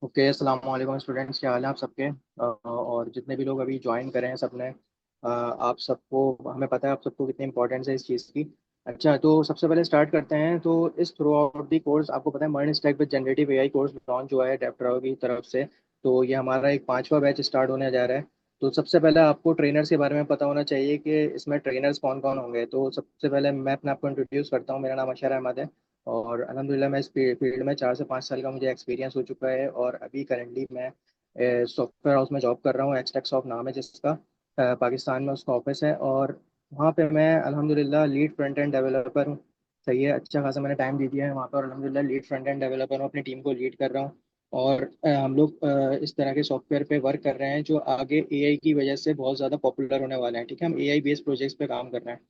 Okay, अस्सलाम वालेकुम students, क्या हाल है आप सबके। और जितने भी लोग अभी ज्वाइन करें हैं सबने, आप सबको, हमें पता है आप सबको कितनी इंपॉर्टेंस है इस चीज़ की। अच्छा, तो सबसे पहले स्टार्ट करते हैं। तो इस थ्रू आउट दी कोर्स आपको पता है MERN stack with generative AI course launch हुआ है डेप्टरो की तरफ से। तो ये हमारा एक पांचवा बैच स्टार्ट होने जा रहा है। तो सबसे पहले आपको ट्रेनर्स के बारे में पता होना चाहिए कि इसमें ट्रेनर्स कौन कौन होंगे। तो सबसे पहले मैं अपने आपको इंट्रोड्यूस करता हूँ। मेरा नाम अशर अहमद है और अल्हम्दुलिल्लाह मैं इस फील्ड में 4 से 5 साल का मुझे एक्सपीरियंस हो चुका है। और अभी करंटली मैं सॉफ्टवेयर हाउस में जॉब कर रहा हूँ, एक्सटेक्सॉफ्ट नाम है जिसका। पाकिस्तान में उसका ऑफिस है और वहाँ पे मैं अल्हम्दुलिल्लाह लीड फ्रंट एंड डेवलपर हूँ। सही है, अच्छा खासा मैंने टाइम दे दिया है वहाँ पर और अल्हम्दुलिल्लाह लीड फ्रंट एंड डेवलपर हूँ, अपनी टीम को लीड कर रहा हूँ। और हम लोग इस तरह के सॉफ्टवेयर पे वर्क कर रहे हैं जो आगे एआई की वजह से बहुत ज़्यादा पॉपुलर होने वाले हैं। ठीक है, हम एआई बेस्ड प्रोजेक्ट्स पे काम कर रहे हैं।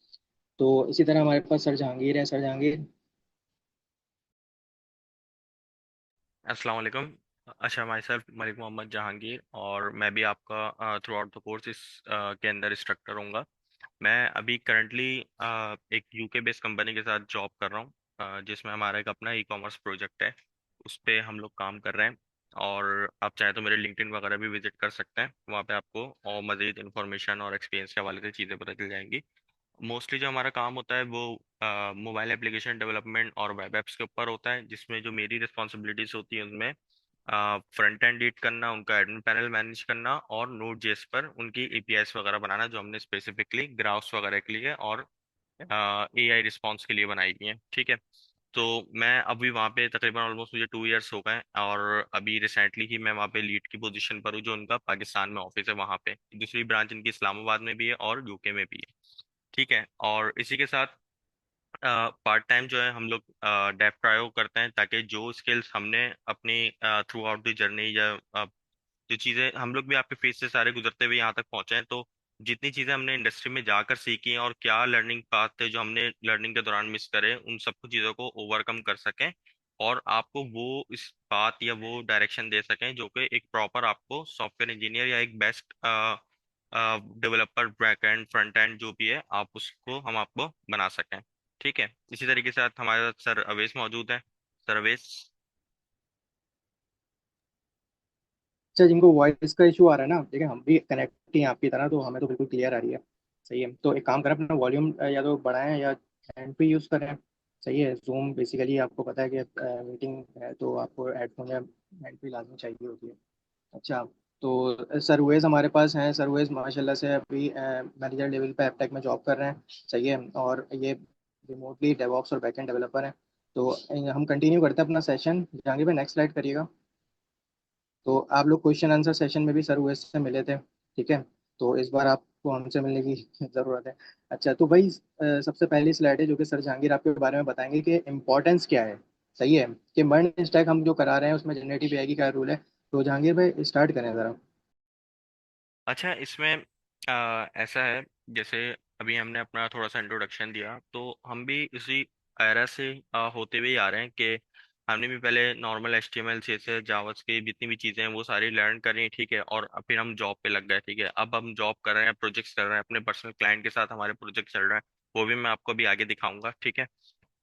तो इसी तरह हमारे पास सर जहांगीर है। सर जहांगीर। अस्सलाम वालेकुम। अच्छा, माई सेल्फ मलिक मोहम्मद जहांगीर, और मैं भी आपका थ्रू आउट द कोर्स के अंदर इंस्ट्रक्टर हूँगा। मैं अभी करंटली एक यूके बेस्ड कंपनी के साथ जॉब कर रहा हूँ, जिसमें हमारा एक अपना ई कॉमर्स प्रोजेक्ट है। उस पे हम लोग काम कर रहे हैं। और आप चाहें तो मेरे लिंक्डइन वगैरह भी विजिट कर सकते हैं, वहाँ पे आपको और मज़ीद इन्फॉर्मेशन और एक्सपीरियंस के हवाले से चीज़ें पता चल जाएंगी। मोस्टली जो हमारा काम होता है वो मोबाइल एप्लीकेशन डेवलपमेंट और वेब एप्स के ऊपर होता है, जिसमें जो मेरी रिस्पॉन्सिबिलिटीज होती है उनमें फ्रंट एंड लीड करना, उनका एडमिन पैनल मैनेज करना और नोड जेएस पर उनकी एपीआईस वगैरह बनाना, जो हमने स्पेसिफिकली ग्राफ्स वगैरह के लिए और एआई रिस्पॉन्स के लिए बनाई हुई है। ठीक है। तो मैं अभी वहाँ पे तकरीबन ऑलमोस्ट मुझे 2 इयर्स हो गए हैं, और अभी रिसेंटली ही मैं वहाँ पे लीड की पोजीशन पर हूँ, जो उनका पाकिस्तान में ऑफिस है। वहाँ पे दूसरी ब्रांच इनकी इस्लामाबाद में भी है और यूके में भी है। ठीक है। और इसी के साथ पार्ट टाइम जो है हम लोग डेव प्रयोग करते हैं, ताकि जो स्किल्स हमने अपनी थ्रू आउट द जर्नी या जो चीज़ें हम लोग भी आपके फेस से सारे गुजरते हुए यहाँ तक पहुंचे हैं, तो जितनी चीज़ें हमने इंडस्ट्री में जाकर सीखी हैं और क्या लर्निंग पाथ थे जो हमने लर्निंग के दौरान मिस करे, उन सब चीज़ों को ओवरकम कर सकें और आपको वो इस बात या वो डायरेक्शन दे सकें जो कि एक प्रॉपर आपको सॉफ्टवेयर इंजीनियर या एक best developer, back and front end जो भी है, आप उसको हम आपको बना सकें। ठीक है। इसी तरीके के साथ हमारे साथ सर अवेश मौजूद है। सर अवेश। अच्छा, जिनको वॉइस का इशू आ रहा है ना, देखिए हम भी कनेक्ट ही हैं आपकी तरह, तो हमें तो बिल्कुल क्लियर आ रही है। सही है, तो एक काम करें, अपना वॉल्यूम या तो बढ़ाएं या हैंड फ्री यूज़ करें। सही है, जूम बेसिकली आपको पता है कि मीटिंग है तो आपको हेडफोन या हैंड फ्री लाजमी चाहिए होती है। अच्छा, तो सरवेज हमारे पास हैं। सरवेज माशाल्लाह से अभी मैनेजर लेवल पे एपटेक में जॉब कर रहे हैं। सही है, और ये रिमोटली डेवऑप्स और बैकएंड डेवलपर हैं। तो हम कंटिन्यू करते हैं अपना सेशन। जहांगीर भाई नेक्स्ट स्लाइड करिएगा। तो आप लोग क्वेश्चन आंसर सेशन में भी सर वैसे से मिले थे। ठीक है, तो इस बार आपको हमसे मिलने की ज़रूरत है। अच्छा, तो भाई सबसे पहली स्लाइड है जो कि सर जहांगीर आपके बारे में बताएंगे कि इम्पोर्टेंस क्या है। सही है, कि मर्न स्टैक हम जो करा रहे हैं उसमें जनरेटिव एआई की क्या रूल है। तो जहांगीर भाई स्टार्ट करें ज़रा। अच्छा, इसमें ऐसा है, जैसे अभी हमने अपना थोड़ा सा इंट्रोडक्शन दिया, तो हम भी इसी एरा से होते हुए ही आ रहे हैं कि हमने भी पहले नॉर्मल एचटीएमएल सीएसएस जावास की जितनी भी चीज़ें हैं वो सारी लर्न करी, ठीक है, और फिर हम जॉब पे लग गए। ठीक है, अब हम जॉब कर रहे हैं, प्रोजेक्ट्स कर रहे हैं, अपने पर्सनल क्लाइंट के साथ हमारे प्रोजेक्ट चल रहे हैं। वो भी मैं आपको अभी आगे दिखाऊंगा। ठीक है।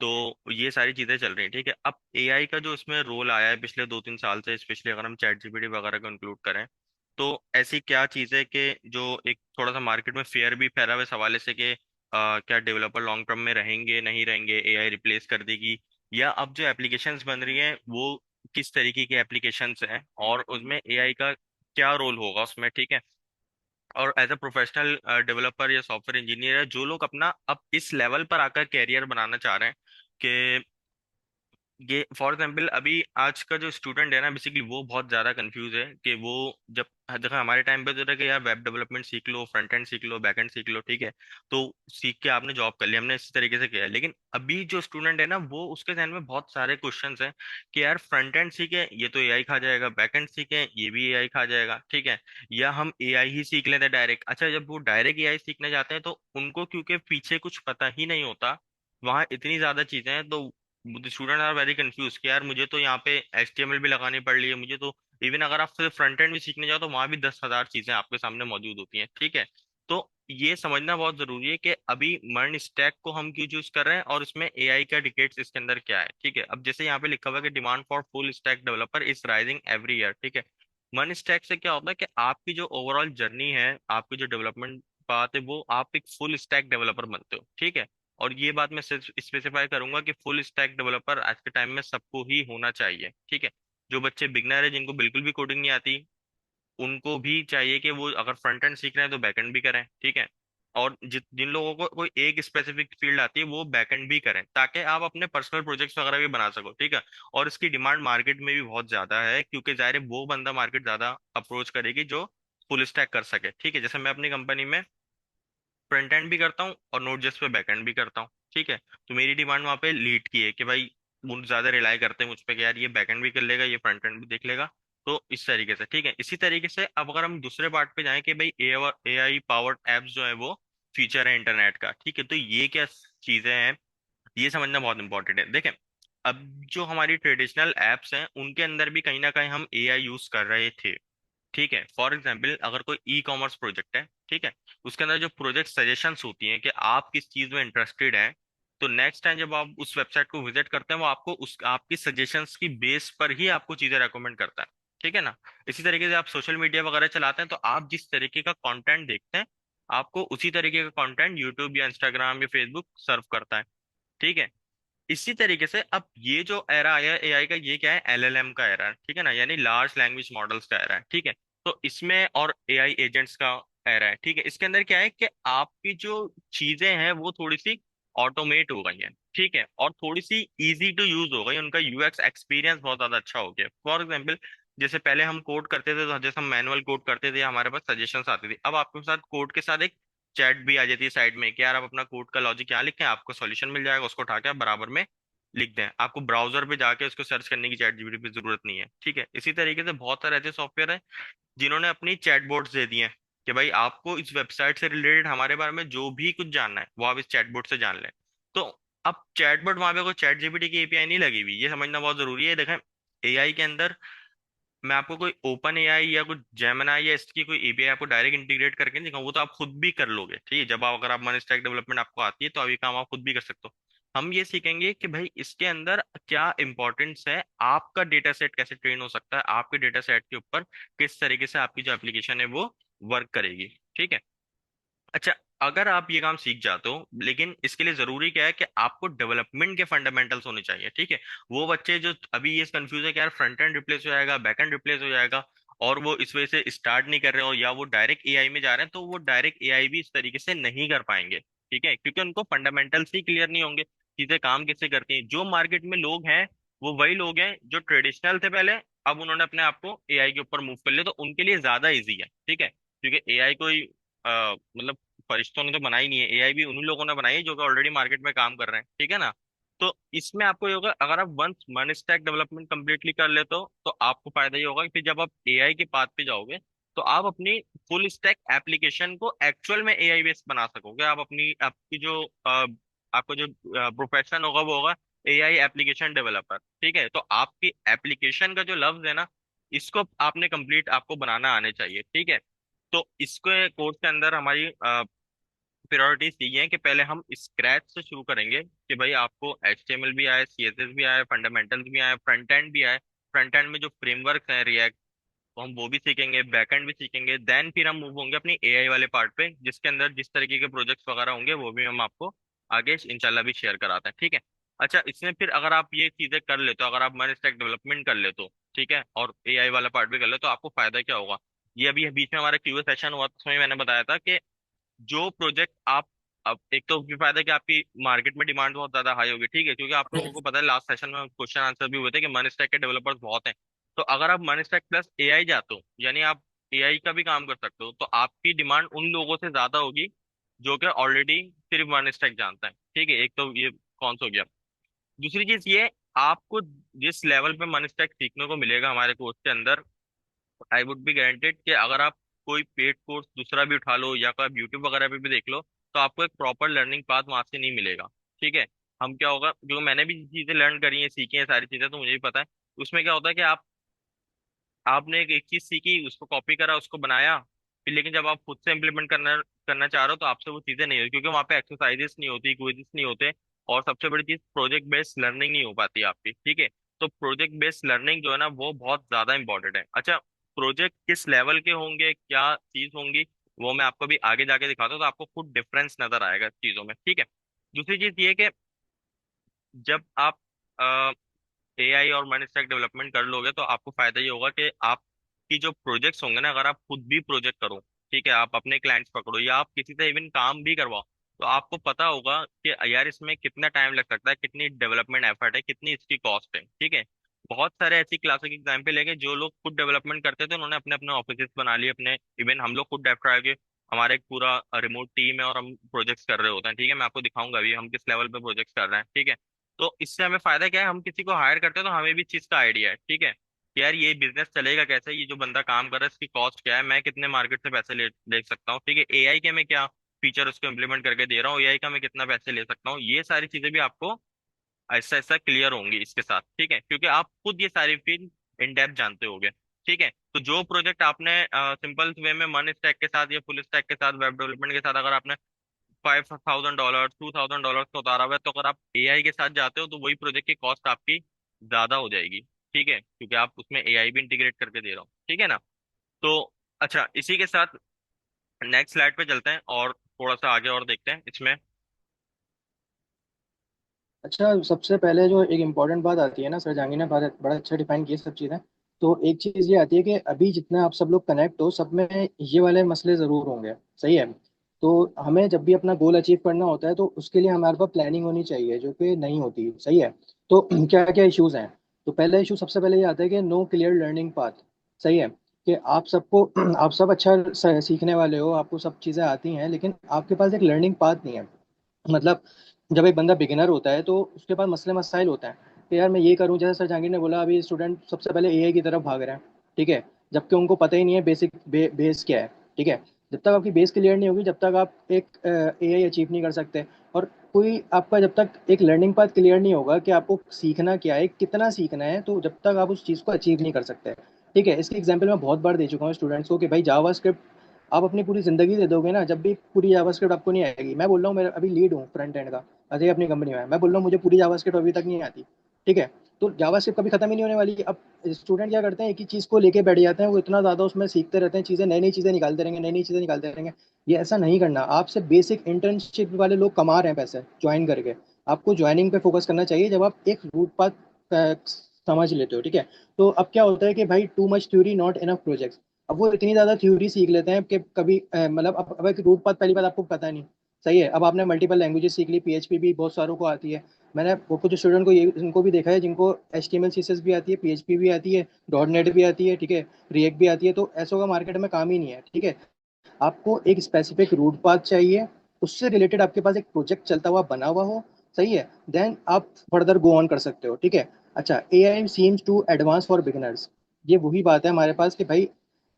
तो ये सारी चीज़ें चल रही हैं। ठीक है। अब एआई का जो इसमें रोल आया है पिछले 2-3 साल से, स्पेशली अगर हम चैट जीपीटी वगैरह को इंक्लूड करें, तो ऐसी क्या चीज़ है कि जो एक थोड़ा सा मार्केट में फेयर भी फैला हुआ है इस हवाले से कि क्या डेवलपर लॉन्ग टर्म में रहेंगे नहीं रहेंगे, एआई रिप्लेस कर देगी, या अब जो एप्लीकेशंस बन रही हैं वो किस तरीके की एप्लीकेशंस हैं और उसमें एआई का क्या रोल होगा उसमें। ठीक है। और एज अ प्रोफेशनल डेवलपर या सॉफ्टवेयर इंजीनियर है, जो लोग अपना अब इस लेवल पर आकर कैरियर बनाना चाह रहे हैं कि ये फॉर एग्जाम्पल अभी आज का जो स्टूडेंट है ना, बेसिकली वो बहुत ज्यादा कंफ्यूज है कि वो जब देखो हमारे टाइम पे तो था कि यार वेब डेवलपमेंट सीख लो, फ्रंट एंड सीख लो, बैक एंड सीख लो। ठीक है। तो सीख के आपने जॉब कर लिया, हमने इसी तरीके से किया है। लेकिन अभी जो स्टूडेंट है ना, वो उसके ध्यान में बहुत सारे क्वेश्चंस हैं कि यार फ्रंट एंड सीखे ये तो एआई खा जाएगा, बैक एंड सीखे ये भी एआई खा जाएगा। ठीक है। या हम एआई ही सीख लेते हैं डायरेक्ट। अच्छा, जब वो डायरेक्ट एआई सीखने जाते हैं तो उनको क्योंकि पीछे कुछ पता ही नहीं होता, वहाँ इतनी ज्यादा चीजें हैं, तो स्टूडेंट आर वेरी कंफ्यूज कि यार मुझे तो यहाँ पे एचटीएमएल भी लगानी पड़ रही है, मुझे तो इवन अगर आप सिर्फ फ्रंट एंड भी सीखने जाओ तो वहां भी 10,000 चीजें आपके सामने मौजूद होती हैं। ठीक है। तो ये समझना बहुत जरूरी है कि अभी मर्न स्टैक को हम क्यों चूज कर रहे हैं और उसमें एआई का डिकेट्स इसके अंदर क्या है। ठीक है, अब जैसे यहाँ पे लिखा हुआ है कि demand for full stack developer is rising every year. ठीक है, मर्न स्टैक से क्या होता है कि आपकी जो ओवरऑल जर्नी है, आपकी जो डेवलपमेंट पाथ है, वो आप एक फुल स्टैक डेवलपर बनते हो। ठीक है, और ये बात मैं सिर्फ स्पेसिफाई करूंगा कि फुल स्टैक डेवलपर आज के टाइम में सबको ही होना चाहिए। ठीक है, जो बच्चे बिगनर है, जिनको बिल्कुल भी कोडिंग नहीं आती, उनको भी चाहिए कि वो अगर फ्रंट एंड सीख रहे हैं तो बैक एंड भी करें। ठीक है, और जिन लोगों को कोई एक स्पेसिफिक फील्ड आती है वो बैक एंड भी करें, ताकि आप अपने पर्सनल प्रोजेक्ट्स वगैरह भी बना सको। ठीक है, और इसकी डिमांड मार्केट में भी बहुत ज्यादा है, क्योंकि जाहिर है वो बंदा मार्केट ज्यादा अप्रोच करेगी जो फुल स्टैक कर सके। ठीक है, जैसे मैं अपनी कंपनी में फ्रंट एंड भी करता हूँ और नोट जेएस पे बैक एंड भी करता हूँ। ठीक है, तो मेरी डिमांड वहाँ पे लीड की है कि भाई वो ज्यादा रिलाई करते हैं मुझ पे कि यार ये बैक एंड भी कर लेगा, ये फ्रंट एंड भी देख लेगा। तो इस तरीके से ठीक है। इसी तरीके से अब अगर हम दूसरे पार्ट पे जाएं कि भाई एआई पावर्ड एप्स जो है वो फीचर है इंटरनेट का। ठीक है, तो ये क्या चीजें हैं, ये समझना बहुत इंपॉर्टेंट है। देखें, अब जो हमारी ट्रेडिशनल एप्स हैं उनके अंदर भी कहीं ना कहीं हम एआई यूज कर रहे थे। ठीक है, फॉर एग्जाम्पल अगर कोई ई कॉमर्स प्रोजेक्ट है, ठीक है, उसके अंदर जो प्रोजेक्ट सजेशंस होती हैं कि आप किस चीज में इंटरेस्टेड हैं, तो नेक्स्ट टाइम जब आप उस वेबसाइट को विजिट करते हैं वो आपको उस आपकी सजेशंस की बेस पर ही आपको चीजें रेकमेंड करता है। ठीक है ना। इसी तरीके से आप सोशल मीडिया वगैरह चलाते हैं तो आप जिस तरीके का कंटेंट देखते हैं, आपको उसी तरीके का कंटेंट यूट्यूब या इंस्टाग्राम या फेसबुक सर्व करता है। ठीक है, इसी तरीके से अब ये जो एरा आया एआई का, ये क्या है, एलएलएम का एरा है। ठीक है ना, यानी लार्ज लैंग्वेज मॉडल्स का एरा है। ठीक है, तो इसमें और एआई एजेंट्स का एरा है। ठीक है, इसके अंदर क्या है कि आपकी जो चीजें हैं वो थोड़ी सी ऑटोमेट हो गई हैं। ठीक है, और थोड़ी सी इजी टू यूज हो गई, उनका यूएक्स एक्सपीरियंस बहुत ज्यादा अच्छा हो गया। फॉर एग्जाम्पल, जैसे पहले हम कोड करते थे तो जैसे हम मैनुअल कोड करते थे हमारे पास सजेशंस आती थी, अब आपके साथ कोड के साथ एक चैट भी आ जाती है साइड में कि यार आप अपना कोड का लॉजिक यहाँ लिखें, आपको सॉल्यूशन मिल जाएगा, उसको उठा के आप बराबर में लिख दें। आपको ब्राउजर पे जाके उसको सर्च करने की चैट जीपीटी पे जरूरत नहीं है। ठीक है, इसी तरीके से बहुत सारे ऐसे सॉफ्टवेयर हैं जिन्होंने अपनी चैटबॉट्स दे दिए हैं कि भाई आपको इस वेबसाइट से रिलेटेड हमारे बारे में जो भी कुछ जानना है वो आप इस चैटबॉट से जान लें। तो अब चैटबॉट वहां पे कोई चैट जीपीटी की एपीआई नहीं लगी हुई, ये समझना बहुत जरूरी है। देखें, एआई के अंदर मैं आपको कोई ओपन एआई या कुछ जेमिनाई या इसकी कोई एपीआई आपको डायरेक्ट इंटीग्रेट करके नहीं दिखाऊं, वो तो आप खुद भी कर लोगे। ठीक है, जब आप अगर आप मन स्टैक डेवलपमेंट आपको आती है तो आप ये काम आप खुद भी कर सकते हो। हम ये सीखेंगे कि भाई इसके अंदर क्या इंपॉर्टेंस है, आपका डेटा सेट कैसे ट्रेन हो सकता है, आपके डेटा सेट के ऊपर किस तरीके से आपकी जो एप्लीकेशन है वो वर्क करेगी। ठीक है, अच्छा, अगर आप ये काम सीख जाते हो, लेकिन इसके लिए जरूरी क्या है कि आपको डेवलपमेंट के फंडामेंटल्स होने चाहिए। ठीक है, वो बच्चे जो अभी ये कंफ्यूज है कि यार फ्रंट एंड रिप्लेस हो जाएगा, बैक एंड रिप्लेस हो जाएगा, और वो इस वजह से स्टार्ट नहीं कर रहे हो या वो डायरेक्ट एआई में जा रहे हैं, तो वो डायरेक्ट एआई भी इस तरीके से नहीं कर पाएंगे। ठीक है, क्योंकि उनको फंडामेंटल्स ही क्लियर नहीं होंगे, चीजें काम कैसे करती हैं। जो मार्केट में लोग हैं वो वही लोग हैं जो ट्रेडिशनल थे पहले, अब उन्होंने अपने आप को एआई के ऊपर मूव कर लिया, तो उनके लिए ज्यादा इजी है। ठीक है, क्योंकि एआई कोई मतलब फरिश्तों ने तो बनाई नहीं है, एआई भी उन्हीं लोगों ने बनाई है जो कि ऑलरेडी मार्केट में काम कर रहे हैं। ठीक है ना। तो इसमें आपको ये होगा, अगर आप once one stack development completely कर लेते हो तो आपको फायदा ये होगा कि फिर जब आप एआई के पाथ पे जाओगे तो आप अपनी फुल स्टैक एप्लीकेशन को एक्चुअल में एआई बेस्ड बना सकोगे। आप अपनी आपकी जो आपको जो प्रोफेशन होगा वो होगा एआई एप्लीकेशन डेवलपर। ठीक है, तो आपकी एप्लीकेशन का जो लफ्ज है ना, इसको आपने कंप्लीट आपको बनाना आने चाहिए। ठीक है, तो इसके कोर्स के अंदर हमारी प्रायोरिटीज ये है कि पहले हम स्क्रैच से शुरू करेंगे कि भाई आपको HTML भी आए, CSS भी आए, फंडामेंटल्स भी आए, फ्रंट एंड भी आए। फ्रंट एंड में जो फ्रेमवर्क है रिएक्ट, तो हम वो भी सीखेंगे, बैक एंड भी सीखेंगे। देन फिर हम मूव होंगे अपनी एआई वाले पार्ट पे, जिसके अंदर जिस तरीके के प्रोजेक्ट्स वगैरह होंगे वो भी हम आपको आगे इंशाल्लाह भी शेयर कराते हैं। ठीक है, अच्छा, इसमें फिर अगर आप ये चीजें कर लेते हो, अगर आप मन स्टैक डेवलपमेंट कर लेते हो, ठीक है, और एआई वाला पार्ट भी कर ले, तो आपको फायदा क्या होगा। ये अभी बीच में हमारा क्यूए सेशन हुआ तो उसमें मैंने बताया था कि जो प्रोजेक्ट आप, अब एक तो ये फायदा है कि आपकी मार्केट में डिमांड बहुत ज्यादा हाई होगी। ठीक है, क्योंकि आप लोगों को पता है लास्ट सेशन में क्वेश्चन आंसर भी हुए थे कि मन स्टैक के डेवलपर्स बहुत हैं। तो अगर आप मन स्टैक प्लस एआई जाते हो, यानी आप एआई का भी काम कर सकते हो, तो आपकी डिमांड उन लोगों से ज्यादा होगी जो कि ऑलरेडी सिर्फ मन स्टैक जानता है। ठीक है, एक तो ये कौन सा हो गया। दूसरी चीज ये, आपको जिस लेवल पे मन स्टैक सीखने को मिलेगा हमारे कोर्स के अंदर, आई वुड बी गारंटेड कि अगर आप कोई पेड कोर्स दूसरा भी उठा लो या कोई आप यूट्यूब वगैरह पे भी देख लो, तो आपको एक प्रॉपर लर्निंग पाथ वहां से नहीं मिलेगा। ठीक है, हम क्या होगा, जो मैंने भी चीजें लर्न करी हैं, सीखी हैं सारी चीजें, तो मुझे भी पता है उसमें क्या होता है कि आपने एक चीज सीखी, उसको कॉपी करा, उसको बनाया, फिर लेकिन जब आप खुद से इम्प्लीमेंट करना करना चाह रहे हो तो आपसे वो चीजें नहीं होती, क्योंकि वहाँ पे एक्सरसाइजेस नहीं होती, क्विज़ेस नहीं होते, और सबसे बड़ी चीज प्रोजेक्ट बेस्ड लर्निंग नहीं हो पाती आपकी, ठीक है। तो प्रोजेक्ट बेस्ड लर्निंग जो है ना वो बहुत ज्यादा इंपॉर्टेंट है। अच्छा, प्रोजेक्ट किस लेवल के होंगे, क्या चीज होंगी, वो मैं आपको भी आगे जाके दिखाता हूँ, तो आपको खुद डिफरेंस नजर आएगा चीजों में, ठीक है। दूसरी चीज ये कि जब आप एआई और मनी स्टैक डेवलपमेंट कर लोगे तो आपको फायदा ये होगा कि आपकी जो प्रोजेक्ट्स होंगे ना, अगर आप खुद भी प्रोजेक्ट करो, ठीक है, आप अपने क्लाइंट्स पकड़ो या आप किसी से इवन काम भी करवाओ, तो आपको पता होगा कि यार इसमें कितना टाइम लग सकता है, कितनी डेवलपमेंट एफर्ट है, कितनी इसकी कॉस्ट है, ठीक है। बहुत सारे ऐसी क्लासिक एग्जाम्पल है कि जो लोग खुद डेवलपमेंट करते थे उन्होंने अपने अपने ऑफिस बना लिए अपने, इवन हम लोग खुद डेफ्ट आगे हमारा एक पूरा रिमोट टीम है और हम प्रोजेक्ट्स कर रहे होते हैं, ठीक है। मैं आपको दिखाऊंगा अभी हम किस लेवल पे प्रोजेक्ट्स कर रहे हैं, ठीक है। तो इससे हमें फायदा क्या है, हम किसी को हायर करते हैं तो हमें भी चीज का आइडिया है, ठीक है, कि यार ये बिजनेस चलेगा कैसे, ये जो बंदा काम कर रहा है इसकी कॉस्ट क्या है, मैं कितने मार्केट से पैसे ले सकता हूँ, ठीक है, एआई के मैं क्या फीचर उसको इम्प्लीमेंट करके दे रहा हूँ, एआई का मैं कितना पैसे ले सकता हूँ, ये सारी चीजें भी आपको ऐसा ऐसा क्लियर होंगी इसके साथ, ठीक है, क्योंकि आप खुद ये सारी फील्ड इन डेप्थ जानते होगे, ठीक है। तो जो प्रोजेक्ट आपने सिंपल वे में मन स्टैक के साथ या फुल स्टैक के साथ वेब डेवलपमेंट के साथ अगर आपने $5,000 $2,000 का उतारा हुआ है, तो अगर आप एआई के साथ जाते हो तो वही प्रोजेक्ट की कॉस्ट आपकी ज्यादा हो जाएगी, ठीक है, क्योंकि आप उसमें एआई भी इंटीग्रेट करके दे रहा हो, ठीक है ना। तो अच्छा, इसी के साथ नेक्स्ट स्लाइड पे चलते हैं और थोड़ा सा आगे और देखते हैं इसमें। अच्छा, सबसे पहले जो एक इम्पोर्टेंट बात आती है ना, सर जहांगीर ने बड़ा अच्छा डिफाइन किया सब चीज़ें। तो एक चीज़ ये आती है कि अभी जितना आप सब लोग कनेक्ट हो, सब में ये वाले मसले ज़रूर होंगे। सही है। तो हमें जब भी अपना गोल अचीव करना होता है तो उसके लिए हमारे पास प्लानिंग होनी चाहिए, जो कि नहीं होती। सही है। तो क्या क्या इश्यूज हैं? तो पहला इशू सबसे पहले ये आता है कि नो क्लियर लर्निंग पाथ। सही है। कि आप सबको आप सब अच्छा सीखने वाले हो, आपको सब चीज़ें आती हैं, लेकिन आपके पास एक लर्निंग पाथ नहीं है। मतलब जब एक बंदा बिगिनर होता है तो उसके पास मसले मसाइल होते हैं कि यार मैं ये करूं, जैसे सर जहांगीर ने बोला, अभी स्टूडेंट सबसे पहले एआई की तरफ भाग रहे हैं। ठीक है। जबकि उनको पता ही नहीं है बेसिक बेस क्या है। ठीक है। जब तक आपकी बेस क्लियर नहीं होगी, जब तक आप एक एआई अचीव नहीं कर सकते। और कोई आपका जब तक एक लर्निंग पाथ क्लियर नहीं होगा कि आपको सीखना क्या है, कितना सीखना है, तो जब तक आप उस चीज़ को अचीव नहीं कर सकते। ठीक है। इसकी एग्जाम्पल मैं बहुत बार दे चुका हूँ स्टूडेंट्स को कि भाई जावा, आप अपनी पूरी जिंदगी दे दोगे ना, जब भी पूरी जावास्क्रिप्ट आपको नहीं आएगी। मैं बोल रहा हूँ, मैं अभी लीड हूँ फ्रंट एंड का अजय अपनी कंपनी में, मैं बोल रहा हूँ मुझे पूरी जावास्क्रिप्ट अभी तक नहीं आती। ठीक है। तो जावास्क्रिप्ट कभी खत्म ही नहीं होने वाली। अब स्टूडेंट क्या करते हैं, एक ही चीज़ को लेके बैठ जाते हैं, वो इतना ज़्यादा उसमें सीखते रहते हैं, चीज़ें नई नई चीज़ें निकालते रहेंगे, नई नई चीज़ें निकालते रहेंगे। ये ऐसा नहीं करना। आपसे बेसिक इंटर्नशिप वाले लोग कमा रहे हैं पैसे ज्वाइन करके। आपको ज्वाइनिंग पे फोकस करना चाहिए जब आप एक रूट पाथ समझ लेते हो। ठीक है। तो अब क्या होता है कि भाई too much theory not enough projects. अब वो इतनी ज्यादा थ्योरी सीख लेते हैं कि कभी मतलब अब एक रूट पाथ पहली बात आपको पता नहीं। सही है। अब आपने मल्टीपल लैंग्वेजेस सीख ली, पीएचपी भी बहुत सारों को आती है। मैंने वो कुछ स्टूडेंट को ये इनको भी देखा है जिनको एचटीएमएल सीएसएस भी आती है, पीएचपी भी आती है, डॉट नेट भी आती है। ठीक है। रिएक्ट भी आती है। तो ऐसों का मार्केट में काम ही नहीं है। ठीक है। आपको एक स्पेसिफिक रूट पाथ चाहिए, उससे रिलेटेड आपके पास एक प्रोजेक्ट चलता हुआ बना हुआ हो। सही है। देन आप फर्दर गो ऑन कर सकते हो। ठीक है। अच्छा, AI seems too advanced for beginners. ये वही बात है हमारे पास कि भाई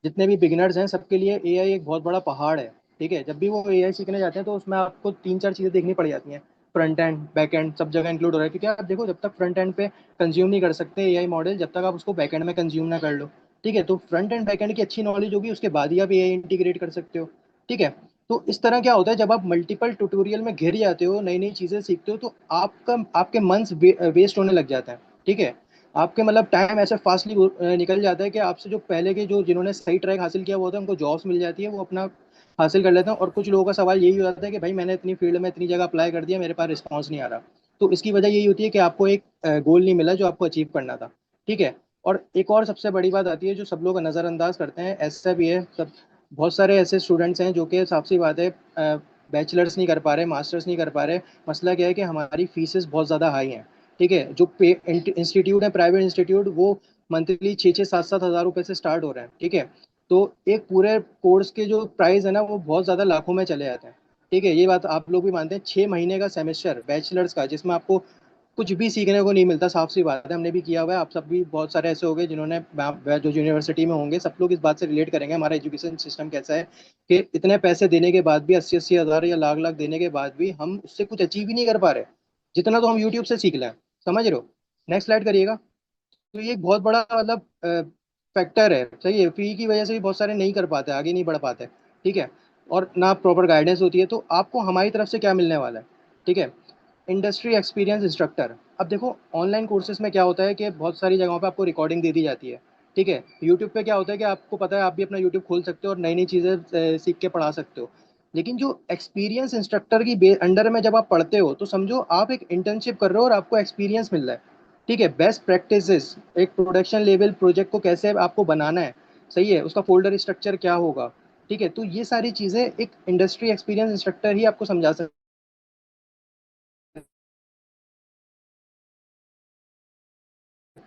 जितने भी बिगिनर्स हैं सबके लिए एआई एक बहुत बड़ा पहाड़ है। ठीक है। जब भी वो एआई सीखने जाते हैं तो उसमें आपको तीन चार चीज़ें देखनी पड़ जाती हैं। फ्रंट एंड बैक एंड सब जगह इंक्लूड हो रहा है, क्योंकि आप देखो, जब तक फ्रंट एंड पे कंज्यूम नहीं कर सकते एआई मॉडल, जब तक आप उसको बैक एंड में कंज्यूम ना कर लो। ठीक है। तो फ्रंट एंड बैक एंड की अच्छी नॉलेज होगी, उसके बाद ही आप एआई इंटीग्रेट कर सकते हो। ठीक है। तो इस तरह क्या होता है, जब आप मल्टीपल ट्यूटोरियल में घिर जाते हो, नई नई चीजें सीखते हो, तो आपका आपके मंथ्स वेस्ट होने लग जाते हैं। ठीक है। आपके मतलब टाइम ऐसे फास्टली निकल जाता है कि आपसे जो पहले के जो जिन्होंने सही ट्रैक हासिल किया हुआ होता है उनको जॉब्स मिल जाती है, वो अपना हासिल कर लेते हैं। और कुछ लोगों का सवाल यही हो जाता है कि भाई मैंने इतनी फील्ड में इतनी जगह अप्लाई कर दिया, मेरे पास रिस्पॉन्स नहीं आ रहा। तो इसकी वजह यही होती है कि आपको एक गोल नहीं मिला जो आपको अचीव करना था। ठीक है। और एक और सबसे बड़ी बात आती है जो सब लोग नज़रअंदाज करते हैं, ऐसा भी है सब। बहुत सारे ऐसे स्टूडेंट्स हैं जो कि साफ सी बात है बैचलर्स नहीं कर पा रहे, मास्टर्स नहीं कर पा रहे। मसला क्या है कि हमारी फीसेस बहुत ज़्यादा हाई हैं। ठीक है। जो पे इंस्टीट्यूट है, प्राइवेट इंस्टीट्यूट, वो मंथली 6-6 7-7 हज़ार रुपए से स्टार्ट हो रहे हैं। ठीक है। तो एक पूरे कोर्स के जो प्राइस है ना, वो बहुत ज़्यादा लाखों में चले जाते हैं। ठीक है। ये बात आप लोग भी मानते हैं। 6 महीने का सेमेस्टर बैचलर्स का, जिसमें आपको कुछ भी सीखने को नहीं मिलता। साफ सी बात है, हमने भी किया हुआ है, आप सब भी बहुत सारे ऐसे हो गए जिन्होंने जो यूनिवर्सिटी में होंगे, सब लोग इस बात से रिलेट करेंगे हमारा एजुकेशन सिस्टम कैसा है। कि इतने पैसे देने के बाद भी, 80-80 हज़ार या लाख लाख देने के बाद भी हम उससे कुछ अचीव ही नहीं कर पा रहे, जितना तो हम यूट्यूब से सीख लें। समझ रहे हो? नेक्स्ट स्लाइड करिएगा। तो ये एक बहुत बड़ा मतलब फैक्टर है। सही है। फी की वजह से भी बहुत सारे नहीं कर पाते, आगे नहीं बढ़ पाते। ठीक है। और ना प्रॉपर गाइडेंस होती है, तो आपको हमारी तरफ से क्या मिलने वाला है? ठीक है, इंडस्ट्री एक्सपीरियंस इंस्ट्रक्टर। अब देखो, ऑनलाइन कोर्सेज में क्या होता है कि बहुत सारी जगहों पे आपको रिकॉर्डिंग दे दी जाती है। ठीक है, यूट्यूब पे क्या होता है कि आपको पता है, आप भी अपना यूट्यूब खोल सकते हो और नई नई चीज़ें सीख के पढ़ा सकते हो। लेकिन जो एक्सपीरियंस इंस्ट्रक्टर की अंडर में जब आप पढ़ते हो, तो समझो आप एक इंटर्नशिप कर रहे हो और आपको एक्सपीरियंस मिल रहा है। ठीक है, बेस्ट प्रैक्टिसेस, एक प्रोडक्शन लेवल प्रोजेक्ट को कैसे आपको बनाना है, सही है, उसका फोल्डर स्ट्रक्चर क्या होगा। ठीक है, तो ये सारी चीज़ें एक इंडस्ट्री एक्सपीरियंस इंस्ट्रक्टर ही आपको समझा सकता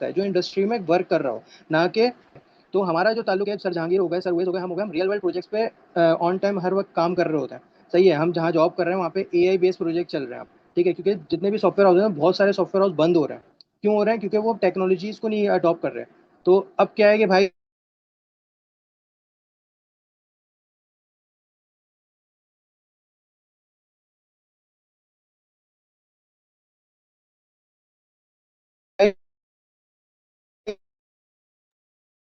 है, जो इंडस्ट्री में वर्क कर रहा हो, ना कि। तो हमारा जो ताल्लुक है, सर जहांगीर हो गए, सर उवैस हो गए, हम हो गए, हम रियल वर्ल्ड प्रोजेक्ट्स पे ऑन टाइम हर वक्त काम कर रहे होते हैं। सही है, हम जहाँ जॉब कर रहे हैं वहाँ पे एआई बेस्ड प्रोजेक्ट चल रहे हैं। ठीक है, क्योंकि जितने भी सॉफ्टवेयर हाउस हैं, बहुत सारे सॉफ्टवेयर हाउस बंद हो रहे हैं। क्यों हो रहे हैं? क्योंकि वो टेक्नोलॉजीज को नहीं अडॉप्ट कर रहे हैं। तो अब क्या है कि भाई,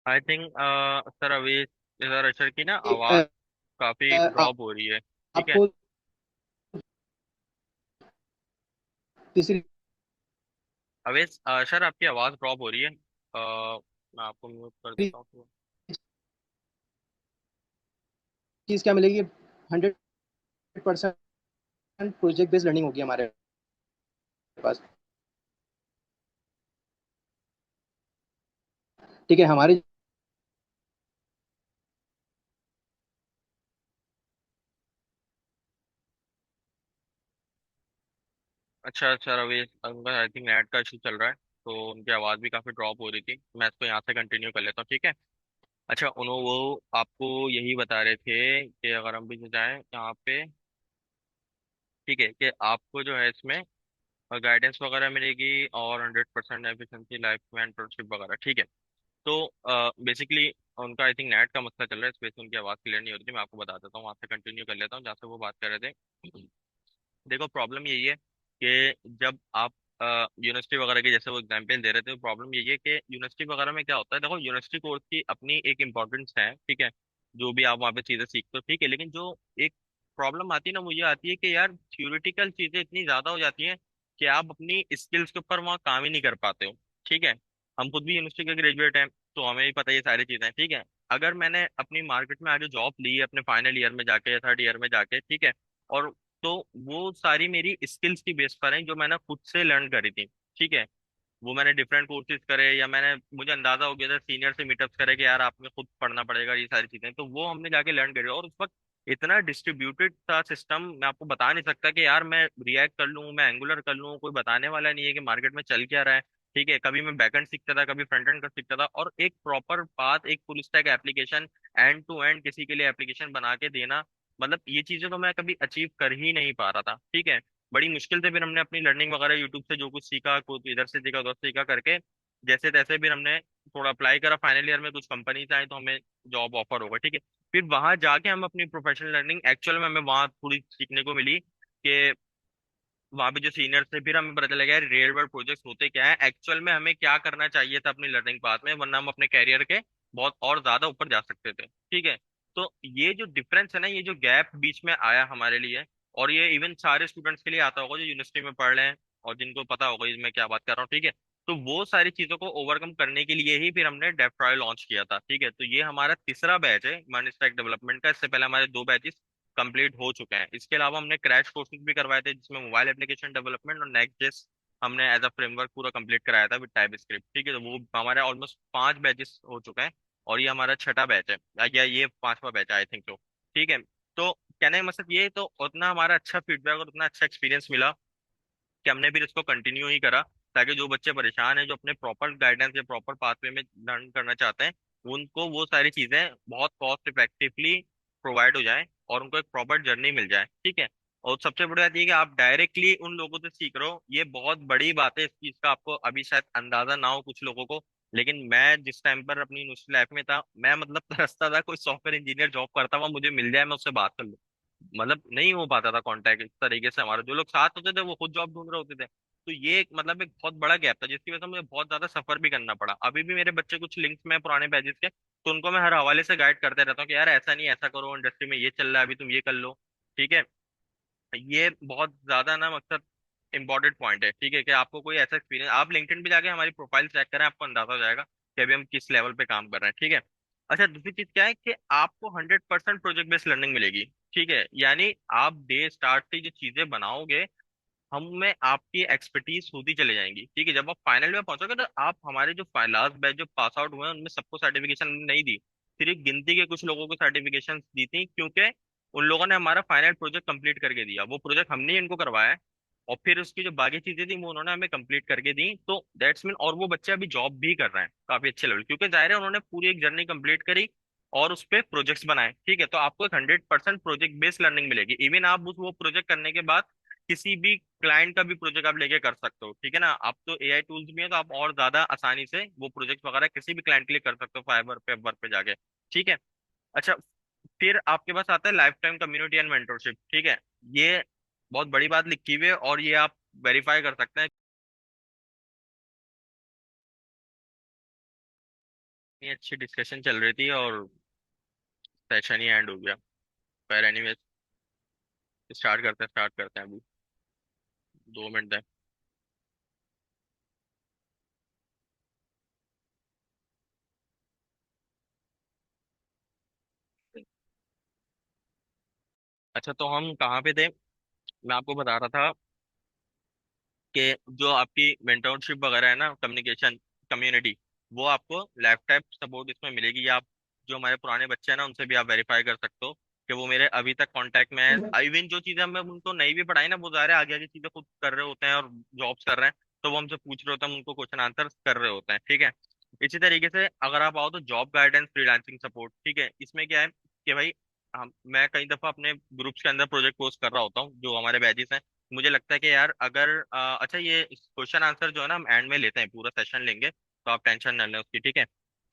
आई थिंक सर अभी इधर अशर की ना आवाज़ अ, काफ़ी अ, ड्रॉप हो रही है, ठीक है। आपको तीसरी अवेश सर आपकी आवाज़ ड्रॉप हो रही है, मैं आपको म्यूट कर देता हूँ। चीज़ क्या मिलेगी? 100% प्रोजेक्ट बेस्ड लर्निंग होगी हमारे पास। ठीक है, हमारी अच्छा सर अभी उनका आई थिंक नेट का इशू चल रहा है, तो उनकी आवाज़ भी काफ़ी ड्रॉप हो रही थी। मैं इसको यहाँ से कंटिन्यू कर लेता हूँ, ठीक है। अच्छा उन्होंने वो आपको यही बता रहे थे कि अगर हम भी जाएं यहाँ पे, ठीक है, कि आपको जो है इसमें गाइडेंस वगैरह मिलेगी और 100% एफिशिएंसी लाइफ में इंटर्नशिप वगैरह, ठीक है। तो बेसिकली उनका आई थिंक नेट का मसला चल रहा है, इस वजह से उनकी आवाज़ क्लियर नहीं हो रही थी। मैं आपको बता देता हूँ, वहाँ से कंटिन्यू कर लेता हूँ जहाँ से वो बात कर रहे थे। देखो प्रॉब्लम यही है कि जब आप यूनिवर्सिटी वगैरह के जैसे वो एग्जाम्पल दे रहे थे, प्रॉब्लम यही है कि यूनिवर्सिटी वगैरह में क्या होता है, देखो यूनिवर्सिटी कोर्स की अपनी एक इम्पोर्टेंस है, ठीक है, जो भी आप वहाँ पे चीज़ें सीखते हो, ठीक है। लेकिन जो एक प्रॉब्लम आती है ना, मुझे आती है कि यार थ्योरेटिकल चीज़ें इतनी ज़्यादा हो जाती हैं कि आप अपनी स्किल्स के ऊपर वहाँ काम ही नहीं कर पाते हो, ठीक है। हम खुद भी यूनिवर्सिटी के ग्रेजुएट हैं, तो हमें भी पता है ये सारी चीज़ें, ठीक है। अगर मैंने अपनी मार्केट में आगे जॉब ली है अपने फाइनल ईयर में जाके या थर्ड ईयर में जाके, ठीक है, और तो वो सारी मेरी स्किल्स की बेस पर है जो मैंने खुद से लर्न करी थी, ठीक है। वो मैंने डिफरेंट कोर्सेज करे या मैंने मुझे अंदाजा हो गया था सीनियर से मीटअप्स करे कि यार आपने खुद पढ़ना पड़ेगा ये सारी चीजें, तो वो हमने जाके लर्न करी। और उस वक्त इतना डिस्ट्रीब्यूटेड था सिस्टम, मैं आपको बता नहीं सकता कि यार मैं रिएक्ट कर लूँ, मैं एंगुलर कर लूँ, कोई बताने वाला नहीं है कि मार्केट में चल क्या रहा है, ठीक है। कभी मैं बैकएंड सीखता था, कभी फ्रंट एंड का सीखता था, और एक प्रॉपर पाथ, एक full stack application end to end किसी के लिए एप्लीकेशन बना के देना, मतलब ये चीजें तो मैं कभी अचीव कर ही नहीं पा रहा था, ठीक है। बड़ी मुश्किल से फिर हमने अपनी लर्निंग वगैरह यूट्यूब से जो कुछ सीखा, कुछ इधर से सीखा उधर से सीखा करके जैसे तैसे फिर हमने थोड़ा अप्लाई करा। फाइनल ईयर में कुछ कंपनीज आई तो हमें जॉब ऑफर होगा, ठीक है। फिर वहां जाके हम अपनी प्रोफेशनल लर्निंग एक्चुअल में हमें वहां थोड़ी सीखने को मिली कि वहां पे जो सीनियर थे, फिर हमें पता चला यार रियल वर्ल्ड प्रोजेक्ट्स होते क्या है, एक्चुअल में हमें क्या करना चाहिए था अपनी लर्निंग पाथ में, वरना हम अपने कैरियर के बहुत और ज्यादा ऊपर जा सकते थे, ठीक है। तो ये जो डिफरेंस है ना, ये जो गैप बीच में आया हमारे लिए, और ये इवन सारे स्टूडेंट्स के लिए आता होगा जो यूनिवर्सिटी में पढ़ रहे हैं और जिनको पता होगा मैं क्या बात कर रहा हूँ, ठीक है। तो वो सारी चीजों को ओवरकम करने के लिए ही फिर हमने डेफ्ट्रॉय लॉन्च किया था, ठीक है। तो ये हमारा तीसरा बैच है मन स्टैक डेवलपमेंट का। इससे पहले हमारे दो बैचेस कंप्लीट हो चुके हैं। इसके अलावा हमने क्रैश कोर्सेज भी करवाए थे जिसमें मोबाइल एप्लीकेशन डेवलपमेंट और नेक्स्ट जेस हमने एज अ फ्रेमवर्क पूरा कंप्लीट कराया था विद टाइप स्क्रिप्ट, ठीक है। तो वो हमारे ऑलमोस्ट 5 बैचेस हो चुके हैं और ये हमारा छठा बैच है, या ये पांचवा बैच है आई थिंक तो, ठीक है। तो कहने का मतलब ये, तो उतना हमारा अच्छा फीडबैक और उतना अच्छा एक्सपीरियंस मिला कि हमने फिर इसको कंटिन्यू ही करा, ताकि जो बच्चे परेशान हैं, जो अपने प्रॉपर गाइडेंस या प्रॉपर पाथवे में लर्न करना चाहते हैं, उनको वो सारी चीजें बहुत कॉस्ट इफेक्टिवली प्रोवाइड हो जाए और उनको एक प्रॉपर जर्नी मिल जाए, ठीक है। और सबसे बड़ी बात ये कि आप डायरेक्टली उन लोगों से सीख रहे हो, ये बहुत बड़ी बात है। इस चीज का आपको अभी शायद अंदाजा ना हो कुछ लोगों को, लेकिन मैं जिस टाइम पर अपनी यूनिवर्सिटी लाइफ में था, मैं मतलब तरसता था कोई सॉफ्टवेयर इंजीनियर जॉब करता हुआ मुझे मिल जाए, मैं उससे बात कर लूं। मतलब नहीं हो पाता था कांटेक्ट इस तरीके से। हमारे जो लोग साथ होते थे वो खुद जॉब ढूंढ रहे होते थे। तो ये एक मतलब एक बहुत बड़ा गैप था जिसकी वजह से मुझे बहुत ज्यादा सफर भी करना पड़ा। अभी भी मेरे बच्चे कुछ लिंक्स में पुराने बैचेस के तो उनको मैं हर हवाले से गाइड करते रहता हूँ कि यार ऐसा नहीं, ऐसा करो, इंडस्ट्री में ये चल रहा है, अभी तुम ये कर लो। ठीक है। ये बहुत ज्यादा ना मकसद इंपॉर्टेंट पॉइंट है। ठीक है, कि आपको कोई ऐसा एक्सपीरियंस, आप लिंक्डइन पे जाके हमारी प्रोफाइल चेक करें, आपको अंदाजा हो जाएगा कि अभी हम किस लेवल पे काम कर रहे हैं। ठीक है। अच्छा, दूसरी चीज क्या है कि आपको 100% प्रोजेक्ट बेस्ड लर्निंग मिलेगी। ठीक है, यानी आप डे स्टार्ट से जो चीजें बनाओगे, हम में आपकी एक्सपर्टीज होती चले जाएंगी। ठीक है, जब आप फाइनल में पहुंचोगे तो आप हमारे जो लास्ट बैच जो पास आउट हुए हैं उनमें सबको सर्टिफिकेशन नहीं दी, सिर्फ गिनती के कुछ लोगों को सर्टिफिकेशन दी थी, क्योंकि उन लोगों ने हमारा फाइनल प्रोजेक्ट कंप्लीट करके दिया। वो प्रोजेक्ट हमने ही इनको करवाया है, और फिर उसकी जो बाकी चीजें थी वो उन्होंने हमें कंप्लीट करके दी। तो दैट्स मीन, और वो बच्चे अभी जॉब भी कर रहे हैं काफी अच्छे लेवल, क्योंकि जाहिर है उन्होंने पूरी एक जर्नी कंप्लीट करी और उस पे प्रोजेक्ट्स बनाए। ठीक है, तो आपको एक 100% प्रोजेक्ट बेस्ड लर्निंग मिलेगी। इवन आप उस वो प्रोजेक्ट करने के बाद किसी भी क्लाइंट का भी प्रोजेक्ट आप लेके कर सकते हो। ठीक है ना, आप तो एआई टूल्स भी हैं, तो आप और ज्यादा आसानी से वो प्रोजेक्ट वगैरह किसी भी क्लाइंट के लिए कर सकते हो, फाइवर पे, वर्क पे जाके। ठीक है। अच्छा, फिर आपके पास आता है life time community and mentorship. ठीक है, ये बहुत बड़ी बात लिखी हुई है, और ये आप वेरीफाई कर सकते हैं। इतनी अच्छी डिस्कशन चल रही थी और सेशन ही एंड हो गया। पर एनीवेज, स्टार्ट करते हैं अभी। 2 मिनट है। अच्छा, तो हम कहाँ पे थे? मैं आपको बता रहा था कि जो आपकी मेंटोरशिप वगैरह है ना, कम्युनिकेशन कम्युनिटी, वो आपको लैपटॉप सपोर्ट इसमें मिलेगी। आप जो हमारे पुराने बच्चे हैं ना, उनसे भी आप वेरीफाई कर सकते हो कि वो मेरे अभी तक कांटेक्ट में है। इवन जो चीजें हमें उनको नहीं भी पढ़ाई ना, वो ज़ाहिर है आगे आगे चीजें खुद कर रहे होते हैं और जॉब्स कर रहे हैं, तो वो हमसे पूछ रहे होते हैं, हम उनको क्वेश्चन आंसर कर रहे होते हैं। ठीक है। इसी तरीके से अगर आप आओ तो जॉब गाइडेंस फ्रीलांसिंग सपोर्ट। ठीक है, इसमें क्या है कि भाई, हम मैं कई दफा अपने ग्रुप्स के अंदर प्रोजेक्ट पोस्ट कर रहा होता हूँ, जो हमारे बैचेस हैं। मुझे लगता है कि यार अगर अच्छा, ये क्वेश्चन आंसर जो है ना हम एंड में लेते हैं, पूरा सेशन लेंगे, तो आप टेंशन न लें उसकी। ठीक है,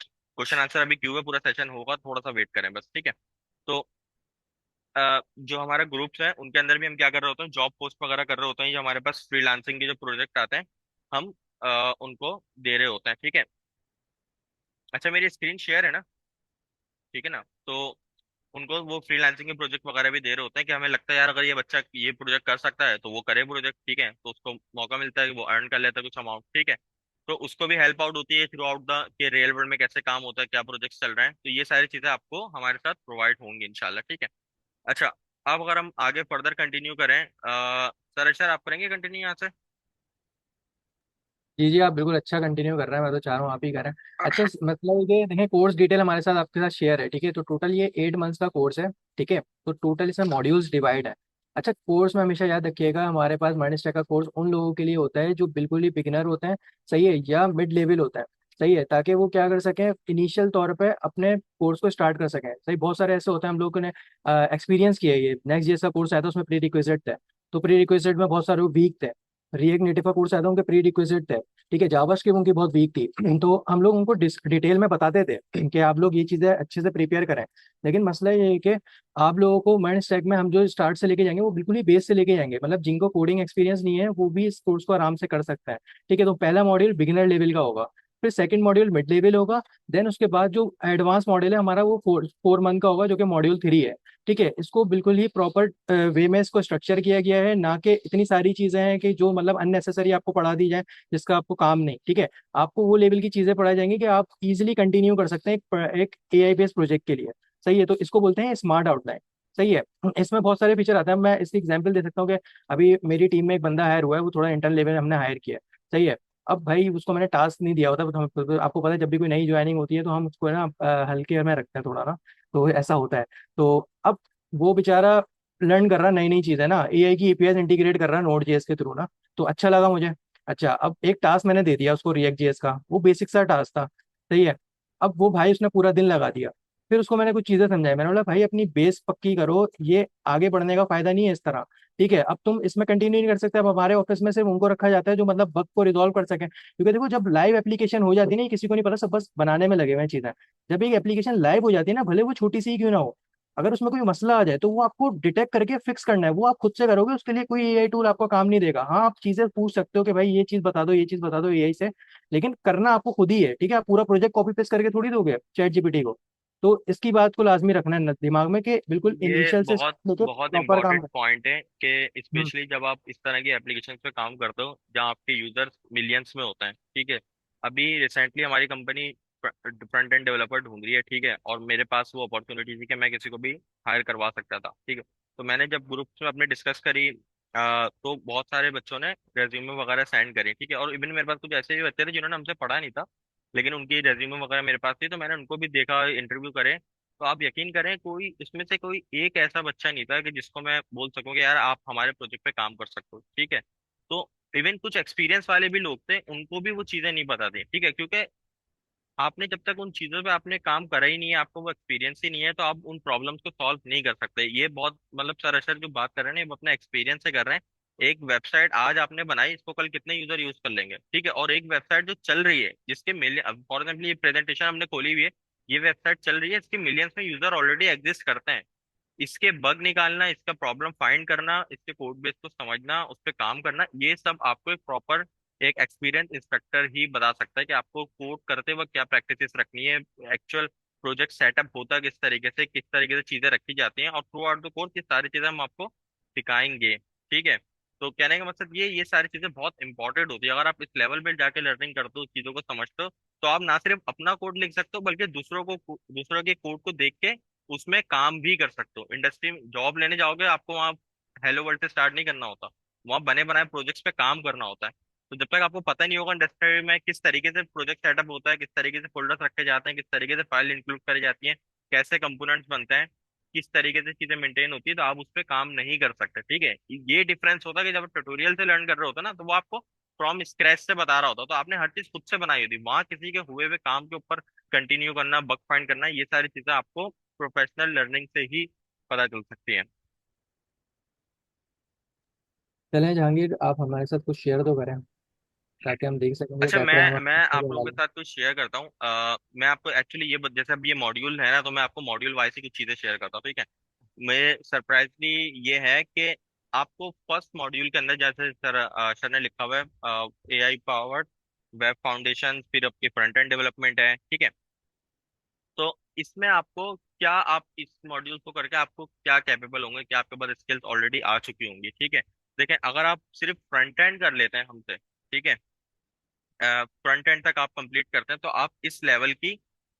क्वेश्चन आंसर अभी क्यों है, पूरा सेशन होगा, थोड़ा सा वेट करें बस। ठीक है। तो जो हमारा ग्रुप्स है उनके अंदर भी हम क्या कर रहे होते हैं, जॉब पोस्ट वगैरह कर रहे होते हैं, या हमारे पास फ्रीलांसिंग के जो प्रोजेक्ट आते हैं, हम उनको दे रहे होते हैं। ठीक है। अच्छा, मेरी स्क्रीन शेयर है ना? ठीक है ना? तो उनको वो फ्रीलांसिंग के प्रोजेक्ट वगैरह भी दे रहे होते हैं, कि हमें लगता है यार अगर ये बच्चा ये प्रोजेक्ट कर सकता है तो वो करे प्रोजेक्ट। ठीक है, तो उसको मौका मिलता है कि वो अर्न कर लेता है कुछ अमाउंट। ठीक है, तो उसको भी हेल्प आउट होती है थ्रू आउट द के रियल वर्ल्ड में कैसे काम होता है, क्या प्रोजेक्ट्स चल रहे हैं। तो ये सारी चीजें आपको हमारे साथ प्रोवाइड होंगी इंशाल्लाह। ठीक है। अच्छा, अब अगर हम आगे फर्दर कंटिन्यू करें, सर सर आप करेंगे कंटिन्यू यहाँ से? जी जी, आप बिल्कुल अच्छा कंटिन्यू कर रहे हैं। मैं तो चाह रहा हूँ आप ही करें। अच्छा, मतलब ये देखें, कोर्स डिटेल हमारे साथ आपके साथ शेयर है। ठीक है, तो टोटल ये 8 मंथ्स का कोर्स है। ठीक है, तो टोटल इसमें मॉड्यूल्स डिवाइड है। अच्छा, कोर्स में हमेशा याद रखिएगा, हमारे पास माइंडस्टैक का कोर्स उन लोगों के लिए होता है जो बिल्कुल ही बिगिनर होते हैं, सही है, या मिड लेवल होता है, सही है, ताकि वो क्या कर सकें, इनिशियल तौर पे अपने कोर्स को स्टार्ट कर सकें। सही, बहुत सारे ऐसे होते हैं, हम लोगों ने एक्सपीरियंस किया है। ये नेक्स्ट जैसा कोर्स आया था, उसमें प्री रिक्विजिट थे, तो प्री रिक्विजिट में बहुत सारे वीक थे। रिएक्ट नेटिव का कोर्स आया था, उनके प्री रिक्विजिट थे। ठीक है, जावास्क्रिप्ट उनकी बहुत वीक थी। तो हम लोग उनको डिटेल में बताते थे कि आप लोग ये चीज़ें अच्छे से प्रिपेयर करें। लेकिन मसला ये है कि आप लोगों को माइंड स्टैक में हम जो स्टार्ट से लेके जाएंगे वो बिल्कुल ही बेस से लेके जाएंगे, मतलब जिनको कोडिंग एक्सपीरियंस नहीं है वो भी इस कोर्स को आराम से कर सकता है। ठीक है, तो पहला मॉड्यूल बिगिनर लेवल का होगा, फिर सेकंड मॉड्यूल मिड लेवल होगा, देन उसके बाद जो एडवांस मॉड्यूल है हमारा वो 4 मंथ का होगा, जो कि मॉड्यूल 3 है। ठीक है, इसको बिल्कुल ही प्रॉपर वे में इसको स्ट्रक्चर किया गया है, ना कि इतनी सारी चीजें हैं कि जो मतलब अननेसेसरी आपको पढ़ा दी जाए, जिसका आपको काम नहीं। ठीक है, आपको वो लेवल की चीजें पढ़ाई जाएंगी कि आप इजीली कंटिन्यू कर सकते हैं एक एआई बेस्ड प्रोजेक्ट के लिए। सही है, तो इसको बोलते हैं स्मार्ट आउटलाइन। सही है, इसमें बहुत सारे फीचर आते हैं। मैं इसकी एग्जांपल दे सकता हूँ कि अभी मेरी टीम में एक बंदा हायर हुआ है, वो थोड़ा इंटर्न लेवल हमने हायर किया है। सही है, अब भाई उसको मैंने टास्क नहीं दिया होता, तो आपको पता है जब भी कोई नई ज्वाइनिंग होती है तो हम उसको है ना हल्के में रखते हैं थोड़ा ना, तो ऐसा होता है। तो अब वो बेचारा लर्न कर रहा नई नई चीज़ है ना, एआई की एपीआई इंटीग्रेट कर रहा नोड जेएस के थ्रू ना, तो अच्छा लगा मुझे। अच्छा, अब एक टास्क मैंने दे दिया उसको रिएक्ट जेएस का, वो बेसिक सा टास्क था। सही है, अब वो भाई उसने पूरा दिन लगा दिया। फिर उसको मैंने कुछ चीजें समझाई, मैंने बोला भाई अपनी बेस पक्की करो, ये आगे बढ़ने का फायदा नहीं है इस तरह। ठीक है, अब तुम इसमें कंटिन्यू नहीं कर सकते। अब हमारे ऑफिस में सिर्फ उनको रखा जाता है जो मतलब बग को रिजॉल्व कर सके, क्योंकि देखो जब लाइव एप्लीकेशन हो जाती है ना, ये किसी को नहीं पता, सब बस बनाने में लगे हुए हैं चीजें। जब एक एप्लीकेशन लाइव हो जाती है ना, भले वो छोटी सी ही क्यों ना हो, अगर उसमें कोई मसला आ जाए तो वो आपको डिटेक्ट करके फिक्स करना है, वो आप खुद से करोगे, उसके लिए कोई एआई टूल आपका काम नहीं देगा। हाँ, आप चीजें पूछ सकते हो कि भाई ये चीज बता दो, ये चीज बता दो एआई से, लेकिन करना आपको खुद ही है, ठीक है? आप पूरा प्रोजेक्ट कॉपी पेस्ट करके थोड़ी दोगे चैट जीपीटी को। तो इसकी बात को लाजमी रखना है दिमाग में कि बिल्कुल ये इनिशियल से बहुत लेके बहुत प्रॉपर काम इम्पोर्टेंट कर। पॉइंट है कि हम्म। स्पेशली जब आप इस तरह की एप्लीकेशन पे काम करते हो जहाँ आपके यूजर्स मिलियंस में होते हैं, ठीक है। अभी रिसेंटली हमारी कंपनी फ्रंट एंड डेवलपर ढूंढ रही है, ठीक है, और मेरे पास वो अपॉर्चुनिटी थी कि मैं किसी को भी हायर करवा सकता था, ठीक है। तो मैंने जब ग्रुप्स में अपने डिस्कस करी, तो बहुत सारे बच्चों ने रेज्यूमे वगैरह सेंड करे, ठीक है, और इवन मेरे पास कुछ ऐसे भी बच्चे थे जिन्होंने हमसे पढ़ा नहीं था, लेकिन उनकी रेज्यूमे वगैरह मेरे पास थी, तो मैंने उनको भी देखा, इंटरव्यू करे। तो आप यकीन करें, कोई इसमें से कोई एक ऐसा बच्चा नहीं था कि जिसको मैं बोल सकूं कि यार आप हमारे प्रोजेक्ट पे काम कर सकते हो, ठीक है। तो इवन कुछ एक्सपीरियंस वाले भी लोग थे, उनको भी वो चीजें नहीं पता थी, ठीक है, क्योंकि आपने जब तक उन चीजों पे आपने काम करा ही नहीं है, आपको वो एक्सपीरियंस ही नहीं है, तो आप उन प्रॉब्लम्स को सॉल्व नहीं कर सकते। ये बहुत मतलब सर जो बात कर रहे हैं ना, ये वो अपना एक्सपीरियंस से कर रहे हैं। एक वेबसाइट आज आपने बनाई, इसको कल कितने यूजर यूज कर लेंगे, ठीक है, और एक वेबसाइट जो चल रही है जिसके मिलियन, फॉर एग्जाम्पल ये प्रेजेंटेशन हमने खोली हुई है, ये वेबसाइट चल रही है, इसके मिलियंस में यूजर ऑलरेडी एग्जिस्ट करते हैं। इसके बग निकालना, इसका प्रॉब्लम फाइंड करना, इसके कोड बेस को समझना, उस पर काम करना, ये सब आपको एक प्रॉपर एक एक्सपीरियंस इंस्ट्रक्टर ही बता सकता है कि आपको कोड करते वक्त क्या प्रैक्टिसेस रखनी है, एक्चुअल प्रोजेक्ट सेटअप होता है किस तरीके से चीजें रखी जाती हैं, और थ्रू आउट द कोर्स ये सारी चीजें हम आपको सिखाएंगे, ठीक है। तो कहने का मकसद ये सारी चीजें बहुत इंपॉर्टेंट होती है। अगर आप इस लेवल पे जाके लर्निंग करते हो, चीजों को समझते हो, तो आप ना सिर्फ अपना कोड लिख सकते हो, बल्कि दूसरों के कोड को देख के उसमें काम भी कर सकते हो। इंडस्ट्री में जॉब लेने जाओगे, आपको वहाँ हेलो वर्ल्ड से स्टार्ट नहीं करना होता, वहाँ बने बनाए प्रोजेक्ट्स पे काम करना होता है। तो जब तक आपको पता नहीं होगा इंडस्ट्री में किस तरीके से प्रोजेक्ट सेटअप होता है, किस तरीके से फोल्डर्स रखे जाते हैं, किस तरीके से फाइल इंक्लूड करी जाती हैं, कैसे कंपोनेंट्स बनते हैं, किस तरीके से चीजें मेंटेन होती है, तो आप उस पर काम नहीं कर सकते, ठीक है। ये डिफरेंस होता है कि जब ट्यूटोरियल से लर्न कर रहे होते हैं ना, तो वो आपको फ्रॉम स्क्रैच से बता रहा होता है, तो आपने हर चीज खुद से बनाई होती, वहां किसी के हुए हुए काम के ऊपर कंटिन्यू करना, बग फाइंड करना, ये सारी चीजें आपको प्रोफेशनल लर्निंग से ही पता चल सकती है। चलें जहांगीर, आप हमारे साथ कुछ शेयर तो करें ताकि हम देख सकेंगे अच्छा, क्या क्या मैं हमारे आप होने लोगों के वाला है। साथ कुछ शेयर करता हूँ। मैं आपको एक्चुअली जैसे अब ये मॉड्यूल है ना, तो मैं आपको मॉड्यूल वाइज ही कुछ चीजें शेयर करता हूँ, ठीक है। मैं सरप्राइजली ये है कि आपको फर्स्ट मॉड्यूल के अंदर, जैसे सर ने लिखा हुआ है एआई पावर्ड वेब फाउंडेशन, फिर आपकी फ्रंट एंड डेवलपमेंट है, ठीक है। तो इसमें आपको क्या, आप इस मॉड्यूल को करके आपको क्या कैपेबल होंगे, क्या आपके पास स्किल्स ऑलरेडी आ चुकी होंगी, ठीक है। देखें, अगर आप सिर्फ फ्रंट एंड कर लेते हैं हमसे, ठीक है, फ्रंट एंड तक आप कंप्लीट करते हैं, तो आप इस लेवल की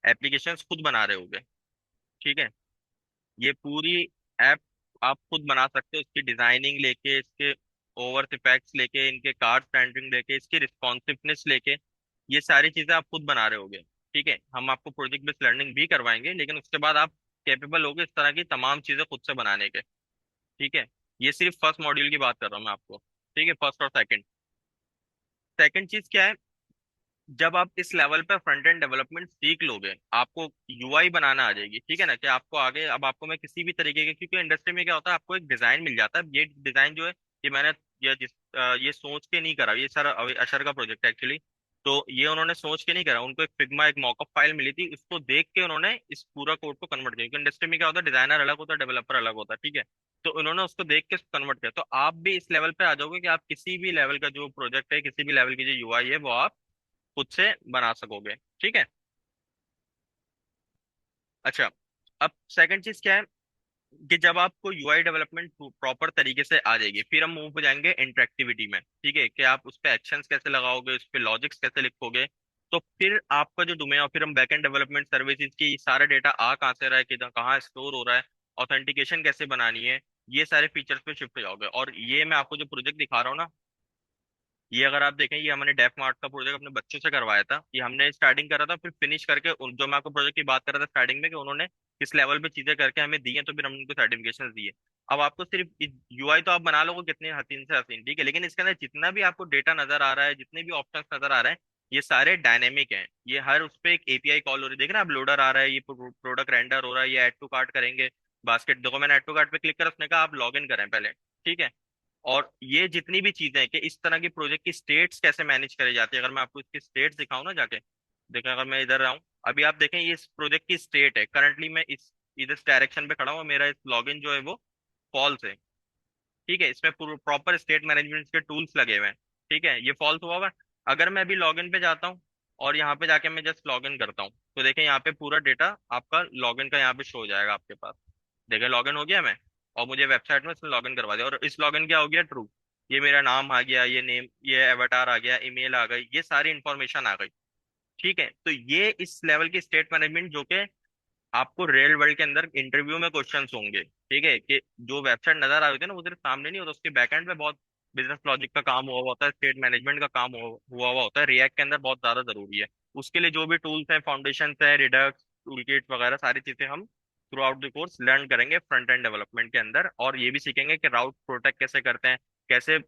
एप्लीकेशंस खुद बना रहे होगे, ठीक है। ये पूरी ऐप आप खुद बना सकते हो, इसकी डिजाइनिंग लेके, इसके ओवर इफेक्ट्स लेके, इनके कार्ड रेंडरिंग लेके, इसकी रिस्पॉन्सिवनेस लेके, ये सारी चीजें आप खुद बना रहे होगे, ठीक है। हम आपको प्रोजेक्ट बेस्ड लर्निंग भी करवाएंगे, लेकिन उसके बाद आप कैपेबल होगे इस तरह की तमाम चीजें खुद से बनाने के, ठीक है। ये सिर्फ फर्स्ट मॉड्यूल की बात कर रहा हूँ मैं आपको, ठीक है, फर्स्ट और सेकंड। सेकंड चीज क्या है, जब आप इस लेवल पे फ्रंट एंड डेवलपमेंट सीख लोगे, आपको यूआई बनाना आ जाएगी, ठीक है ना, कि आपको आगे, अब आपको मैं किसी भी तरीके के, क्योंकि इंडस्ट्री में क्या होता है, आपको एक डिजाइन मिल जाता है, ये डिजाइन जो है, ये मैंने ये सोच के नहीं करा, ये सर अशर का प्रोजेक्ट है एक्चुअली। तो ये उन्होंने सोच के नहीं करा, उनको एक फिग्मा, एक मॉकअप फाइल मिली थी, उसको देख के उन्होंने इस पूरा कोड को कन्वर्ट किया, क्योंकि इंडस्ट्री में क्या होता है, डिजाइनर अलग होता है, डेवलपर अलग होता है, ठीक है। तो उन्होंने उसको देख के कन्वर्ट किया, तो आप भी इस लेवल पे आ जाओगे कि आप किसी भी लेवल का जो प्रोजेक्ट है, किसी भी लेवल की जो यूआई है, वो आप खुद से बना सकोगे, ठीक है। अच्छा, अब सेकंड चीज क्या है कि जब आपको यूआई डेवलपमेंट प्रॉपर तरीके से आ जाएगी, फिर हम मूव हो जाएंगे इंटरेक्टिविटी में, ठीक है, कि आप उस पे एक्शंस कैसे लगाओगे, उस पे लॉजिक्स कैसे लिखोगे। तो फिर आपका जो डोमेन, और फिर हम बैकएंड डेवलपमेंट सर्विसेज की सारा डेटा आ कहाँ से रहा है, किधर कहाँ स्टोर हो रहा है, ऑथेंटिकेशन कैसे बनानी है, ये सारे फीचर्स पे शिफ्ट हो जाओगे। और ये मैं आपको जो प्रोजेक्ट दिखा रहा हूँ ना, ये अगर आप देखें, ये हमने डेफ मार्ट का प्रोजेक्ट अपने बच्चों से करवाया था, ये हमने स्टार्टिंग करा था, फिर फिनिश करके जो मैं आपको प्रोजेक्ट की बात कर रहा था स्टार्टिंग में, कि उन्होंने किस लेवल पे चीजें करके हमें दी हैं, तो फिर हमने उनको सर्टिफिकेशन दिए। अब आपको सिर्फ यूआई तो आप बना लोगे कितने हसीन से हसीन, ठीक है, लेकिन इसके अंदर जितना भी आपको डेटा नजर आ रहा है, जितने भी ऑप्शंस नजर आ रहे हैं, ये सारे डायनेमिक हैं। ये हर उस पे एक एपीआई कॉल हो रही है, देखना, अब लोडर आ रहा है, ये प्रोडक्ट रेंडर हो रहा है, ये ऐड टू कार्ट करेंगे, बास्केट देखो, मैंने ऐड टू कार्ट पे क्लिक करा, उसने कहा आप लॉग इन करें पहले, ठीक है। और ये जितनी भी चीजें हैं कि इस तरह की प्रोजेक्ट की स्टेट्स कैसे मैनेज करी जाती है, अगर मैं आपको इसकी स्टेट्स दिखाऊं ना जाके, देखें, अगर मैं इधर आऊं, अभी आप देखें, ये इस प्रोजेक्ट की स्टेट है, करंटली मैं इस इस डायरेक्शन पे खड़ा हूँ, मेरा इस लॉगिन जो है वो फॉल्स है। ठीक है, इसमें प्रॉपर स्टेट मैनेजमेंट के टूल्स लगे हुए हैं। ठीक है, ये फॉल्स हुआ हुआ है। अगर मैं अभी लॉगिन पे जाता हूँ और यहाँ पे जाके मैं जस्ट लॉगिन करता हूँ, तो देखें यहाँ पे पूरा डेटा आपका लॉगिन का यहाँ पे शो हो जाएगा आपके पास। देखें लॉगिन हो गया मैं, और मुझे वेबसाइट में इसने लॉगिन करवा दिया, और इस लॉगिन क्या हो गया, ट्रू। ये मेरा नाम आ गया, ये नेम, ये एवटार आ गया, ईमेल आ गई, ये सारी इंफॉर्मेशन आ गई। ठीक है, तो ये इस लेवल की स्टेट मैनेजमेंट जो कि आपको रियल वर्ल्ड के अंदर इंटरव्यू में क्वेश्चंस होंगे। ठीक है, कि जो वेबसाइट नजर आ रही है ना वो सिर्फ सामने नहीं होता, उसके बैकएंड पे बहुत बिजनेस लॉजिक का काम हुआ हुआ होता है, स्टेट मैनेजमेंट का काम हुआ हुआ होता है, रिएक्ट के अंदर बहुत ज्यादा जरूरी है। उसके लिए जो भी टूल्स हैं, फाउंडेशन है, रिडक्स, टूलकिट वगैरह, सारी चीजें हम through out the course learn करेंगे फ्रंट एंड डेवलपमेंट के अंदर, और ये भी सीखेंगे कि राउट प्रोटेक्ट कैसे करते हैं, कैसे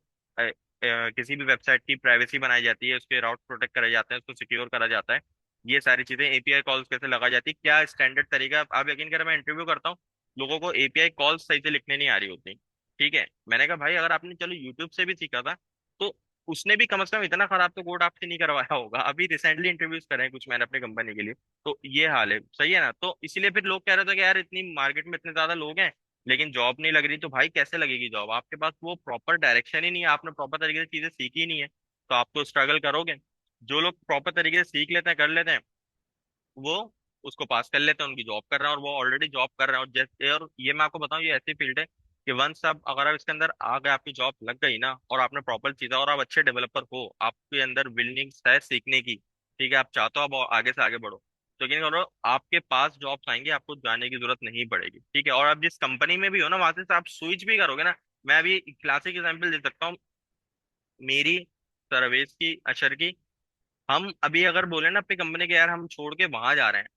किसी भी वेबसाइट की प्राइवेसी बनाई जाती है, उसके राउट प्रोटेक्ट कराए जाते हैं, उसको सिक्योर करा जाता है, ये सारी चीजें, एपीआई कॉल्स कैसे लगाई जाती है, क्या स्टैंडर्ड तरीका। आप यकीन करें, मैं इंटरव्यू करता हूँ, लोगों को एपीआई कॉल्स सही से लिखने नहीं आ रही होती। ठीक है, मैंने कहा भाई अगर आपने चलो यूट्यूब से भी सीखा था, तो उसने भी कम से कम इतना खराब तो कोड आपसे नहीं करवाया होगा। अभी रिसेंटली इंटरव्यूज करे हैं कुछ मैंने अपनी कंपनी के लिए, तो ये हाल है, सही है ना। तो इसीलिए फिर लोग कह रहे थे कि यार इतनी मार्केट में इतने ज्यादा लोग हैं लेकिन जॉब नहीं लग रही, तो भाई कैसे लगेगी जॉब, आपके पास वो प्रॉपर डायरेक्शन ही नहीं है, आपने प्रॉपर तरीके से चीजें सीखी ही नहीं है, तो आप तो स्ट्रगल करोगे। जो लोग प्रॉपर तरीके से सीख लेते हैं, कर लेते हैं, वो उसको पास कर लेते हैं, उनकी जॉब कर रहे हैं, और वो ऑलरेडी जॉब कर रहे हैं। और जैसे, और ये मैं आपको बताऊं, ये ऐसी फील्ड है कि वंस आप अगर आप इसके अंदर आ गए, आपकी जॉब लग गई ना, और आपने प्रॉपर चीज़ा, और आप अच्छे डेवलपर हो, आपके अंदर विलिंग्स है सीखने की, ठीक है, आप चाहते हो आप और आगे से आगे बढ़ो, तो यकीन करो आपके पास जॉब्स आएंगे, आपको जाने की जरूरत नहीं पड़ेगी। ठीक है, और आप जिस कंपनी में भी हो ना, वहां से आप स्विच भी करोगे ना। मैं अभी क्लासिक एग्जांपल दे सकता हूँ, मेरी, सर्वेश की, अशर की। हम अभी अगर बोले ना अपनी कंपनी के यार हम छोड़ के वहां जा रहे हैं,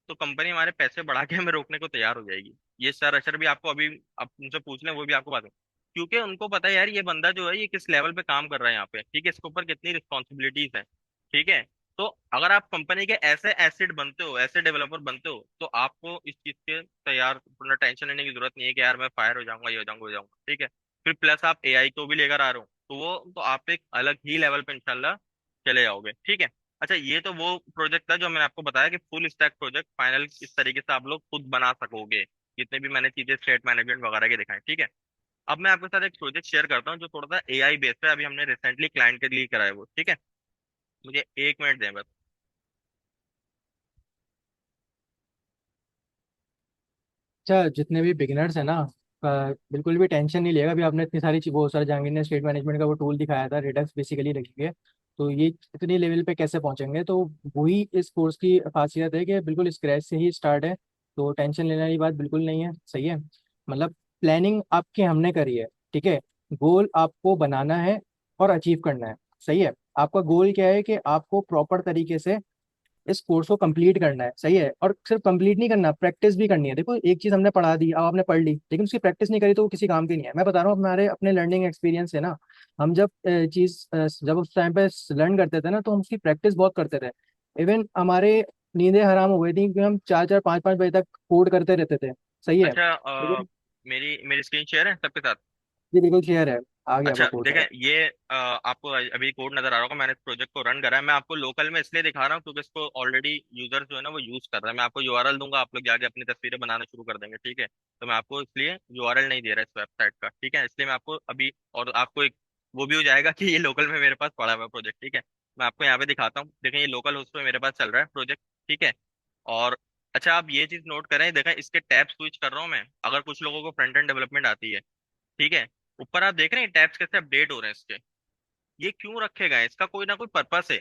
तो कंपनी हमारे पैसे बढ़ा के हमें रोकने को तैयार हो जाएगी। ये सर अशर भी आपको अभी आप उनसे पूछ लें, वो भी आपको बात है, क्योंकि उनको पता है यार ये बंदा जो है ये किस लेवल पे काम कर रहा है यहाँ पे। ठीक है, इसके ऊपर कितनी रिस्पॉन्सिबिलिटीज है। ठीक है, तो अगर आप कंपनी के ऐसे एसिड बनते हो, ऐसे डेवलपर बनते हो, तो आपको इस चीज के तैयार पूरा टेंशन लेने की जरूरत नहीं है कि यार मैं फायर हो जाऊंगा, ये हो जाऊंगा, हो जाऊंगा। ठीक है, फिर प्लस आप एआई को भी लेकर आ रहे हो, तो वो तो आप एक अलग ही लेवल पे इंशाल्लाह चले जाओगे। ठीक है। अच्छा, ये तो वो प्रोजेक्ट था जो मैंने आपको बताया कि फुल स्टैक प्रोजेक्ट फाइनल इस तरीके से आप लोग खुद बना सकोगे, जितने भी मैंने चीजें स्टेट मैनेजमेंट वगैरह के दिखाए। ठीक है, अब मैं आपके साथ एक प्रोजेक्ट शेयर करता हूँ जो थोड़ा सा एआई बेस्ड है, अभी हमने रिसेंटली क्लाइंट के लिए कराया वो। ठीक है, मुझे 1 मिनट दें बस। अच्छा, जितने भी बिगिनर्स हैं ना, बिल्कुल भी टेंशन नहीं लेगा। अभी आपने इतनी सारी वो सर जहांगीर ने स्टेट मैनेजमेंट का वो टूल दिखाया था, रिडक्स बेसिकली रखेंगे, तो ये इतनी लेवल पे कैसे पहुंचेंगे, तो वही इस कोर्स की खासियत है कि बिल्कुल स्क्रैच से ही स्टार्ट है। तो टेंशन लेने वाली बात बिल्कुल नहीं है, सही है। मतलब प्लानिंग आपकी हमने करी है, ठीक है। गोल आपको बनाना है और अचीव करना है, सही है। आपका गोल क्या है कि आपको प्रॉपर तरीके से इस कोर्स को कंप्लीट करना है, सही है। और सिर्फ कंप्लीट नहीं करना, प्रैक्टिस भी करनी है। देखो, एक चीज हमने पढ़ा दी, अब आपने पढ़ ली, लेकिन उसकी प्रैक्टिस नहीं करी तो वो किसी काम की नहीं है। मैं बता रहा हूँ हमारे अपने लर्निंग एक्सपीरियंस है ना। हम जब जब उस टाइम पे लर्न करते थे ना, तो हम उसकी प्रैक्टिस बहुत करते थे। इवन हमारे नींदें हराम हो गई थी क्योंकि हम 4 4 5 5 बजे तक कोड करते रहते थे, सही है। अच्छा, लेकिन मेरी मेरी स्क्रीन शेयर है सबके साथ। ये बिल्कुल क्लियर है, आ गया अच्छा आपका कोड देखें, सारा। ये आपको अभी कोड नजर आ रहा होगा, मैंने इस प्रोजेक्ट को रन करा है। मैं आपको लोकल में इसलिए दिखा रहा हूँ क्योंकि इसको ऑलरेडी यूजर जो है ना वो यूज कर रहा है। मैं आपको यूआरएल दूंगा, आप लोग जाके अपनी तस्वीरें बनाना शुरू कर देंगे। ठीक है, तो मैं आपको इसलिए यूआरएल नहीं दे रहा इस वेबसाइट का। ठीक है, इसलिए मैं आपको अभी, और आपको एक वो भी हो जाएगा कि ये लोकल में मेरे पास पड़ा हुआ प्रोजेक्ट। ठीक है, मैं आपको यहाँ पे दिखाता हूँ, देखें ये लोकल होस्ट पे मेरे पास चल रहा है प्रोजेक्ट। ठीक है, और अच्छा आप ये चीज नोट करें, देखें इसके टैब स्विच कर रहा हूँ मैं। अगर कुछ लोगों को फ्रंट एंड डेवलपमेंट आती है, ठीक है, ऊपर आप देख रहे हैं टैब्स कैसे अपडेट हो रहे हैं इसके। ये क्यों रखे गए हैं? इसका कोई ना कोई पर्पस है।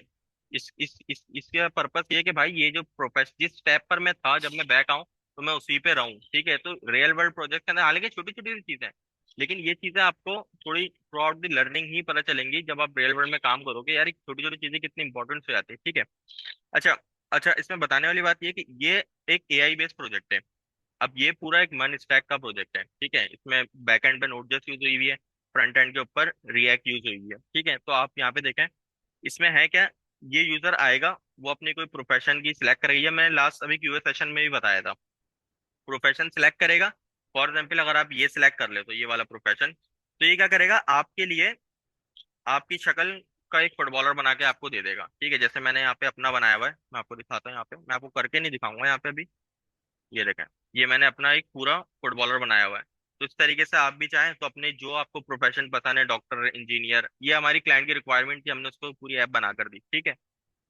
इसका पर्पस ये है कि भाई ये जो प्रोफेशन जिस टैब पर मैं था जब मैं बैक आऊं, तो मैं उसी पे रहूं। ठीक है, तो रियल वर्ल्ड प्रोजेक्ट के अंदर हालांकि छोटी छोटी चीजें हैं, लेकिन ये चीजें आपको थोड़ी थ्रू आउट द लर्निंग ही पता चलेंगी जब आप रियल वर्ल्ड में काम करोगे, यार छोटी छोटी चीजें कितनी इंपॉर्टेंट हो जाती है। ठीक है। अच्छा, अच्छा इसमें बताने वाली बात ये कि ये एक एआई बेस्ड प्रोजेक्ट है। अब ये पूरा एक मन स्टैक का प्रोजेक्ट है। ठीक है, इसमें बैक एंड पे नोड.js यूज हुई हुई है, फ्रंट एंड के ऊपर रिएक्ट यूज हुई हुई है। ठीक है, तो आप यहाँ पे देखें, इसमें है क्या, ये यूजर आएगा, वो अपनी कोई प्रोफेशन की सिलेक्ट करेगी। मैंने लास्ट अभी क्यूए सेशन में भी बताया था, प्रोफेशन सिलेक्ट करेगा। फॉर एग्जाम्पल अगर आप ये सिलेक्ट कर ले तो ये वाला प्रोफेशन, तो ये क्या करेगा आपके लिए, आपकी शक्ल का एक फुटबॉलर बना के आपको दे देगा। ठीक है, जैसे मैंने यहाँ पे अपना बनाया हुआ है, मैं आपको दिखाता हूँ। यहाँ पे मैं आपको करके नहीं दिखाऊंगा यहाँ पे अभी, ये देखें, ये मैंने अपना एक पूरा फुटबॉलर बनाया हुआ है। तो इस तरीके से आप भी चाहें तो अपने जो आपको प्रोफेशन पसंद है, डॉक्टर, इंजीनियर, ये हमारी क्लाइंट की रिक्वायरमेंट थी, हमने उसको पूरी ऐप बना कर दी, ठीक है।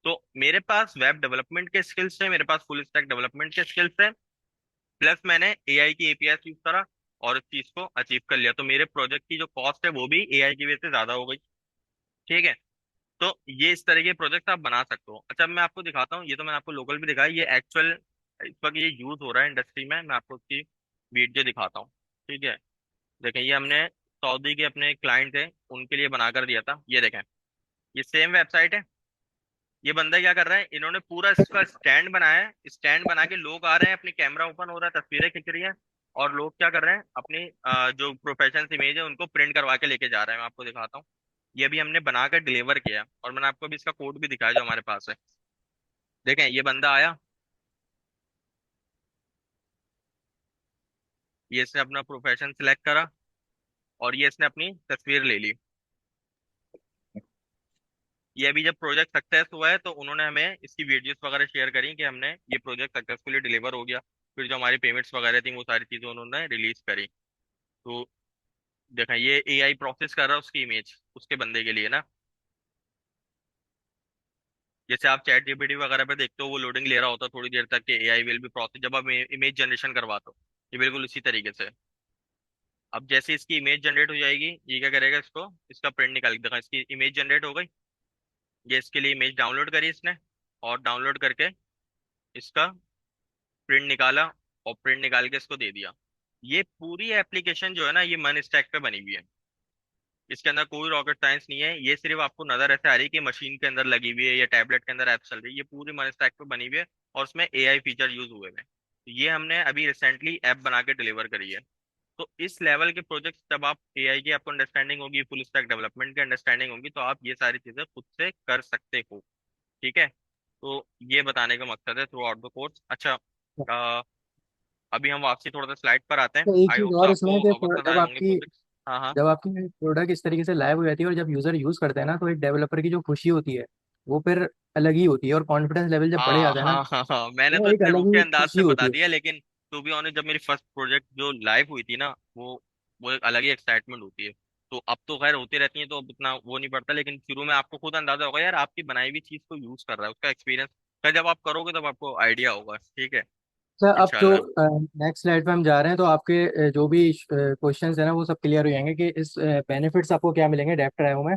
तो मेरे पास वेब डेवलपमेंट के स्किल्स है, मेरे पास फुल स्टैक डेवलपमेंट के स्किल्स है, प्लस मैंने एआई की एपीआई यूज करा और इस चीज को अचीव कर लिया। तो मेरे प्रोजेक्ट की जो कॉस्ट है वो भी एआई की वजह से ज्यादा हो गई, ठीक है। तो ये इस तरह के प्रोजेक्ट आप बना सकते हो। अच्छा, मैं आपको दिखाता हूँ, ये तो मैंने आपको लोकल भी दिखाया, ये एक्चुअल इस वक्त ये यूज हो रहा है इंडस्ट्री में, मैं आपको उसकी वीडियो दिखाता हूँ, ठीक है। देखें, ये हमने सऊदी के अपने क्लाइंट थे उनके लिए बनाकर दिया था। ये देखें, ये सेम वेबसाइट है। ये बंदा क्या कर रहा है, इन्होंने पूरा इसका स्टैंड बनाया है, स्टैंड बना के लोग आ रहे हैं, अपनी कैमरा ओपन हो रहा है, तस्वीरें खिंच रही हैं, और लोग क्या कर रहे हैं, अपनी जो प्रोफेशनल इमेज है उनको प्रिंट करवा के लेके जा रहे हैं। मैं आपको दिखाता हूँ, ये अभी हमने बनाकर डिलीवर किया, और मैंने आपको अभी इसका कोड भी दिखाया जो हमारे पास है। देखें, ये बंदा आया, ये इसने अपना प्रोफेशन सिलेक्ट करा, और ये इसने अपनी तस्वीर ले ली। ये अभी जब प्रोजेक्ट सक्सेस हुआ है तो उन्होंने हमें इसकी वीडियोस वगैरह शेयर करी कि हमने ये प्रोजेक्ट सक्सेसफुली डिलीवर हो गया। फिर जो हमारी पेमेंट्स वगैरह थी वो सारी चीजें उन्होंने रिलीज करी। तो देखा, ये एआई प्रोसेस कर रहा है उसकी इमेज उसके बंदे के लिए ना। जैसे आप चैट जीपीटी वगैरह पे देखते हो, वो लोडिंग ले रहा होता है थोड़ी देर तक कि एआई विल बी प्रोसेस, जब आप इमेज जनरेशन करवाते हो, ये बिल्कुल इसी तरीके से। अब जैसे इसकी इमेज जनरेट हो जाएगी, ये क्या करेगा, इसको इसका प्रिंट निकाल के देखा, इसकी इमेज जनरेट हो गई। ये इसके लिए इमेज डाउनलोड करी इसने, और डाउनलोड करके इसका प्रिंट निकाला, और प्रिंट निकाल के इसको दे दिया। ये पूरी एप्लीकेशन जो है ना, ये मन स्टैक पे बनी हुई है। इसके अंदर कोई रॉकेट साइंस नहीं है, ये सिर्फ आपको नजर ऐसे आ रही है कि मशीन के अंदर लगी हुई है या टैबलेट के अंदर ऐप चल रही है। ये पूरी मन स्टैक पे बनी हुई है, और उसमें एआई फीचर यूज हुए हैं। तो ये हमने अभी रिसेंटली ऐप बना के डिलीवर करी है। तो इस लेवल के प्रोजेक्ट जब आप एआई की आपको अंडरस्टैंडिंग होगी, फुल स्टैक डेवलपमेंट की अंडरस्टैंडिंग होगी, तो आप ये सारी चीजें खुद से कर सकते हो, ठीक है। तो ये बताने का मकसद है थ्रू आउट द कोर्स। अच्छा, अभी हम वापसी थोड़ा सा स्लाइड पर आते हैं। तो एक आई चीज होप सो और इसमें आपको कि पसंद आए होंगे प्रोजेक्ट्स। हाँ हाँ। जब आपकी प्रोडक्ट इस तरीके से लाइव हो जाती है और जब यूजर यूज करते हैं ना, तो एक डेवलपर की जो खुशी होती है वो फिर अलग ही होती है, और कॉन्फिडेंस लेवल जब बढ़े हाँ जाता है ना, हाँ हाँ हाँ, मैंने वो तो एक इतने अलग रूखे ही अंदाज खुशी से होती बता है। दिया, लेकिन टू बी ऑनेस्ट, जब मेरी फर्स्ट प्रोजेक्ट जो लाइव हुई थी ना, वो एक अलग ही एक्साइटमेंट होती है। तो अब तो खैर होती रहती है, तो अब इतना वो नहीं पड़ता, लेकिन शुरू में आपको खुद अंदाजा होगा यार, आपकी बनाई हुई चीज को यूज कर रहा है, उसका एक्सपीरियंस। फिर जब आप करोगे तब आपको आइडिया होगा, ठीक है। सर अब जो इंशाल्लाह। नेक्स्ट स्लाइड पे हम जा रहे हैं, तो आपके जो भी क्वेश्चंस है ना वो सब क्लियर हो जाएंगे कि इस बेनिफिट्स आपको क्या मिलेंगे डेफ ड्राइव में।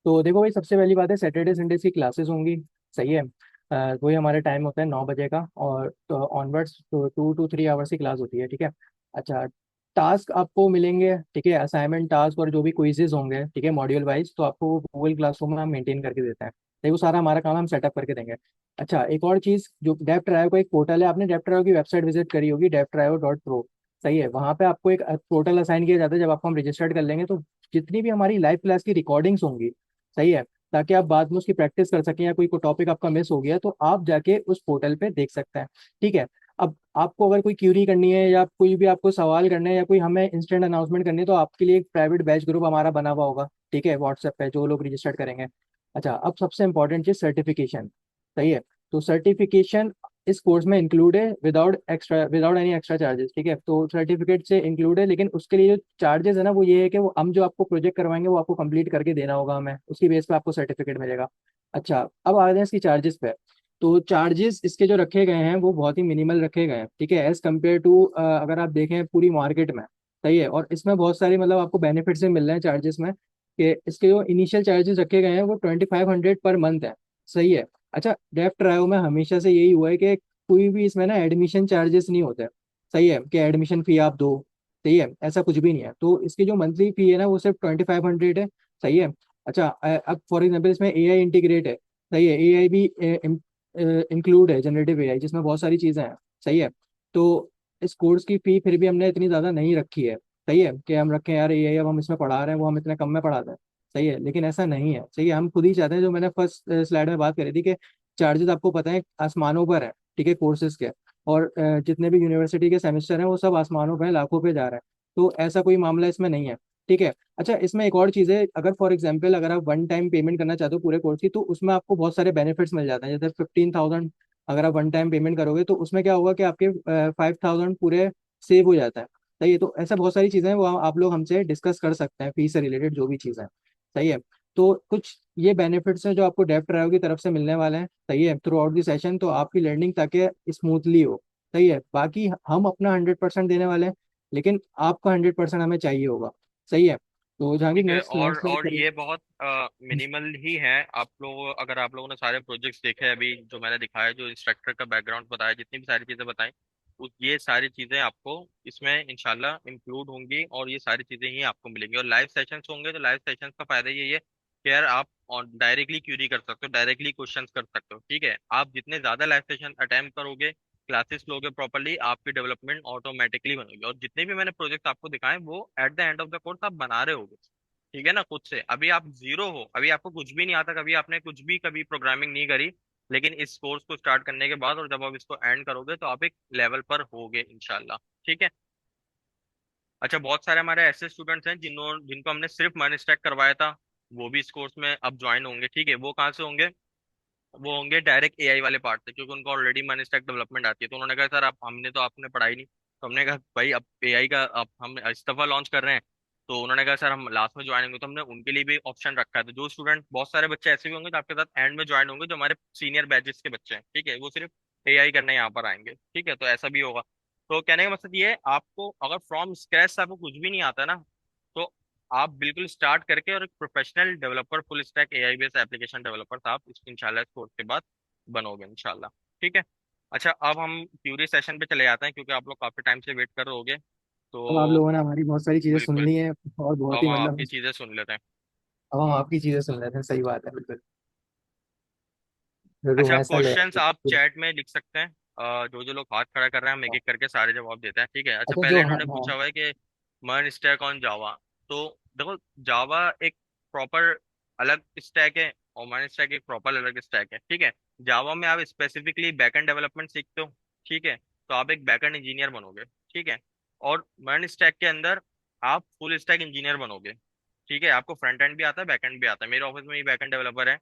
तो देखो भाई, सबसे पहली बात है, सैटरडे संडे की क्लासेस होंगी। सही है। वही हमारे टाइम होता है 9 बजे का, और तो ऑनवर्ड्स तो 2 to 3 आवर्स की क्लास होती है, ठीक है। अच्छा, टास्क आपको मिलेंगे, ठीक है, असाइनमेंट टास्क और जो भी क्विजेज होंगे, ठीक है, मॉड्यूल वाइज, तो आपको गूगल क्लासरूम में हम मेंटेन करके देते हैं। तो वो सारा हमारा काम हम सेटअप करके देंगे। अच्छा, एक और चीज़, जो डेफ ड्राइव का एक पोर्टल है, आपने डेफ ड्राइव की वेबसाइट विजिट करी होगी, defdraio.pro। सही है, वहाँ पे आपको एक पोर्टल असाइन किया जाता है जब आपको हम रजिस्टर्ड कर लेंगे, तो जितनी भी हमारी लाइव क्लास की रिकॉर्डिंग्स होंगी, सही है, ताकि आप बाद में उसकी प्रैक्टिस कर सकें, या कोई टॉपिक आपका मिस हो गया तो आप जाके उस पोर्टल पे देख सकते हैं, ठीक है। अब आपको अगर कोई क्यूरी करनी है या कोई भी आपको सवाल करना है या कोई हमें इंस्टेंट अनाउंसमेंट करनी है, तो आपके लिए एक प्राइवेट बैच ग्रुप हमारा बना हुआ होगा, ठीक है, व्हाट्सएप पे, जो लोग रजिस्टर्ड करेंगे। अच्छा, अब सबसे इंपॉर्टेंट चीज सर्टिफिकेशन। सही है। तो सर्टिफिकेशन इस कोर्स में इंक्लूड है, विदाउट एनी एक्स्ट्रा चार्जेस, ठीक है। तो सर्टिफिकेट से इंक्लूड है, लेकिन उसके लिए जो चार्जेस है ना, वो ये है कि वो हम जो आपको प्रोजेक्ट करवाएंगे वो आपको कंप्लीट करके देना होगा हमें, उसकी बेस पे आपको सर्टिफिकेट मिलेगा। अच्छा, अब आ गए हैं इसकी चार्जेस पे। तो चार्जेस इसके जो रखे गए हैं वो बहुत ही मिनिमल रखे गए हैं, ठीक है, एज कम्पेयर टू अगर आप देखें पूरी मार्केट में। सही है। और इसमें बहुत सारी मतलब आपको बेनिफिट्स भी मिल रहे हैं चार्जेस में, कि इसके जो इनिशियल चार्जेस रखे गए हैं वो 2500 पर मंथ है। सही है। अच्छा, डेफ ड्राइव में हमेशा से यही हुआ है कि कोई भी इसमें ना एडमिशन चार्जेस नहीं होते। सही है, कि एडमिशन फी आप दो। सही है, ऐसा कुछ भी नहीं है। तो इसकी जो मंथली फी है ना वो सिर्फ 2500 है। सही है। अच्छा, अब फॉर एग्जाम्पल इसमें एआई इंटीग्रेट है। सही है, एआई भी इंक्लूड है, जनरेटिव एआई, जिसमें बहुत सारी चीज़ें हैं। सही है। तो इस कोर्स की फी फिर भी हमने इतनी ज़्यादा नहीं रखी है। सही है, कि हम रखें यार एआई अब हम इसमें पढ़ा रहे हैं, वो हम इतने कम में पढ़ाते हैं। सही है, लेकिन ऐसा नहीं है। सही है, हम खुद ही चाहते हैं, जो मैंने फर्स्ट स्लाइड में बात करी थी कि चार्जेस आपको पता है आसमानों पर है, ठीक है, कोर्सेज के। और जितने भी यूनिवर्सिटी के सेमेस्टर हैं वो सब आसमानों पे हैं, लाखों पे जा रहे हैं। तो ऐसा कोई मामला इसमें नहीं है, ठीक है। अच्छा, इसमें एक और चीज़ है, अगर फॉर एग्जांपल अगर आप वन टाइम पेमेंट करना चाहते हो पूरे कोर्स की, तो उसमें आपको बहुत सारे बेनिफिट्स मिल जाते हैं, जैसे 15,000 अगर आप वन टाइम पेमेंट करोगे तो उसमें क्या होगा कि आपके 5,000 पूरे सेव हो जाता है। सही है, तो ऐसा बहुत सारी चीज़ें हैं वो आप लोग हमसे डिस्कस कर सकते हैं, फीस से रिलेटेड जो भी चीज़ें हैं। सही है, तो कुछ ये बेनिफिट्स हैं जो आपको डेफ ड्राइव की तरफ से मिलने वाले हैं। सही है, थ्रू आउट दी सेशन, तो आपकी लर्निंग ताकि स्मूथली हो। सही है, बाकी हम अपना 100% देने वाले हैं, लेकिन आपका 100% हमें चाहिए होगा। सही है, तो जहांगीर ठीक है। नेक्स्ट नेक्स्ट और स्लाइड। ये बहुत मिनिमल ही है। आप लोग, अगर आप लोगों ने सारे प्रोजेक्ट्स देखे हैं अभी जो मैंने दिखाया, जो इंस्ट्रक्टर का बैकग्राउंड बताया, जितनी भी सारी चीजें बताई, ये सारी चीजें आपको इसमें इंशाल्लाह इंक्लूड होंगी और ये सारी चीजें ही आपको मिलेंगी। और लाइव सेशंस होंगे, तो लाइव सेशंस का फायदा ये है कि यार आप डायरेक्टली क्यूरी कर सकते हो, डायरेक्टली क्वेश्चंस कर सकते हो। ठीक है, आप जितने ज्यादा लाइव सेशन अटेम्प्ट करोगे, क्लासेस लोगे प्रॉपरली, आपकी डेवलपमेंट ऑटोमेटिकली बनेगी। और जितने भी मैंने प्रोजेक्ट आपको दिखाए वो at the end of the course आप बना रहे होगे। ठीक है ना, खुद से। अभी आप जीरो हो, अभी आपको कुछ भी नहीं आता, कभी आपने कुछ भी कभी प्रोग्रामिंग नहीं करी, लेकिन इस कोर्स को स्टार्ट करने के बाद और जब आप इसको एंड करोगे तो आप एक लेवल पर होगे इंशाल्लाह। ठीक है। अच्छा, बहुत सारे हमारे ऐसे स्टूडेंट्स हैं जिनको हमने सिर्फ मन स्टैक करवाया था, वो भी इस कोर्स में अब ज्वाइन होंगे। ठीक है, वो कहाँ से होंगे? वो होंगे डायरेक्ट एआई वाले पार्ट से, क्योंकि उनको ऑलरेडी मन स्टैक डेवलपमेंट आती है। तो उन्होंने कहा सर आप, हमने तो आपने पढ़ाई नहीं। तो हमने कहा भाई अब एआई का अब हम इस दफा लॉन्च कर रहे हैं। तो उन्होंने कहा सर हम लास्ट में ज्वाइन होंगे, तो हमने उनके लिए भी ऑप्शन रखा है। तो जो स्टूडेंट, बहुत सारे बच्चे ऐसे भी होंगे जो आपके साथ एंड में ज्वाइन होंगे, जो हमारे सीनियर बैचेस के बच्चे हैं। ठीक है, वो सिर्फ एआई करने यहाँ पर आएंगे। ठीक है, तो ऐसा भी होगा। तो कहने का मकसद ये है, आपको अगर फ्रॉम स्क्रैच से आपको कुछ भी नहीं आता ना, तो आप बिल्कुल स्टार्ट करके और एक professional developer, full stack AI based application developer आप इस इंशाल्लाह इस कोर्स के बाद बनोगे इंशाल्लाह। ठीक है। अच्छा, अब हम क्यूरी सेशन पे चले जाते हैं, क्योंकि आप लोग काफी टाइम से वेट कर रहे होगे। अब आप तो लोगों ने हमारी बहुत सारी चीज़ें सुन बिल्कुल, ली हैं, और तो बहुत अब ही हम मतलब, आपकी चीजें सुन लेते हैं। अब हम आपकी चीज़ें सुन लेते हैं। सही बात है, बिल्कुल। अच्छा, वैसा ले। क्वेश्चंस आप चैट में लिख सकते हैं। जो जो लोग हाथ खड़ा कर रहे हैं हम एक एक करके सारे जवाब देते हैं। ठीक है। अच्छा, अच्छा पहले जो, हाँ इन्होंने हाँ। पूछा हुआ है कि मर्न स्टैक ऑन जावा। तो देखो, जावा एक प्रॉपर अलग स्टैक है और मर्न स्टैक एक प्रॉपर अलग स्टैक है। ठीक है, जावा में आप स्पेसिफिकली बैकएंड डेवलपमेंट सीखते हो। ठीक है, तो आप एक बैकएंड इंजीनियर बनोगे। ठीक है, और मर्न स्टैक के अंदर आप फुल स्टैक इंजीनियर बनोगे। ठीक है, आपको फ्रंट एंड भी आता है, बैक एंड भी आता है। मेरे ऑफिस में ही बैक एंड डेवलपर है,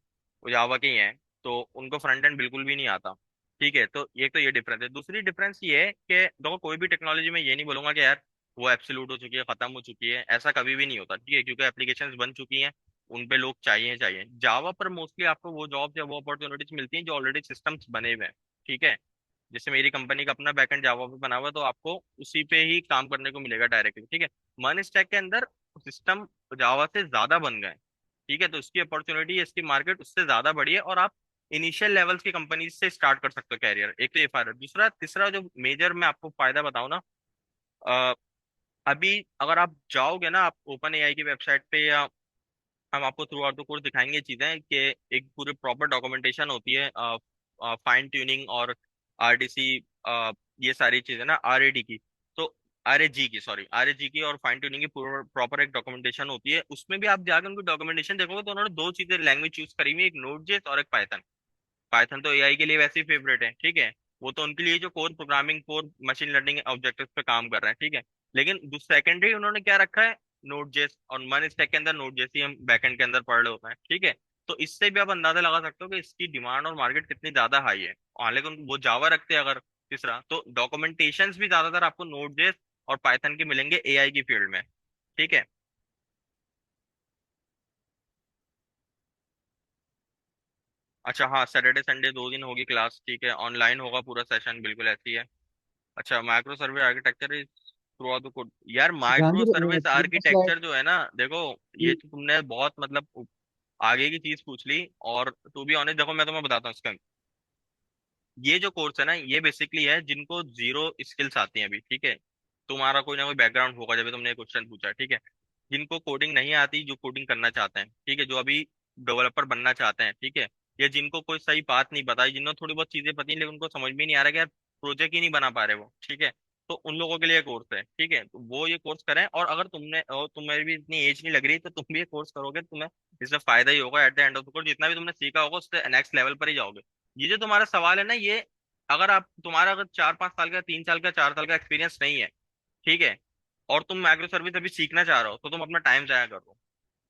वो जावा के ही हैं, तो उनको फ्रंट एंड बिल्कुल भी नहीं आता। ठीक है, तो एक तो ये डिफरेंस है। दूसरी डिफरेंस ये है कि देखो, कोई भी टेक्नोलॉजी में ये नहीं बोलूंगा कि यार वो एब्सोल्यूट हो चुकी है, खत्म हो चुकी है, ऐसा कभी भी नहीं होता। ठीक है, क्योंकि एप्लीकेशंस बन चुकी हैं, उन पे लोग चाहिए चाहिए। जावा पर मोस्टली आपको वो जॉब या वो अपॉर्चुनिटीज मिलती हैं जो ऑलरेडी सिस्टम्स बने हुए हैं। ठीक है, जैसे मेरी कंपनी का अपना बैकएंड जावा पे बना हुआ है, तो आपको उसी पे ही काम करने को मिलेगा डायरेक्टली। ठीक है, मन स्टैक के अंदर सिस्टम जावा से ज्यादा बन गए। ठीक है, तो इसकी अपॉर्चुनिटी, इसकी मार्केट उससे ज्यादा बड़ी है, और आप इनिशियल लेवल्स की कंपनी से स्टार्ट कर सकते हो कैरियर। एक तो ये फायदा। दूसरा, तीसरा जो मेजर मैं आपको फायदा बताऊं ना, अ, अभी अगर आप जाओगे ना, आप ओपन एआई की वेबसाइट पे, या हम आपको थ्रू आउट द कोर्स दिखाएंगे चीजें कि एक पूरे प्रॉपर डॉक्यूमेंटेशन होती है फाइन ट्यूनिंग और आरडीसी, ये सारी चीजें ना, आरएडी की, तो आरएजी की, सॉरी, आरएजी की और फाइन ट्यूनिंग की प्रॉपर एक डॉक्यूमेंटेशन होती है। उसमें भी आप जाकर उनकी डॉक्यूमेंटेशन देखोगे तो उन्होंने दो चीजें लैंग्वेज चूज करी हुई है, एक नोड.जेएस और एक पाइथन। पाइथन तो एआई के लिए वैसे ही फेवरेट है। ठीक है, वो तो उनके लिए जो core programming, core machine learning objectives पे काम कर रहे हैं। ठीक है, लेकिन जो सेकेंडरी उन्होंने क्या रखा है, नोड जेएस, और मन स्टैक के अंदर नोड जेएस ही हम बैकएंड के अंदर पढ़ रहे होते हैं। ठीक है, तो इससे भी आप अंदाजा लगा सकते हो कि इसकी डिमांड और मार्केट कितनी ज्यादा हाई है। हालांकि वो जावा रखते हैं अगर, तीसरा तो डॉक्यूमेंटेशंस भी ज्यादातर आपको नोड जेएस और पाइथन के मिलेंगे एआई की फील्ड में। ठीक है। अच्छा, हाँ, सैटरडे संडे 2 दिन होगी क्लास। ठीक है, ऑनलाइन होगा पूरा सेशन, बिल्कुल ऐसी है। अच्छा, micro service architecture is throughout the code. यार माइक्रो जहांगीर सर्विस स्लाइड। आर्किटेक्चर जो है ना, देखो, ये तो तुमने बहुत मतलब आगे की चीज पूछ ली। और टू बी ऑनेस्ट, देखो मैं तुम्हें बताता हूँ इसका, ये जो कोर्स है ना, ये बेसिकली है जिनको जीरो स्किल्स आती हैं अभी। ठीक है, तुम्हारा कोई ना कोई बैकग्राउंड होगा जब तुमने क्वेश्चन पूछा। ठीक है, जिनको कोडिंग नहीं आती, जो कोडिंग करना चाहते हैं, ठीक है, जो अभी डेवलपर बनना चाहते हैं। ठीक है, या जिनको कोई सही बात नहीं बताई, जिनको थोड़ी बहुत चीजें पता नहीं लेकिन उनको समझ में नहीं आ रहा कि यार प्रोजेक्ट ही नहीं बना पा रहे वो। ठीक है, तो उन लोगों के लिए कोर्स है। ठीक है, तो वो ये कोर्स करें, और अगर तुम्हें भी इतनी एज नहीं लग रही, तो तुम भी ये कोर्स करोगे तो तुम्हें इससे फायदा ही होगा। At the end of the course जितना भी तुमने सीखा होगा उससे नेक्स्ट लेवल पर ही जाओगे। ये जो तुम्हारा सवाल है ना, ये अगर आप, तुम्हारा अगर 4-5 साल का, 3 साल का, 4 साल का एक्सपीरियंस नहीं है, ठीक है, और तुम माइक्रो सर्विस अभी सीखना चाह रहे हो, तो तुम अपना टाइम जाया कर रहे हो।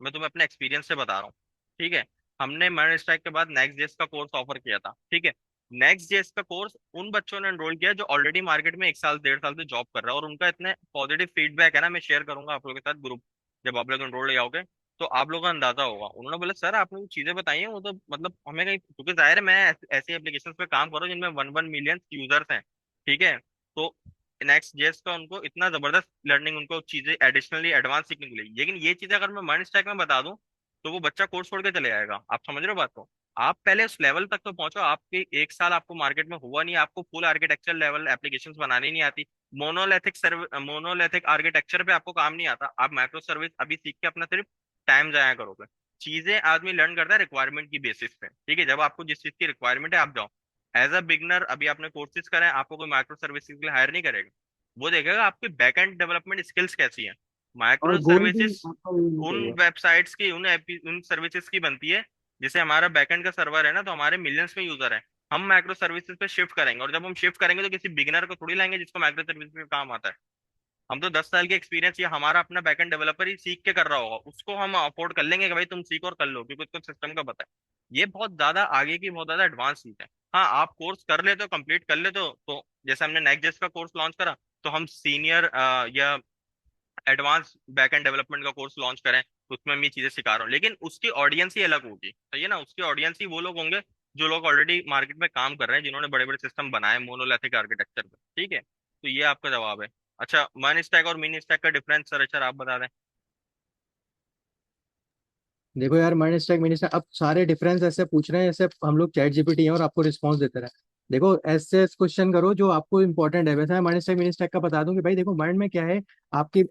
मैं तुम्हें अपने एक्सपीरियंस से बता रहा हूँ। ठीक है, हमने मर्न स्टैक के बाद नेक्स्ट जेएस का कोर्स ऑफर किया था। ठीक है, नेक्स्ट जेएस का कोर्स उन बच्चों ने एनरोल किया जो ऑलरेडी मार्केट में 1 साल 1.5 साल से जॉब कर रहा है, और उनका इतने पॉजिटिव फीडबैक है ना, मैं शेयर करूंगा आप लोगों के साथ ग्रुप, जब आप लोग एनरोल जाओगे तो आप लोगों का अंदाजा होगा। उन्होंने बोला सर आपने जो चीजें बताई हैं वो तो मतलब हमें कहीं, क्योंकि जाहिर है मैं ऐसी एप्लीकेशन पे काम कर रहा हूँ जिनमें 1 मिलियन यूजर्स हैं, ठीक है। तो नेक्स्ट जेएस का उनको इतना जबरदस्त लर्निंग, उनको चीजें एडिशनली एडवांस सीखने को मिलेगी। लेकिन ये चीजें अगर मैं मन स्टैक में बता दूं तो वो बच्चा कोर्स छोड़ के चले जाएगा। आप समझ रहे हो बात को? आप पहले उस लेवल तक तो पहुंचो, आपके 1 साल आपको मार्केट में हुआ नहीं, आपको फुल आर्किटेक्चर लेवल एप्लीकेशंस बनानी नहीं आती, मोनोलिथिक आर्किटेक्चर पे आपको काम नहीं आता, आप माइक्रो सर्विस अभी सीख के अपना सिर्फ टाइम जाया करोगे। चीजें आदमी लर्न करता है रिक्वायरमेंट की बेसिस पे, ठीक है। जब आपको जिस चीज की रिक्वायरमेंट है आप जाओ। एज अ बिगनर अभी आपने कोर्सेज करें, आपको कोई माइक्रो सर्विसेज के लिए हायर नहीं करेगा। वो देखेगा आपकी बैक एंड डेवलपमेंट स्किल्स कैसी है। और माइक्रो गोल भी सर्विसेज आपका वही होना उन चाहिए। वेबसाइट्स की, उन सर्विसेज की बनती है। जैसे हमारा बैकएंड का सर्वर है ना, तो हमारे मिलियंस में यूजर है। हम माइक्रो सर्विसेज पे शिफ्ट करेंगे, और जब हम शिफ्ट करेंगे तो किसी बिगिनर को थोड़ी लाएंगे जिसको माइक्रो सर्विसेज में काम आता है। हम तो 10 साल के एक्सपीरियंस या हमारा अपना बैकएंड डेवलपर ही सीख के कर रहा होगा, उसको हम अफोर्ड कर लेंगे कि भाई तुम सीखो और कर लो, क्योंकि उसको सिस्टम का पता है। ये बहुत ज्यादा आगे की बहुत ज्यादा एडवांस चीज है। हाँ, आप कोर्स कर लेते हो, कंप्लीट कर लेते हो, तो जैसे हमने नेक्स्ट जेस का कोर्स लॉन्च करा, तो हम सीनियर या एडवांस बैकएंड डेवलपमेंट का कोर्स लॉन्च करें, तो उसमें मैं ये चीजें सिखा रहा हूँ। लेकिन उसकी ऑडियंस ही अलग होगी, सही है ना। उसकी ऑडियंस ही वो लोग होंगे जो लोग ऑलरेडी मार्केट में काम कर रहे हैं, जिन्होंने बड़े बड़े सिस्टम बनाए मोनोलिथिक आर्किटेक्चर पे, ठीक है। तो ये आपका जवाब है। अच्छा, मन स्टैक और मिनी स्टैक का डिफरेंस सर अच्छा आप बता दें। देखो यार, माइंड स्टैक मिनी स्टैक, अब सारे डिफरेंस ऐसे पूछ रहे हैं जैसे हम लोग चैट जीपीटी हैं और आपको रिस्पॉन्स देते रहे। देखो ऐसे क्वेश्चन करो जो आपको इंपॉर्टेंट है। वैसे माइंड स्टैक मिनी स्टैक का बता दूं कि भाई देखो, माइंड में क्या है, आपकी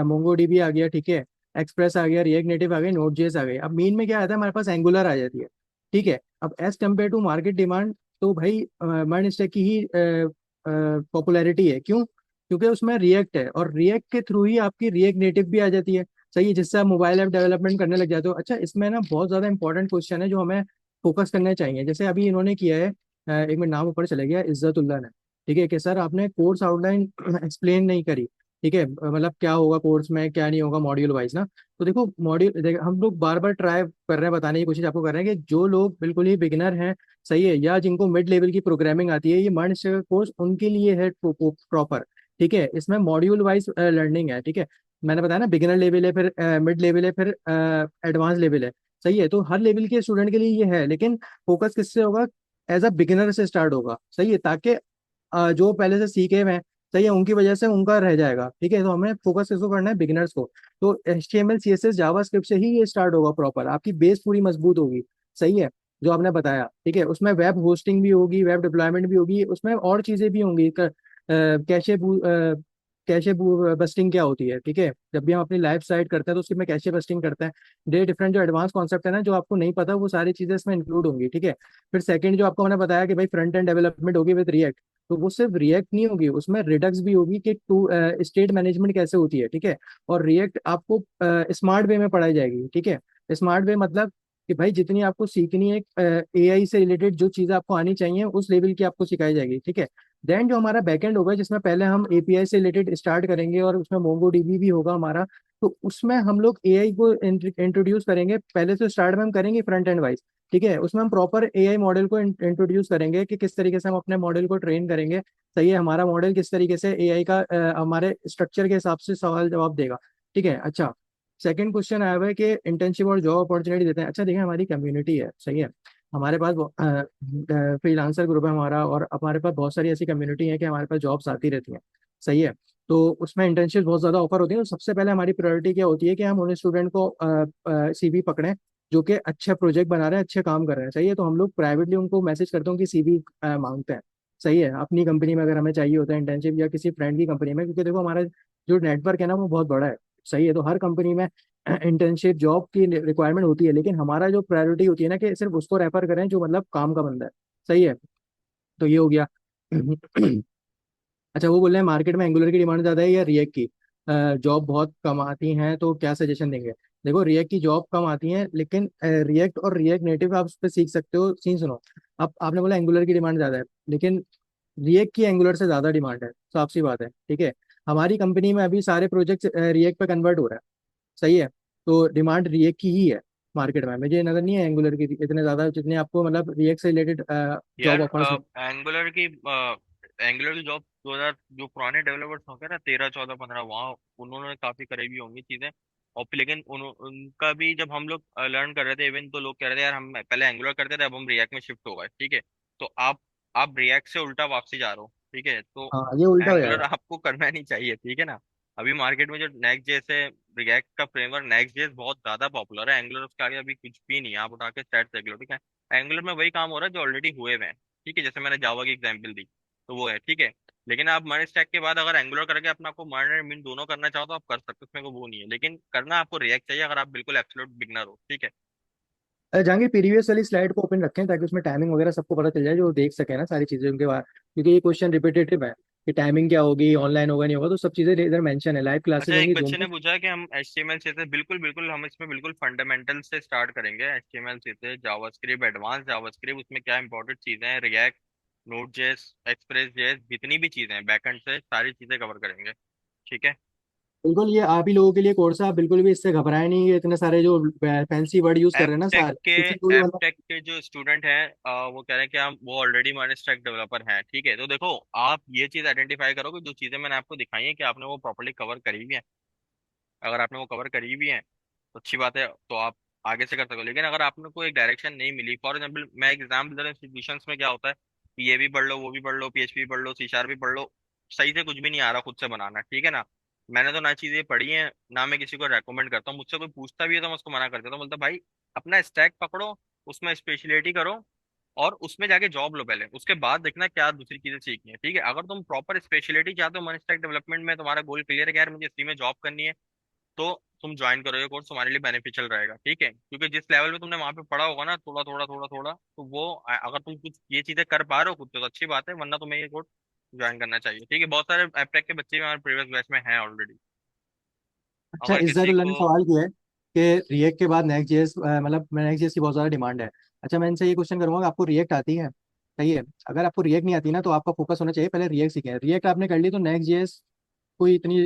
मोंगो डीबी आ गया, ठीक है, एक्सप्रेस आ गया, रिएक्ट नेटिव आ गई, नोड जेएस आ गई। अब मीन में क्या आता है, हमारे पास एंगुलर आ जाती है, ठीक है। अब as compared to market demand, तो भाई माइंड स्टैक की ही पॉपुलैरिटी है। क्यों? क्योंकि उसमें रिएक्ट है, और रिएक्ट के थ्रू ही आपकी रिएक्ट नेटिव भी आ जाती है, सही है, जिससे आप मोबाइल ऐप डेवलपमेंट करने लग जाते हो। अच्छा, इसमें ना बहुत ज्यादा इंपॉर्टेंट क्वेश्चन है जो हमें फोकस करने चाहिए। जैसे अभी इन्होंने किया है, एक मिनट, नाम ऊपर चले गया, इज्जतुल्ला ने, ठीक है, कि सर आपने कोर्स आउटलाइन एक्सप्लेन नहीं करी, ठीक है, मतलब क्या होगा कोर्स में, क्या नहीं होगा, मॉड्यूल वाइज ना। तो देखो मॉड्यूल, हम लोग बार बार ट्राई कर रहे हैं, बताने की कोशिश आपको कर रहे हैं कि जो लोग बिल्कुल ही बिगिनर हैं, सही है, या जिनको मिड लेवल की प्रोग्रामिंग आती है, ये मर्ज कोर्स उनके लिए है प्रॉपर, ठीक है। इसमें मॉड्यूल वाइज लर्निंग है, ठीक है। मैंने बताया ना, बिगिनर लेवल है, फिर मिड लेवल है, फिर एडवांस लेवल है, सही है। तो हर लेवल के स्टूडेंट के लिए ये है, लेकिन फोकस किससे होगा, एज अ बिगिनर से स्टार्ट होगा, सही है, ताकि जो पहले से सीखे हुए हैं, सही है, उनकी वजह से उनका रह जाएगा, ठीक है। तो हमें फोकस किसको करना है, बिगिनर्स को। तो HTML CSS जावास्क्रिप्ट से ही ये स्टार्ट होगा प्रॉपर, आपकी बेस पूरी मजबूत होगी, सही है, जो आपने बताया, ठीक है। उसमें वेब होस्टिंग भी होगी, वेब डिप्लॉयमेंट भी होगी, उसमें और चीजें भी होंगी, कैशे कैशे बस्टिंग क्या होती है, ठीक है। जब भी हम अपनी लाइव साइट करते हैं तो उसमें कैशे बस्टिंग करते हैं। डे डिफरेंट जो एडवांस कॉन्सेप्ट है ना, जो आपको नहीं पता, वो सारी चीजें इसमें इंक्लूड होंगी, ठीक है। फिर सेकंड जो आपको मैंने बताया कि भाई फ्रंट एंड डेवलपमेंट होगी विद रिएक्ट, तो वो सिर्फ रिएक्ट नहीं होगी, उसमें रिडक्स भी होगी कि टू स्टेट मैनेजमेंट कैसे होती है, ठीक है। और रिएक्ट आपको स्मार्ट वे में पढ़ाई जाएगी, ठीक है। स्मार्ट वे मतलब कि भाई जितनी आपको सीखनी है, AI से रिलेटेड जो चीजें आपको आनी चाहिए उस लेवल की आपको सिखाई जाएगी, ठीक है। देन जो हमारा बैकएंड होगा, जिसमें पहले हम API से रिलेटेड स्टार्ट करेंगे, और उसमें मोंगो डीबी भी होगा हमारा। तो उसमें हम लोग AI को इंट्रोड्यूस करेंगे, पहले तो स्टार्ट में हम करेंगे फ्रंट एंड वाइज, ठीक है। उसमें हम प्रॉपर AI मॉडल को इंट्रोड्यूस करेंगे कि किस तरीके से हम अपने मॉडल को ट्रेन करेंगे, सही है, हमारा मॉडल किस तरीके से AI का हमारे स्ट्रक्चर के हिसाब से सवाल जवाब देगा, ठीक है। अच्छा, सेकंड क्वेश्चन आया हुआ है कि इंटर्नशिप और जॉब अपॉर्चुनिटी देते हैं। अच्छा देखिए, हमारी कम्युनिटी है, सही है, हमारे पास फ्रीलांसर ग्रुप है हमारा, और हमारे पास बहुत सारी ऐसी कम्युनिटी है कि हमारे पास जॉब्स आती रहती हैं, सही है। तो उसमें इंटर्नशिप बहुत ज़्यादा ऑफर होती है। तो सबसे पहले हमारी प्रायोरिटी क्या होती है कि हम उन स्टूडेंट को CV पकड़ें जो कि अच्छे प्रोजेक्ट बना रहे हैं, अच्छे काम कर रहे हैं, सही है। तो हम लोग प्राइवेटली उनको मैसेज करते हैं कि CV मांगते हैं, सही है, अपनी कंपनी में अगर हमें चाहिए होता है इंटर्नशिप, या किसी फ्रेंड की कंपनी में, क्योंकि देखो हमारा जो नेटवर्क है ना वो बहुत बड़ा है, सही है। तो हर कंपनी में इंटर्नशिप जॉब की रिक्वायरमेंट होती है, लेकिन हमारा जो प्रायोरिटी होती है ना, कि सिर्फ उसको रेफर करें जो मतलब काम का बंदा है, सही है। तो ये हो गया। अच्छा, वो बोल रहे हैं मार्केट में एंगुलर की डिमांड ज़्यादा है या रिएक्ट की, जॉब बहुत कम आती हैं, तो क्या सजेशन देंगे। देखो रिएक्ट की जॉब कम आती हैं, लेकिन रिएक्ट और रिएक्ट नेटिव आप उस पर सीख सकते हो। सीन सुनो, अब आपने बोला एंगुलर की डिमांड ज़्यादा है, लेकिन रिएक्ट की एंगुलर से ज़्यादा डिमांड है, साफ सी बात है, ठीक है। हमारी कंपनी में अभी सारे प्रोजेक्ट्स रिएक्ट पे कन्वर्ट हो रहे हैं, सही है। तो डिमांड रिएक्ट की ही है, मार्केट में? मुझे नजर नहीं है एंगुलर की इतने ज्यादा जितने आपको मतलब रिएक्ट से रिलेटेड जॉब यार ऑफर्स। एंगुलर की जॉब 2000 जो पुराने डेवलपर्स होंगे ना, 13 14 15, वहाँ उन्होंने काफी करीबी होंगी चीजें। और लेकिन उनका भी जब हम लोग लर्न कर रहे थे इवन, तो लोग कह रहे थे यार हम पहले एंगुलर करते थे, अब हम रिएक्ट में शिफ्ट हो गए, ठीक है। तो आप रिएक्ट से उल्टा वापसी जा रहे हो, ठीक है। तो हाँ, ये उल्टा हो एंगुलर जाएगा। आपको करना नहीं चाहिए, ठीक है ना। अभी मार्केट में जो नेक्स्ट जेएस है, रिएक्ट का फ्रेमवर्क नेक्स्ट जेएस बहुत ज्यादा पॉपुलर है। एंगुलर उसके आगे अभी कुछ भी नहीं है, आप उठा के स्टैट देख लो, ठीक है। एंगुलर में वही काम हो रहा है जो ऑलरेडी हुए हुए हैं, ठीक है। जैसे मैंने जावा की एग्जांपल दी, तो वो है, ठीक है। लेकिन आप मर्ज स्टैक के बाद अगर एंगुलर करके अपना आपको मर्ज एंड मिन दोनों करना चाहो तो आप कर सकते हो, उसमें कोई वो नहीं है। लेकिन करना आपको रिएक्ट चाहिए अगर आप बिल्कुल एब्सोल्यूट बिगनर हो, ठीक है। जहांगीर, प्रीवियस वाली स्लाइड को ओपन रखें ताकि उसमें टाइमिंग वगैरह सबको पता चल जाए, जो देख सके ना सारी चीजें उनके बाद, क्योंकि ये क्वेश्चन रिपीटेटिव है कि टाइमिंग क्या होगी, ऑनलाइन होगा नहीं होगा, तो सब चीजें इधर मेंशन है, लाइव क्लासेस अच्छा, एक होंगी जूम बच्चे पे। ने पूछा है कि हम HTML से बिल्कुल बिल्कुल, हम इसमें बिल्कुल फंडामेंटल से स्टार्ट करेंगे। HTML से जावास्क्रिप्ट, एडवांस जावास्क्रिप्ट, उसमें क्या इंपॉर्टेंट चीजें हैं, react, node JS, express JS, जितनी भी चीजें हैं बैकएंड से सारी चीजें कवर करेंगे, ठीक है। बिल्कुल, ये आप ही लोगों के लिए कोर्स है, आप बिल्कुल भी इससे घबराए नहीं, ये इतने सारे जो फैंसी वर्ड यूज कर एप रहे हैं ना टेक सारे, के किसी को भी एप मतलब। टेक के जो स्टूडेंट हैं, वो कह रहे हैं कि हम वो ऑलरेडी हमारे स्टैक डेवलपर हैं, ठीक है। तो देखो, आप ये चीज आइडेंटिफाई करो कि जो चीजें मैंने आपको दिखाई है कि आपने वो प्रॉपर्ली कवर करी हुई है। अगर आपने वो कवर करी हुई है तो अच्छी बात है, तो आप आगे से कर सकते हो। लेकिन अगर आपने को एक डायरेक्शन नहीं मिली, फॉर एग्जाम्पल मैं एग्जाम दे रहा हूँ, इंस्टीट्यूशन में क्या होता है कि ये भी पढ़ लो, वो भी पढ़ लो, PHP भी पढ़ लो, C# भी पढ़ लो, सही से कुछ भी नहीं आ रहा खुद से बनाना, ठीक है ना। मैंने तो ना चीजें पढ़ी हैं, ना मैं किसी को रेकमेंड करता हूँ। मुझसे कोई पूछता भी है तो मैं उसको मना कर देता हूँ, बोलता भाई अपना स्टैक पकड़ो, उसमें स्पेशलिटी करो, और उसमें जाके जॉब लो पहले, उसके बाद देखना क्या दूसरी चीजें सीखनी है, ठीक है। अगर तुम प्रॉपर स्पेशलिटी चाहते हो मन स्टैक डेवलपमेंट में, तुम्हारा गोल क्लियर है कि यार मुझे इसी में जॉब करनी है, तो तुम ज्वाइन करो ये कोर्स, तुम्हारे लिए बेनिफिशियल रहेगा, ठीक है। क्योंकि जिस लेवल पे तुमने वहां पे पढ़ा होगा ना, थोड़ा थोड़ा थोड़ा थोड़ा, तो वो अगर तुम कुछ ये चीजें कर पा रहे हो खुद, तो अच्छी बात है, वरना तुम्हें ये कोर्स ज्वाइन करना चाहिए, ठीक है। बहुत सारे एपटेक के बच्चे भी हमारे प्रीवियस बैच में हैं ऑलरेडी। अच्छा, अगर किसी इज्जतुल्लाह ने को सवाल किया है कि रिएक्ट के बाद नेक्स्ट जेएस, मतलब नेक्स्ट जेएस की बहुत ज़्यादा डिमांड है। अच्छा, मैं इनसे ये क्वेश्चन करूंगा कि आपको रिएक्ट आती है? सही है। अगर आपको रिएक्ट नहीं आती ना, तो आपका फोकस होना चाहिए पहले रिएक्ट सीखें। रिएक्ट आपने कर ली तो नेक्स्ट जेएस कोई इतनी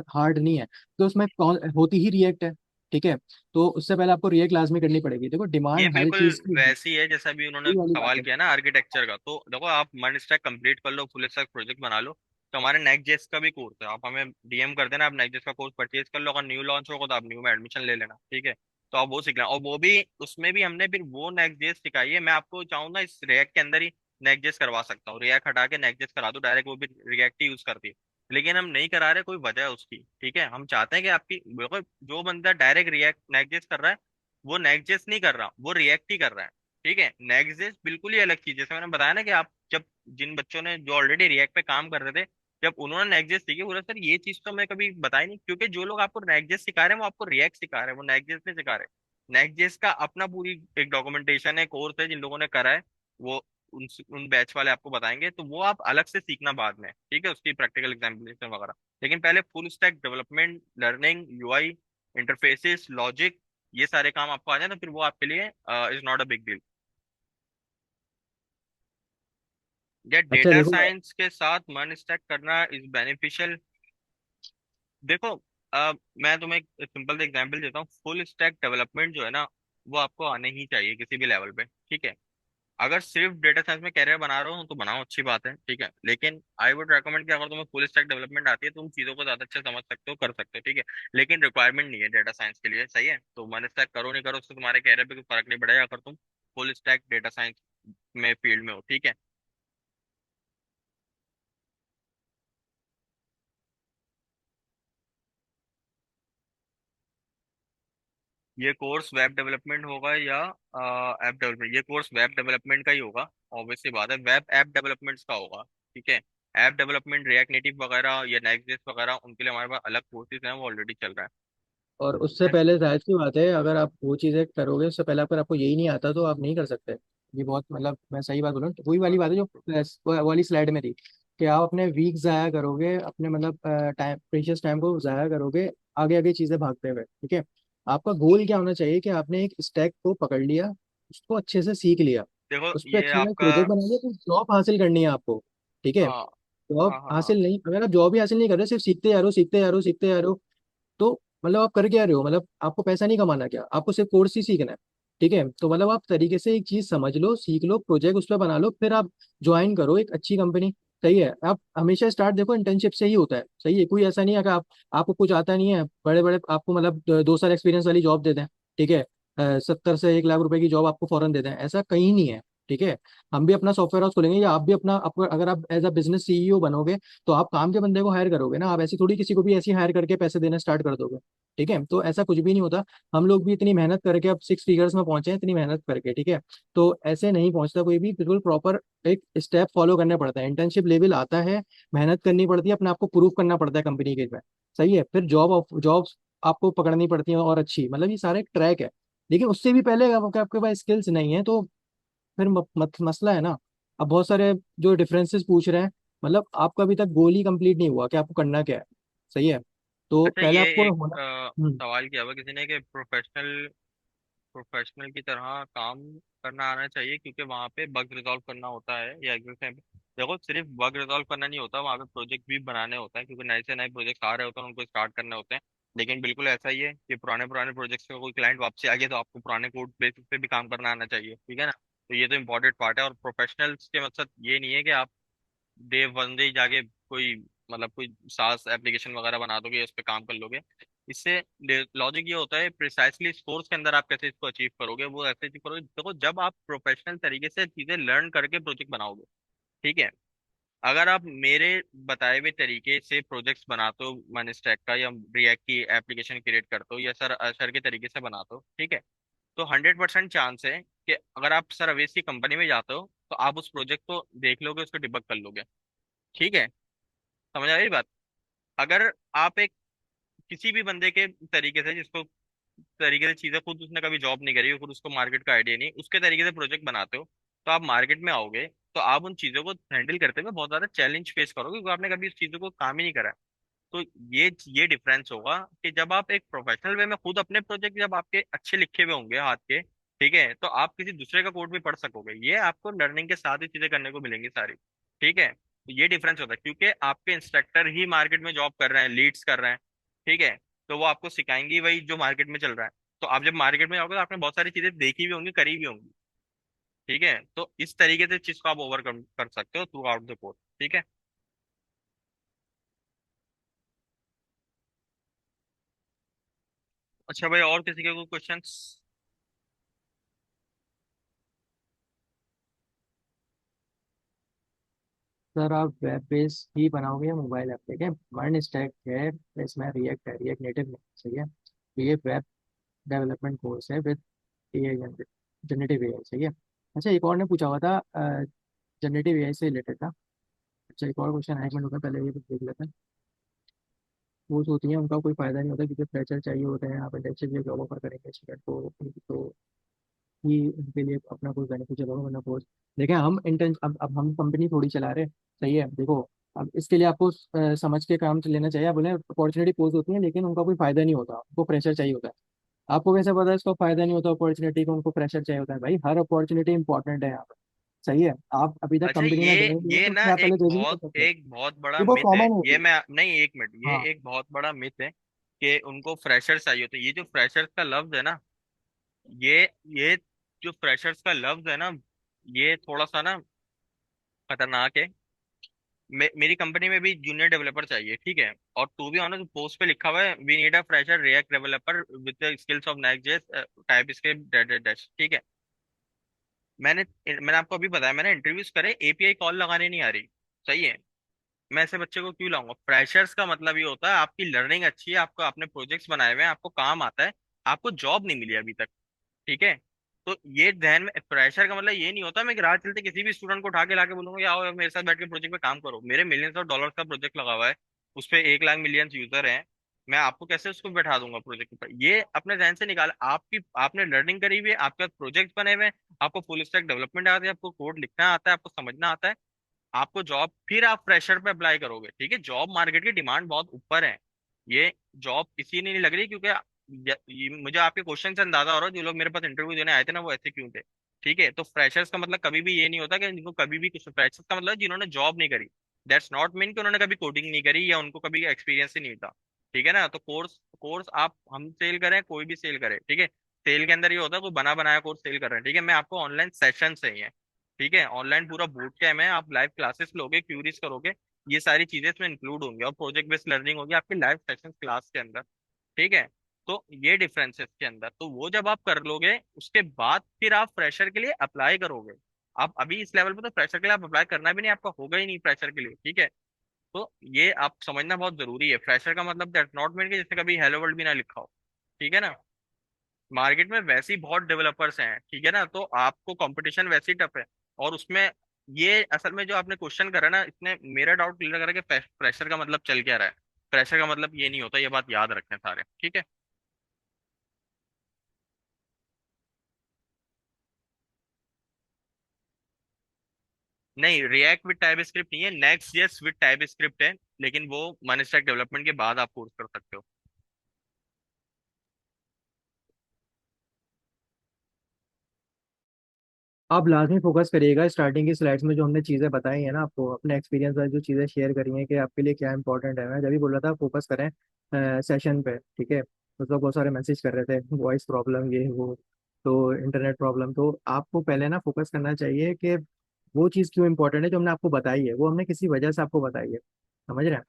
हार्ड नहीं है, तो उसमें कौन होती ही रिएक्ट है, ठीक है। तो उससे पहले आपको रिएक्ट लाजमी करनी पड़ेगी। देखो, ये डिमांड हर बिल्कुल चीज़ की वैसी है जैसा भी उन्होंने वही वाली बात सवाल है। किया ना आर्किटेक्चर का। तो देखो, आप मन स्टैक कंप्लीट कर लो, फुल स्टैक प्रोजेक्ट बना लो, तो हमारे नेक्स्ट जेएस का भी कोर्स है, आप हमें DM कर देना, आप नेक्स्ट जेएस का कोर्स परचेज कर लो। अगर न्यू लॉन्च होगा तो आप न्यू में एडमिशन ले लेना, ठीक है। तो आप वो सीख लेना, और वो भी उसमें भी हमने फिर वो नेक्स्ट जेएस सिखाई है। मैं आपको चाहूँ ना इस रिएक्ट के अंदर ही नेक्स्ट जेएस करवा सकता हूँ, रिएक्ट हटा के नेक्स्ट जेएस करा दूँ डायरेक्ट, वो भी रिएक्ट ही यूज करती है। लेकिन हम नहीं करा रहे, कोई वजह है उसकी, ठीक है। हम चाहते हैं कि आपकी देखो, जो बंदा डायरेक्ट रिएक्ट नेक्स्ट जेएस कर रहा है, वो नेक्स्ट जेस नहीं कर रहा, वो रिएक्ट ही कर रहा है, ठीक है। नेक्स्ट जेस बिल्कुल ही अलग चीज, जैसे मैंने बताया ना कि आप जब जिन बच्चों ने जो ऑलरेडी रिएक्ट पे काम कर रहे थे, जब उन्होंने नेक्स्ट जेस सीखी, बोला सर ये चीज तो मैं कभी बताई नहीं, क्योंकि जो लोग आपको नेक्स्ट जेस सिखा रहे हैं वो आपको रिएक्ट सिखा रहे हैं, वो नेक्स्ट जेस नहीं सिखा रहे। नेक्स्ट जेस का अपना पूरी एक डॉक्यूमेंटेशन है, कोर्स है, जिन लोगों ने करा है वो उन बैच वाले आपको बताएंगे, तो वो आप अलग से सीखना बाद में, ठीक है, उसकी प्रैक्टिकल एग्जाम्पलेशन वगैरह। लेकिन पहले full stack development, learning, UI, interfaces, logic, ये सारे काम आपको आ जाए तो फिर वो आपके लिए is not a big deal. या अच्छा डेटा देखो, साइंस के साथ मन स्टैक करना इज बेनिफिशियल। देखो, मैं तुम्हें एक सिंपल सा एग्जांपल देता हूँ। फुल स्टैक डेवलपमेंट जो है ना, वो आपको आने ही चाहिए किसी भी लेवल पे, ठीक है। अगर सिर्फ डेटा साइंस में कैरियर बना रहे हो तो बनाओ, अच्छी बात है, ठीक है। लेकिन आई वुड रेकमेंड कि अगर तुम्हें फुल स्टैक डेवलपमेंट आती है, तुम चीजों को ज्यादा अच्छे से समझ सकते हो, कर सकते हो, ठीक है। लेकिन रिक्वायरमेंट नहीं है डेटा साइंस के लिए, सही है। तो मन स्टैक करो नहीं करो, उससे तुम्हारे कैरियर पे कोई फर्क नहीं पड़ेगा अगर तुम फुल स्टैक डेटा साइंस में फील्ड में हो, ठीक है। ये कोर्स वेब डेवलपमेंट होगा या ऐप डेवलपमेंट? ये कोर्स वेब डेवलपमेंट का ही होगा, ऑब्वियसली बात है, वेब ऐप डेवलपमेंट का होगा, ठीक है। ऐप डेवलपमेंट, रिएक्ट नेटिव वगैरह या नेक्स्ट जेएस वगैरह, उनके लिए हमारे पास अलग कोर्सेज हैं, वो ऑलरेडी चल रहा और उससे है। पहले जायज़ की बात है, अगर आप वो चीज़ें करोगे उससे पहले अगर आपको यही नहीं आता तो आप नहीं कर सकते। ये बहुत मतलब मैं सही बात बोल रहा हूँ, वही वाली बात है जो वो वाली स्लाइड में थी, कि आप अपने वीक ज़ाया करोगे, अपने मतलब टाइम, प्रीशियस टाइम को ज़ाया करोगे आगे आगे चीज़ें भागते हुए, ठीक है। आपका गोल क्या होना चाहिए कि आपने एक स्टैक को पकड़ लिया, उसको अच्छे से सीख लिया, देखो उस पर ये अच्छे से आपका, प्रोजेक्ट बना लिया, तो जॉब हासिल करनी है आपको, ठीक है। हाँ जॉब हाँ हाँ हाँ, हासिल नहीं, अगर आप जॉब ही हासिल नहीं कर रहे, सिर्फ सीखते जा रहे हो, सीखते जा रहे हो, सीखते जा रहे हो, तो मतलब आप कर क्या रहे हो, मतलब आपको पैसा नहीं कमाना क्या, आपको सिर्फ कोर्स ही सीखना है। ठीक है, तो मतलब आप तरीके से एक चीज समझ लो, सीख लो, प्रोजेक्ट उस पर बना लो, फिर आप ज्वाइन करो एक अच्छी कंपनी। सही है, आप हमेशा स्टार्ट देखो इंटर्नशिप से ही होता है। सही है, कोई ऐसा नहीं है कि आप आपको कुछ आता नहीं है, बड़े बड़े आपको मतलब 2 साल एक्सपीरियंस वाली जॉब दे दें। ठीक है, 70 से 1 लाख रुपए की जॉब आपको फौरन दे दें, ऐसा कहीं नहीं है। ठीक है, हम भी अपना सॉफ्टवेयर हाउस खोलेंगे, या आप भी अपना अगर आप एज अ बिजनेस सीईओ बनोगे, तो आप काम के बंदे को हायर करोगे ना, आप ऐसी थोड़ी किसी को भी ऐसी हायर करके पैसे देना स्टार्ट कर दोगे। ठीक है, तो ऐसा कुछ भी नहीं होता। हम लोग भी इतनी मेहनत करके अब 6 फिगर्स में पहुंचे हैं, इतनी मेहनत करके। ठीक है, तो ऐसे नहीं पहुंचता कोई भी, बिल्कुल प्रॉपर एक स्टेप फॉलो करने पड़ता है। इंटर्नशिप लेवल आता है, मेहनत करनी पड़ती है, अपने आप को प्रूव करना पड़ता है कंपनी के में। सही है, फिर जॉब्स आपको पकड़नी पड़ती है और अच्छी, मतलब ये सारा एक ट्रैक है। लेकिन उससे भी पहले अगर आपके पास स्किल्स नहीं है, तो फिर मसला है ना। अब बहुत सारे जो डिफरेंसेस पूछ रहे हैं, मतलब आपका अभी तक गोल ही कंप्लीट नहीं हुआ कि आपको करना क्या है। सही है, तो अच्छा, पहले ये आपको एक होना। हम्म। सवाल किया हुआ किसी ने कि प्रोफेशनल प्रोफेशनल की तरह काम करना आना चाहिए, क्योंकि वहाँ पे बग रिजॉल्व करना होता है या एग्जैक्ट टाइम पे। देखो, सिर्फ बग रिजॉल्व करना नहीं होता, वहाँ पे प्रोजेक्ट भी बनाने होते हैं, क्योंकि नए से नए प्रोजेक्ट आ रहे होते हैं, उनको स्टार्ट करने होते हैं। लेकिन बिल्कुल ऐसा ही है कि पुराने पुराने प्रोजेक्ट्स का कोई क्लाइंट वापसी आ गया तो आपको पुराने कोड बेसिस पे भी काम करना आना चाहिए, ठीक है ना। तो ये तो इम्पोर्टेंट पार्ट है। और प्रोफेशनल्स के मकसद ये नहीं है कि आप डे वन डे जाके कोई मतलब कोई सास एप्लीकेशन वगैरह बना दोगे, इस पे काम कर लोगे। इससे लॉजिक ये होता है प्रिसाइसली कोर्स के अंदर आप कैसे इसको अचीव करोगे, वो ऐसे अचीव करोगे देखो जब आप प्रोफेशनल तरीके से चीजें लर्न करके प्रोजेक्ट बनाओगे। ठीक है, अगर आप मेरे बताए हुए तरीके से प्रोजेक्ट्स बनाते हो, वन स्टैक का या रिएक्ट की एप्लीकेशन क्रिएट करते हो, या सर के तरीके से बनाते हो, ठीक है, तो 100% चांस है कि अगर आप सर अवेश की कंपनी में जाते हो तो आप उस प्रोजेक्ट को देख लोगे, उसको डिबग कर लोगे। ठीक है, समझ आ रही बात। अगर आप एक किसी भी बंदे के तरीके से, जिसको तरीके से चीजें खुद उसने कभी जॉब नहीं करी हो, खुद उसको मार्केट का आइडिया नहीं, उसके तरीके से प्रोजेक्ट बनाते हो, तो आप मार्केट में आओगे तो आप उन चीजों को हैंडल करते हुए बहुत ज्यादा चैलेंज फेस करोगे, क्योंकि आपने कभी उस चीजों को काम ही नहीं करा है। तो ये डिफरेंस होगा कि जब आप एक प्रोफेशनल वे में खुद अपने प्रोजेक्ट जब आपके अच्छे लिखे हुए होंगे हाथ के, ठीक है, तो आप किसी दूसरे का कोड भी पढ़ सकोगे। ये आपको लर्निंग के साथ ही चीजें करने को मिलेंगी सारी। ठीक है, तो ये डिफरेंस होता है, क्योंकि आपके इंस्ट्रक्टर ही मार्केट में जॉब कर रहे हैं, लीड्स कर रहे हैं। ठीक है, तो वो आपको सिखाएंगी वही जो मार्केट में चल रहा है। तो आप जब मार्केट में जाओगे तो आपने बहुत सारी चीजें देखी भी होंगी, करी भी होंगी। ठीक है, तो इस तरीके से चीज को आप ओवरकम कर सकते हो थ्रू आउट द कोर्स। ठीक है। अच्छा भाई, और किसी के कोई क्वेश्चंस? सर आप वेब बेस ही बनाओगे या मोबाइल ऐप? ठीक है, वर्न स्टैक है, इसमें रिएक्ट है, रिएक्ट नेटिव में। सही है, तो ये वेब डेवलपमेंट कोर्स है विद एआई, जनरेटिव एआई। सही है। अच्छा, एक और ने पूछा हुआ था जनरेटिव एआई से रिलेटेड था। अच्छा, एक और क्वेश्चन है, एक मिनट रुको, पहले ये कुछ देख लेते हैं। वो होती हैं उनका कोई फायदा नहीं होता, क्योंकि फ्रेशर चाहिए होते हैं, आप इंटर्नशिप में जॉब ऑफर करेंगे स्टूडेंट को, तो ही उनके लिए अपना कोई बेनिफिशियल होगा, वरना कोर्स। देखिए, हम इंटर्न अब हम कंपनी थोड़ी चला रहे। सही है, देखो, अब इसके लिए आपको समझ के काम लेना चाहिए। आप बोले अपॉर्चुनिटी पोस्ट होती है, लेकिन उनका कोई फायदा नहीं होता, उनको प्रेशर चाहिए होता है। आपको कैसे पता है इसका फायदा नहीं होता अपॉर्चुनिटी को, उनको प्रेशर चाहिए होता है? भाई, हर अपॉर्चुनिटी इंपॉर्टेंट है यहाँ पर। सही है, आप अभी तक अच्छा, कंपनी ये में गए नहीं हो ये तो ना उसमें आप पहले ग्रेजुएट कर सकते हो। एक बहुत बड़ा ये बहुत मिथ है, कॉमन है ये चीज। मैं नहीं, एक मिनट, ये हाँ। एक बहुत बड़ा मिथ है कि उनको फ्रेशर्स चाहिए होते हैं। ये जो फ्रेशर्स का लफ्ज है ना, ये ये जो फ्रेशर्स का लफ्ज है ना, ये थोड़ा सा ना खतरनाक है। मेरी कंपनी में भी जूनियर डेवलपर चाहिए, ठीक है, और टू बी ऑनेस्ट पोस्ट पे लिखा हुआ है we need a fresher React developer with the skills of नेक्स्ट.js TypeScript dash dash dash. ठीक है, मैंने मैंने आपको अभी बताया, मैंने इंटरव्यूज करे, एपीआई कॉल लगाने नहीं आ रही। सही है, मैं ऐसे बच्चे को क्यों लाऊंगा? फ्रेशर्स का मतलब ये होता है आपकी लर्निंग अच्छी है, आपको आपने प्रोजेक्ट्स बनाए हुए हैं, आपको काम आता है, आपको जॉब नहीं मिली अभी तक। ठीक है, तो ये ध्यान में, प्रेशर का मतलब ये नहीं होता मैं कि राह चलते किसी भी स्टूडेंट को उठा के लाके बोलूंगा आओ मेरे साथ बैठ के प्रोजेक्ट पे काम करो। मेरे मिलियंस ऑफ डॉलर्स का प्रोजेक्ट लगा हुआ है, उस पे 1 लाख मिलियन यूजर हैं, मैं आपको कैसे उसको बैठा दूंगा प्रोजेक्ट पर? ये अपने ध्यान से निकाल, आपकी आपने लर्निंग करी हुई है, आपके प्रोजेक्ट बने हुए हैं, आपको फुल स्टैक डेवलपमेंट आती है, आपको कोड लिखना आता है, आपको समझना आता है, आपको जॉब, फिर आप फ्रेशर पे अप्लाई करोगे। ठीक है, जॉब मार्केट की डिमांड बहुत ऊपर है। ये जॉब इसी नहीं लग रही क्योंकि मुझे आपके क्वेश्चन से अंदाजा हो रहा है जो लोग मेरे पास इंटरव्यू देने आए थे ना वो ऐसे क्यों थे। ठीक है, तो फ्रेशर्स का मतलब कभी भी ये नहीं होता कि जिनको कभी भी कुछ, फ्रेशर्स का मतलब जिन्होंने जॉब नहीं करी। दैट्स नॉट मीन कि उन्होंने कभी कोडिंग नहीं करी या उनको कभी एक्सपीरियंस ही नहीं था। ठीक है ना। तो कोर्स कोर्स आप हम सेल करें, कोई भी सेल करे, ठीक है। सेल के अंदर ये होता है कोई बना बनाया कोर्स सेल कर रहे हैं, ठीक है। मैं आपको ऑनलाइन सेशन चाहिए, ठीक है। ऑनलाइन पूरा बूट कैम्प है, आप लाइव क्लासेस लोगे, क्यूरीज करोगे, ये सारी चीजें इसमें इंक्लूड होंगी, और प्रोजेक्ट बेस्ड लर्निंग होगी आपकी लाइव सेशन क्लास के अंदर, ठीक है। तो ये डिफरेंस है इसके अंदर। तो वो जब आप कर लोगे उसके बाद फिर आप फ्रेशर के लिए अप्लाई करोगे। आप अभी इस लेवल पे तो फ्रेशर के लिए आप अप्लाई करना भी नहीं, आपका होगा ही नहीं फ्रेशर के लिए, ठीक है। तो ये आप समझना बहुत जरूरी है। फ्रेशर का मतलब दैट नॉट मीन कि जैसे कभी हेलो वर्ल्ड भी ना लिखा हो, ठीक है ना। मार्केट में वैसे ही बहुत डेवलपर्स हैं, ठीक है ना, तो आपको कंपटीशन वैसे ही टफ है। और उसमें ये असल में जो आपने क्वेश्चन करा ना, इसने मेरा डाउट क्लियर करा कि फ्रेशर का मतलब चल क्या रहा है। फ्रेशर का मतलब ये नहीं होता, ये बात याद रखें सारे, ठीक है। नहीं, रिएक्ट विद टाइप स्क्रिप्ट नहीं है, next JS with type script है। लेकिन वो मन स्टैक डेवलपमेंट के बाद आप कोर्स कर सकते हो। आप लाजमी फोकस करिएगा स्टार्टिंग की स्लाइड्स में जो हमने चीज़ें बताई हैं ना आपको, अपने एक्सपीरियंस वाली जो चीज़ें शेयर करी हैं कि आपके लिए क्या इंपॉर्टेंट है, मैं जब भी बोल रहा था फोकस करें सेशन पे, ठीक है। उस लोग बहुत सारे मैसेज कर रहे थे, वॉइस प्रॉब्लम ये वो, तो इंटरनेट प्रॉब्लम, तो आपको पहले ना फोकस करना चाहिए कि वो चीज़ क्यों इंपॉर्टेंट है जो हमने आपको बताई है, वो हमने किसी वजह से आपको बताई है, समझ रहे हैं।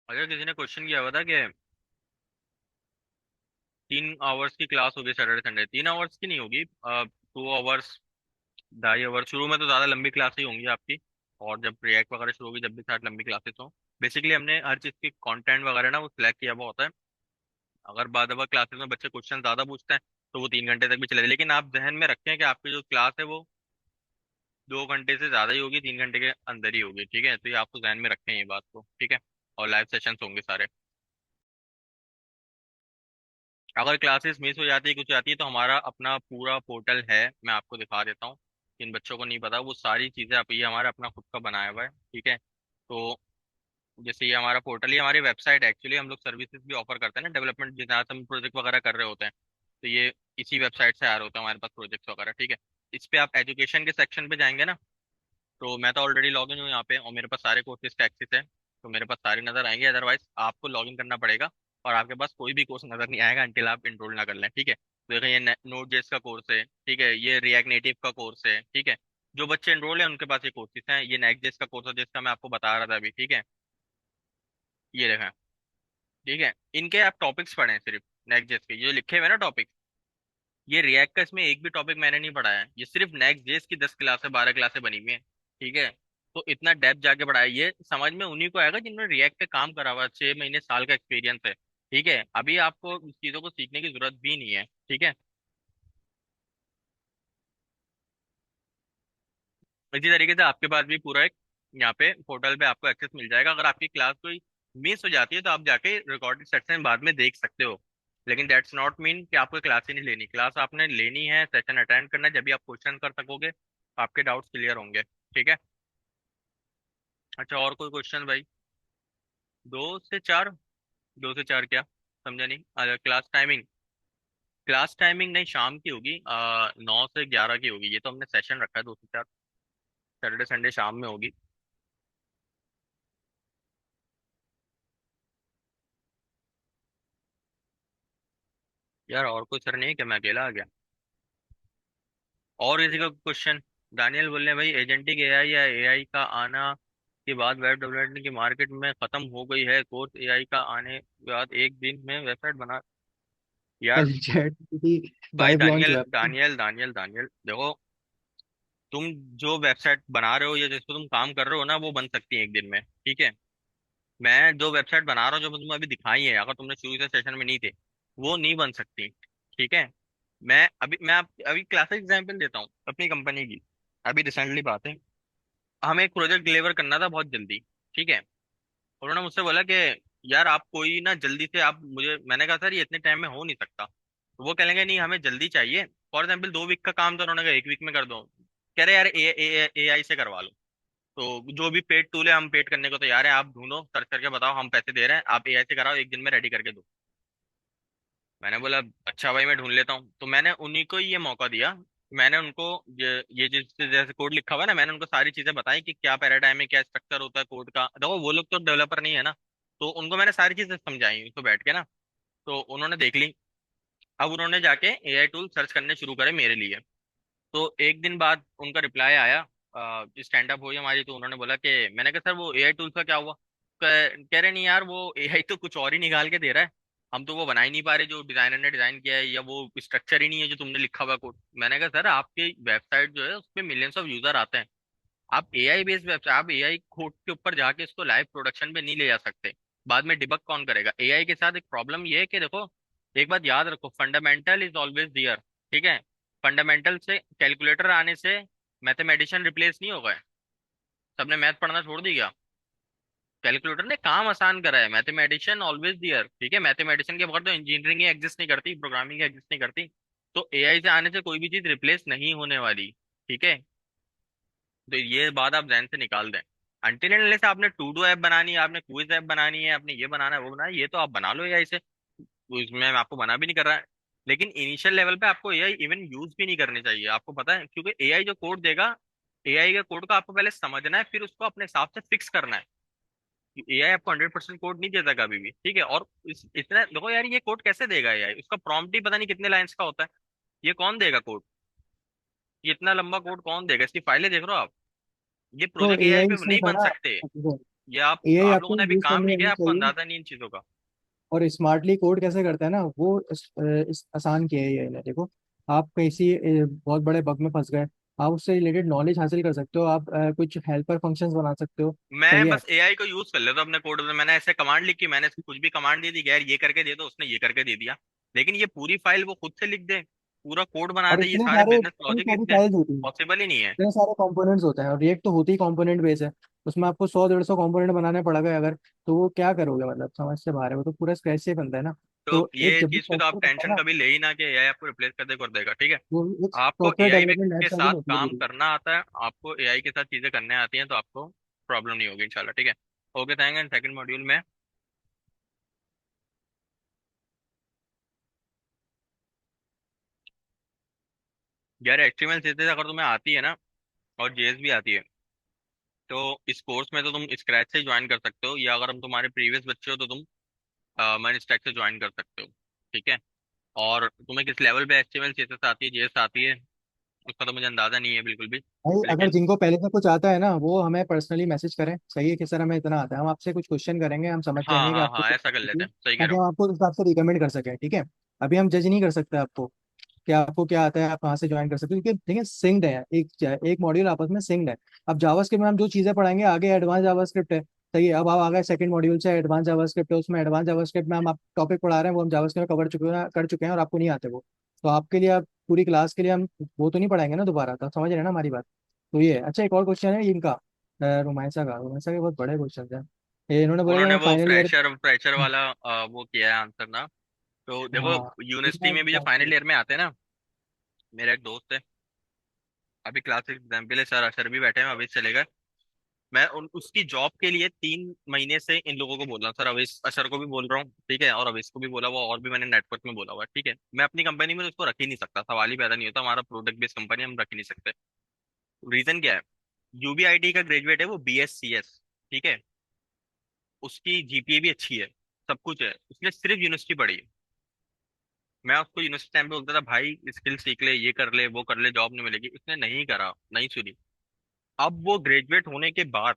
अगर किसी ने क्वेश्चन किया हुआ था कि 3 आवर्स की क्लास होगी सैटरडे संडे, 3 आवर्स की नहीं होगी, 2 आवर्स, 2.5 आवर्स। शुरू में तो ज़्यादा लंबी क्लासें होंगी आपकी, और जब रिएक्ट वगैरह शुरू होगी जब भी शायद लंबी क्लासेस हो। बेसिकली हमने हर चीज़ की कंटेंट वगैरह ना वो सिलेक्ट किया हुआ होता है। अगर बाद अगर क्लासेस में बच्चे क्वेश्चन ज़्यादा पूछते हैं तो वो 3 घंटे तक भी चलेगा, लेकिन आप जहन में रखें कि आपकी जो क्लास है वो 2 घंटे से ज़्यादा ही होगी, 3 घंटे के अंदर ही होगी, ठीक है। तो ये आपको जहन में रखें ये बात को, ठीक है। और लाइव सेशंस होंगे सारे। अगर क्लासेस मिस हो जाती है, कुछ हो जाती है, तो हमारा अपना पूरा पोर्टल है, मैं आपको दिखा देता हूँ। जिन बच्चों को नहीं पता वो सारी चीज़ें आप, ये हमारा अपना खुद का बनाया हुआ है, ठीक है। तो जैसे ये हमारा पोर्टल, ये हमारी वेबसाइट, एक्चुअली हम लोग सर्विसेज भी ऑफर करते हैं ना डेवलपमेंट, जहाँ से हम प्रोजेक्ट वगैरह कर रहे होते हैं। तो ये इसी वेबसाइट से आ रहे होते हैं हमारे पास प्रोजेक्ट्स वगैरह, ठीक है। इस पे आप एजुकेशन के सेक्शन पे जाएंगे ना, तो मैं तो ऑलरेडी लॉग इन हूँ यहाँ पे और मेरे पास सारे कोर्सेज का एक्सेस है, तो मेरे पास सारे नजर आएंगे। अदरवाइज आपको लॉग इन करना पड़ेगा और आपके पास कोई भी कोर्स नजर नहीं आएगा until आप इनरोल ना कर लें, ठीक है। तो देखिए ये नोड जेएस का कोर्स है, ठीक है, ये रिएक्ट नेटिव का कोर्स है, ठीक है। जो बच्चे एनरोल हैं उनके पास ये कोर्सेज हैं। ये नेक्स्ट जेएस का कोर्स है जिसका मैं आपको बता रहा था अभी, ठीक है। ये देखें, ठीक है। इनके आप टॉपिक्स पढ़ें सिर्फ, नेक्स्ट जेएस के जो लिखे हुए हैं ना टॉपिक। ये रिएक्ट का इसमें एक भी टॉपिक मैंने नहीं पढ़ाया है, ये सिर्फ नेक्स्ट जेएस की 10 क्लासें 12 क्लासें बनी हुई हैं, ठीक है। तो इतना डेप्थ जाके पढ़ाया, ये समझ में उन्हीं को आएगा जिन्होंने रिएक्ट पे काम करा हुआ है, 6 महीने साल का एक्सपीरियंस है, ठीक है। अभी आपको इस चीजों को सीखने की जरूरत भी नहीं है, ठीक है। इसी तरीके से आपके पास भी पूरा एक यहाँ पे पोर्टल पे आपको एक्सेस मिल जाएगा। अगर आपकी क्लास कोई मिस हो जाती है तो आप जाके रिकॉर्डेड सेशन बाद में देख सकते हो। लेकिन दैट्स नॉट मीन कि आपको क्लास ही नहीं लेनी, क्लास आपने लेनी है, सेशन अटेंड करना है, जब भी आप क्वेश्चन कर सकोगे, आपके डाउट्स क्लियर होंगे, ठीक है। अच्छा, और कोई क्वेश्चन भाई? 2 से 4? 2 से 4 क्या, समझा नहीं। क्लास टाइमिंग, क्लास टाइमिंग नहीं, शाम की होगी, 9 से 11 की होगी। ये तो हमने सेशन रखा है 2 से 4, सैटरडे संडे शाम में होगी। यार और कोई सर नहीं है क्या, मैं अकेला आ गया? और किसी का क्वेश्चन? दानियल बोल रहे हैं भाई, एजेंटिक एआई या एआई का आना के बाद वेब डेवलपमेंट की मार्केट में खत्म हो गई है, कोर्स एआई का आने के बाद एक दिन में वेबसाइट बना। यार कल चैट GPT भाई 5 लॉन्च दानियल हुआ है। दानियल दानियल दानियल देखो, तुम जो वेबसाइट बना रहे हो या जिस पर तुम काम कर रहे हो ना, वो बन सकती है एक दिन में, ठीक है। मैं जो वेबसाइट बना रहा हूँ, जो तुम्हें अभी दिखाई है, अगर तुमने शुरू से सेशन में नहीं थे, वो नहीं बन सकती, ठीक है। मैं अभी क्लासिक एग्जांपल देता हूँ अपनी कंपनी की। अभी रिसेंटली बात है, हमें एक प्रोजेक्ट डिलीवर करना था बहुत जल्दी, ठीक है। उन्होंने मुझसे बोला कि यार आप कोई ना जल्दी से आप मुझे, मैंने कहा सर ये इतने टाइम में हो नहीं सकता। तो वो कह लेंगे नहीं हमें जल्दी चाहिए। फॉर एग्जाम्पल 2 वीक का काम था, उन्होंने कहा 1 वीक में कर दो। कह रहे यार ए आई से करवा लो। तो जो भी पेड टूल है हम पेड करने को तैयार है, आप ढूंढो सर्च करके बताओ, हम पैसे दे रहे हैं, आप एआई से कराओ, एक दिन में रेडी करके दो। मैंने बोला अच्छा भाई मैं ढूंढ लेता हूँ। तो मैंने उन्हीं को ये मौका दिया। मैंने उनको ये जिस जैसे कोड लिखा हुआ है ना, मैंने उनको सारी चीजें बताई कि क्या पैराडाइम है, क्या स्ट्रक्चर होता है कोड का। देखो वो लोग तो डेवलपर नहीं है ना, तो उनको मैंने सारी चीजें समझाई तो बैठ के ना। तो उन्होंने देख ली। अब उन्होंने जाके एआई टूल सर्च करने शुरू करे मेरे लिए। तो एक दिन बाद उनका रिप्लाई आया स्टैंड अप हुई हमारी। तो उन्होंने बोला कि, मैंने कहा सर वो एआई टूल का क्या हुआ। कह रहे नहीं यार, वो एआई तो कुछ और ही निकाल के दे रहा है। हम तो वो बना ही नहीं पा रहे जो डिजाइनर ने डिजाइन किया है, या वो स्ट्रक्चर ही नहीं है जो तुमने लिखा हुआ कोड। मैंने कहा सर आपकी वेबसाइट जो है उस पर मिलियंस ऑफ यूजर आते हैं। आप एआई बेस्ड वेबसाइट, आप एआई कोड के ऊपर जाके इसको लाइव प्रोडक्शन पे नहीं ले जा सकते। बाद में डिबग कौन करेगा। एआई के साथ एक प्रॉब्लम ये है कि देखो, एक बात याद रखो, फंडामेंटल इज ऑलवेज दियर। ठीक है। फंडामेंटल से कैलकुलेटर आने से मैथमेटिशियन रिप्लेस नहीं हो गए। सबने मैथ पढ़ना छोड़ दिया। कैलकुलेटर ने काम आसान करा है, मैथमेटिशियन ऑलवेज दियर। ठीक है। मैथमेटिशियन के बगैर तो इंजीनियरिंग एग्जिस्ट नहीं करती, प्रोग्रामिंग एग्जिस्ट नहीं करती। तो एआई से आने से कोई भी चीज रिप्लेस नहीं होने वाली। ठीक है। तो ये बात आप ध्यान से निकाल दें। अनटिल एंड अनलेस आपने टू डू ऐप बनानी है, आपने क्विज ऐप बनानी है, आपने ये बनाना है वो बनाना है, ये तो आप बना लो एआई से। तो इसमें मैं आपको मना भी नहीं कर रहा है। लेकिन इनिशियल लेवल पे आपको एआई इवन यूज भी नहीं करनी चाहिए, आपको पता है, क्योंकि एआई जो कोड देगा, एआई के कोड को आपको पहले समझना है, फिर उसको अपने हिसाब से फिक्स करना है। एआई आपको 100% कोड नहीं देता कभी भी। ठीक है। और इतना देखो यार, ये कोड कैसे देगा एआई, उसका प्रॉम्प्ट ही पता नहीं कितने लाइंस का होता है। ये कौन देगा कोड, ये इतना लंबा कोड कौन देगा। इसकी फाइलें देख रहे हो आप। ये तो प्रोजेक्ट एआई एआई पे नहीं सिर्फ है बन ना, सकते। ये एआई आप लोगों आपको ने अभी यूज काम करनी नहीं आनी किया, आपको चाहिए। अंदाजा नहीं इन चीजों का। और स्मार्टली कोड कैसे करता है ना, वो इस आसान किया है ये ने। देखो, आप किसी बहुत बड़े बग में फंस गए, आप उससे रिलेटेड नॉलेज हासिल कर सकते हो, आप कुछ हेल्पर फंक्शंस बना सकते हो। मैं सही है। बस एआई को यूज कर लेता हूँ अपने कोड में। मैंने ऐसे कमांड लिखी, मैंने कुछ भी कमांड दे दी कि यार ये करके दे दो, उसने ये करके दे दिया। लेकिन ये पूरी फाइल वो खुद से लिख दे, पूरा कोड बना और दे, ये सारे बिजनेस इतनी लॉजिक लिख सारी दे, फाइल्स होती हैं, पॉसिबल ही नहीं है। इतने सारे कंपोनेंट्स होते हैं, और रिएक्ट तो होती ही कंपोनेंट बेस है। उसमें आपको 100 150 कंपोनेंट बनाने पड़ेगा अगर, तो वो क्या करोगे, मतलब समझ से बाहर है, वो तो पूरा स्क्रैच से बनता है ना। तो तो एक ये जब भी चीज की तो आप सॉफ्टवेयर बनता है टेंशन ना, कभी ले ही ना कि एआई आपको रिप्लेस कर देगा। ठीक है। वो एक आपको सॉफ्टवेयर एआई डेवलपमेंट लाइफ के साइकिल साथ होती है काम पूरी। करना आता है, आपको एआई के साथ चीजें करने आती हैं, तो आपको प्रॉब्लम नहीं होगी इंशाल्लाह। ठीक है। Okay, thank and second module में यार एचटीएमएल सीएसएस अगर तुम्हें आती है ना, और जेएस भी आती है, तो इस कोर्स में तो तुम स्क्रैच से ज्वाइन कर सकते हो, या अगर हम तुम्हारे प्रीवियस बच्चे हो तो तुम मैन स्टैक से ज्वाइन कर सकते हो। ठीक है। और तुम्हें किस लेवल पे एचटीएमएल सीएसएस आती है, जेएस आती है, उसका तो मुझे अंदाजा नहीं है बिल्कुल भी। भाई अगर लेकिन जिनको पहले से कुछ आता है ना, वो हमें पर्सनली मैसेज करें, सही है कि सर हमें इतना आता है, हम आपसे कुछ क्वेश्चन करेंगे, हम समझ हाँ जाएंगे कि हाँ आपको हाँ, क्या ऐसा कर आता लेते है, हैं, सही कह रहे ताकि हो। हम आपको उस हिसाब से रिकमेंड कर सकें। ठीक है। अभी हम जज नहीं कर सकते आपको कि आपको क्या आता है, आप कहाँ से ज्वाइन कर सकते हो, क्योंकि देखिए सिंक्ड है, एक मॉड्यूल आपस में सिंक्ड है। अब जावास्क्रिप्ट में हम जो चीजें पढ़ाएंगे आगे, एडवांस जावास्क्रिप्ट है। सही है। अब आप आ गए सेकंड मॉड्यूल से, एडवांस जावास्क्रिप्ट है, उसमें एडवांस जावास्क्रिप्ट में हम आप टॉपिक पढ़ा रहे हैं, वो हम जावास्क्रिप्ट में कर चुके हैं और आपको नहीं आते वो। तो आपके लिए, आप पूरी क्लास के लिए हम वो तो नहीं पढ़ाएंगे ना दोबारा, तो आप समझ रहे हैं ना हमारी बात। तो ये है। अच्छा, एक और क्वेश्चन है इनका, रोमांसा के बहुत बड़े क्वेश्चन हैं। ये इन्होंने बोला कि उन्होंने मैं वो फाइनल ईयर। फ्रेशर फ्रेशर वाला वो किया है आंसर ना। तो देखो, हाँ, यूनिवर्सिटी में भी जो फाइनल ईयर में आते हैं ना, मेरा एक दोस्त है, अभी क्लास एग्जाम्पल है, सर अशर भी बैठे हैं, अभी चले गए। मैं उसकी जॉब के लिए 3 महीने से इन लोगों को बोल रहा हूँ, सर अवेश अशर को भी बोल रहा हूँ, ठीक है, और अवेश को भी बोला हुआ, और भी मैंने नेटवर्क में बोला हुआ है। ठीक है। मैं अपनी कंपनी में तो उसको रख ही नहीं सकता, सवाल ही पैदा नहीं होता, हमारा प्रोडक्ट बेस्ड कंपनी, हम रख ही नहीं सकते। रीजन क्या है। यूबीआईटी का ग्रेजुएट है वो, बीएससीएस। ठीक है। उसकी जीपीए भी अच्छी है, सब कुछ है, उसने सिर्फ यूनिवर्सिटी पढ़ी है। मैं उसको यूनिवर्सिटी टाइम पे बोलता था भाई स्किल सीख ले, ये कर ले, वो कर ले, जॉब नहीं मिलेगी, उसने नहीं करा, नहीं सुनी। अब वो ग्रेजुएट होने के बाद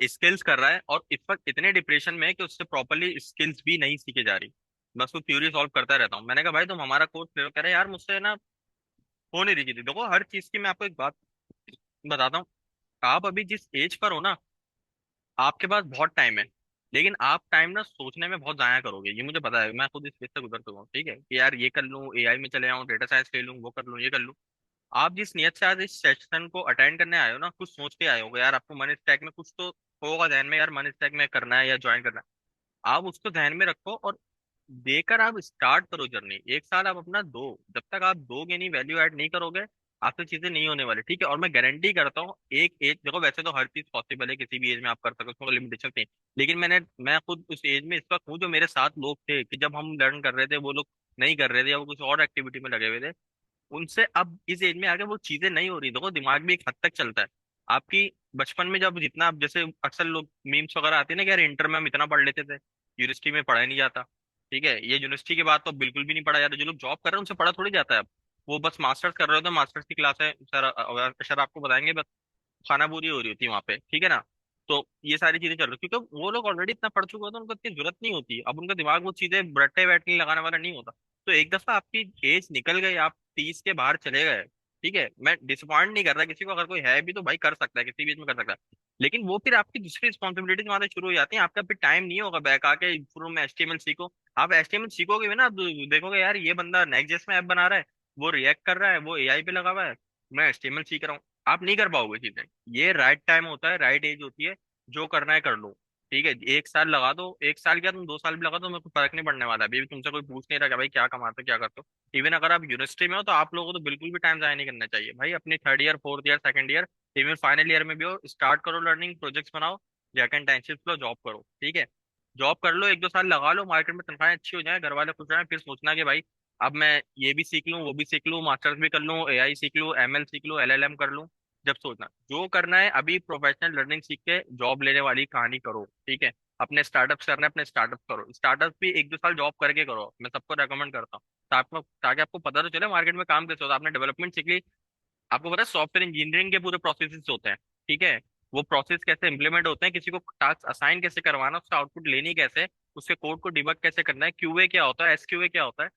स्किल्स कर रहा है, और इस वक्त इतने डिप्रेशन में है कि उससे प्रॉपरली स्किल्स भी नहीं सीखे जा रही। मैं उसको थ्योरी सॉल्व करता रहता हूँ। मैंने कहा भाई तुम हमारा कोर्स ले लो। कह रहे यार मुझसे ना हो नहीं रही चीजें। देखो हर चीज की मैं आपको एक बात बताता हूँ। आप अभी जिस एज पर हो ना, आपके पास बहुत टाइम है, लेकिन आप टाइम ना सोचने में बहुत जाया करोगे, ये मुझे पता है, मैं खुद इस फेज से गुजर चुका हूँ। ठीक है, कि यार ये कर लूँ, एआई में चले जाऊँ, डेटा साइंस ले लूँ, वो कर लूँ, ये कर लूँ। आप जिस नियत से आज इस सेशन को अटेंड करने आए हो ना, कुछ सोच के आए हो यार, आपको मनी स्टैक में कुछ तो होगा ध्यान में, यार मनी स्टैक में करना है या ज्वाइन करना है। आप उसको ध्यान में रखो, और देकर आप स्टार्ट करो जर्नी। 1 साल आप अपना दो, जब तक आप दोगे नहीं, वैल्यू ऐड नहीं करोगे, आपसे चीजें नहीं होने वाली, ठीक है। और मैं गारंटी करता हूँ, एक एज देखो, वैसे तो हर चीज पॉसिबल है, किसी भी एज में आप कर सकते हो, उसमें लिमिटेशन नहीं। लेकिन मैं खुद उस एज में इस वक्त हूँ, जो मेरे साथ लोग थे कि जब हम लर्न कर रहे थे, वो लोग नहीं कर रहे थे या वो कुछ और एक्टिविटी में लगे हुए थे, उनसे अब इस एज में आके वो चीजें नहीं हो रही। देखो, दिमाग भी एक हद तक चलता है आपकी। बचपन में जब जितना आप, जैसे अक्सर लोग मीम्स वगैरह आते हैं ना कि यार इंटर में हम इतना पढ़ लेते थे, यूनिवर्सिटी में पढ़ा ही नहीं जाता। ठीक है, ये यूनिवर्सिटी के बाद तो बिल्कुल भी नहीं पढ़ा जाता। जो लोग जॉब कर रहे हैं उनसे पढ़ा थोड़ी जाता है अब। वो बस मास्टर्स कर रहे होते हैं, मास्टर्स की क्लास है सर, सर आपको बताएंगे, बस खाना पूरी हो रही होती है वहां पे, ठीक है ना। तो ये सारी चीजें चल रही, क्योंकि वो लोग ऑलरेडी इतना पढ़ चुके होते हैं, उनको इतनी जरूरत नहीं होती। अब उनका दिमाग वो चीजें रट्टे बैठने लगाने वाला नहीं होता। तो एक दफा आपकी एज निकल गई, आप 30 के बाहर चले गए, ठीक है, मैं डिसअपॉइंट नहीं कर रहा किसी को, अगर कोई है भी तो भाई कर सकता है, किसी भी एज में कर सकता है। लेकिन वो फिर आपकी दूसरी रिस्पॉन्सिबिलिटीज वहां से शुरू हो जाती हैं। आपका फिर टाइम नहीं होगा बैक आके शुरू में एचटीएमएल सीखो। आप एचटीएमएल सीखोगे भी ना, आप देखोगे यार ये बंदा नेक्स्ट में ऐप बना रहा है, वो रिएक्ट कर रहा है, वो एआई पे लगा हुआ है, मैं एचटीएमएल सीख रहा हूँ। आप नहीं कर पाओगे चीजें। ये राइट टाइम होता है, राइट एज होती है, जो करना है कर लो। ठीक है, एक साल लगा दो, एक साल क्या तुम 2 साल भी लगा दो, मेरे को फर्क नहीं पड़ने वाला। अभी भी तुमसे कोई पूछ नहीं रहा कि भाई क्या कमाते हो क्या करते हो। इवन अगर आप यूनिवर्सिटी में हो तो आप लोगों को तो बिल्कुल भी टाइम जाया नहीं करना चाहिए भाई। अपनी third year, fourth year, second year, even final year में भी हो, स्टार्ट करो लर्निंग, प्रोजेक्ट्स बनाओ, जाके इंटर्नशिप लो, जॉब करो, ठीक है। जॉब कर लो, 1-2 साल लगा लो, मार्केट में तनख्वाहें अच्छी हो जाए, घर वाले खुश हो जाए, फिर सोचना कि भाई अब मैं ये भी सीख लूँ, वो भी सीख लूँ, मास्टर्स भी कर लूँ, एआई सीख लूँ, एमएल सीख लूँ, एलएलएम कर लूँ। जब सोचना जो करना है, अभी प्रोफेशनल लर्निंग सीख के जॉब लेने वाली कहानी करो, ठीक है। अपने स्टार्टअप्स करना है, अपने स्टार्टअप करो, स्टार्टअप भी 1-2 साल जॉब करके करो, मैं सबको रेकमेंड करता हूँ। ताकि आपको पता तो चले मार्केट में काम कैसे होता है। आपने डेवलपमेंट सीख ली, आपको पता है सॉफ्टवेयर इंजीनियरिंग के पूरे प्रोसेसेस होते हैं, ठीक है। वो प्रोसेस कैसे इंप्लीमेंट होते हैं, किसी को टास्क असाइन कैसे करवाना, उसका आउटपुट लेनी कैसे, उसके कोड को डिबग कैसे करना है, क्यूए क्या होता है, एसक्यूए क्या होता है,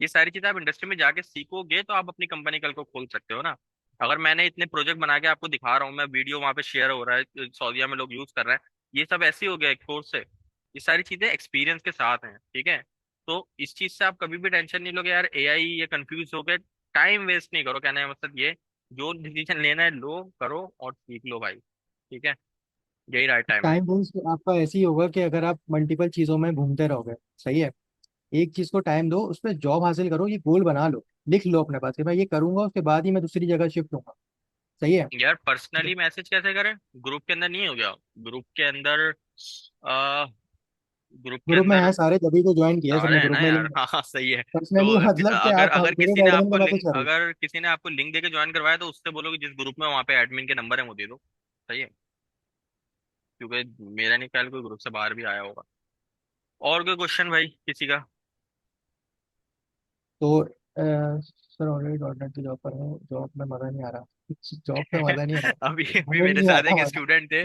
ये सारी चीजें आप इंडस्ट्री में जाके सीखोगे तो आप अपनी कंपनी कल को खोल सकते हो ना। अगर मैंने इतने प्रोजेक्ट बना के आपको दिखा रहा हूँ, मैं वीडियो वहां पे शेयर हो रहा है, सऊदीया में लोग यूज कर रहे हैं, ये सब ऐसे ही हो गया एक कोर्स से। ये सारी चीजें एक्सपीरियंस के साथ हैं, ठीक है। तो इस चीज से आप कभी भी टेंशन नहीं लोगे यार एआई ये कंफ्यूज हो गए। टाइम वेस्ट नहीं करो, कहने का मतलब ये, जो डिसीजन लेना है लो, करो और सीख लो भाई, ठीक है। यही राइट टाइम है। टाइम वेस्ट आपका ऐसे ही होगा कि अगर आप मल्टीपल चीजों में घूमते रहोगे। सही है। एक चीज को टाइम दो, उस पर जॉब हासिल करो, ये गोल बना लो, लिख लो अपने पास कि मैं ये करूंगा, उसके बाद ही मैं दूसरी जगह शिफ्ट होऊंगा। सही है। यार पर्सनली मैसेज कैसे करें, ग्रुप के अंदर नहीं हो गया? ग्रुप के अंदर आ, ग्रुप के ग्रुप में अंदर है सारे, तभी तो ज्वाइन किया है सारे सबने हैं ग्रुप ना में, यार, लिंक। हाँ हाँ सही है। तो पर्सनली मतलब कि अगर आप अगर ग्रुप एडमिन के मैसेज करो। अगर किसी ने आपको लिंक देके ज्वाइन करवाया तो उससे बोलो कि जिस ग्रुप में, वहाँ पे एडमिन के नंबर है वो दे दो। सही है, क्योंकि मेरा नहीं ख्याल कोई ग्रुप से बाहर भी आया होगा। और कोई क्वेश्चन भाई किसी का? तो सर ऑलरेडी डॉट नेट की जॉब पर हूँ, जॉब में मजा नहीं आ रहा। जॉब में मजा नहीं आ रहा। अभी अभी समझ मेरे नहीं साथ आता एक मजा। स्टूडेंट थे,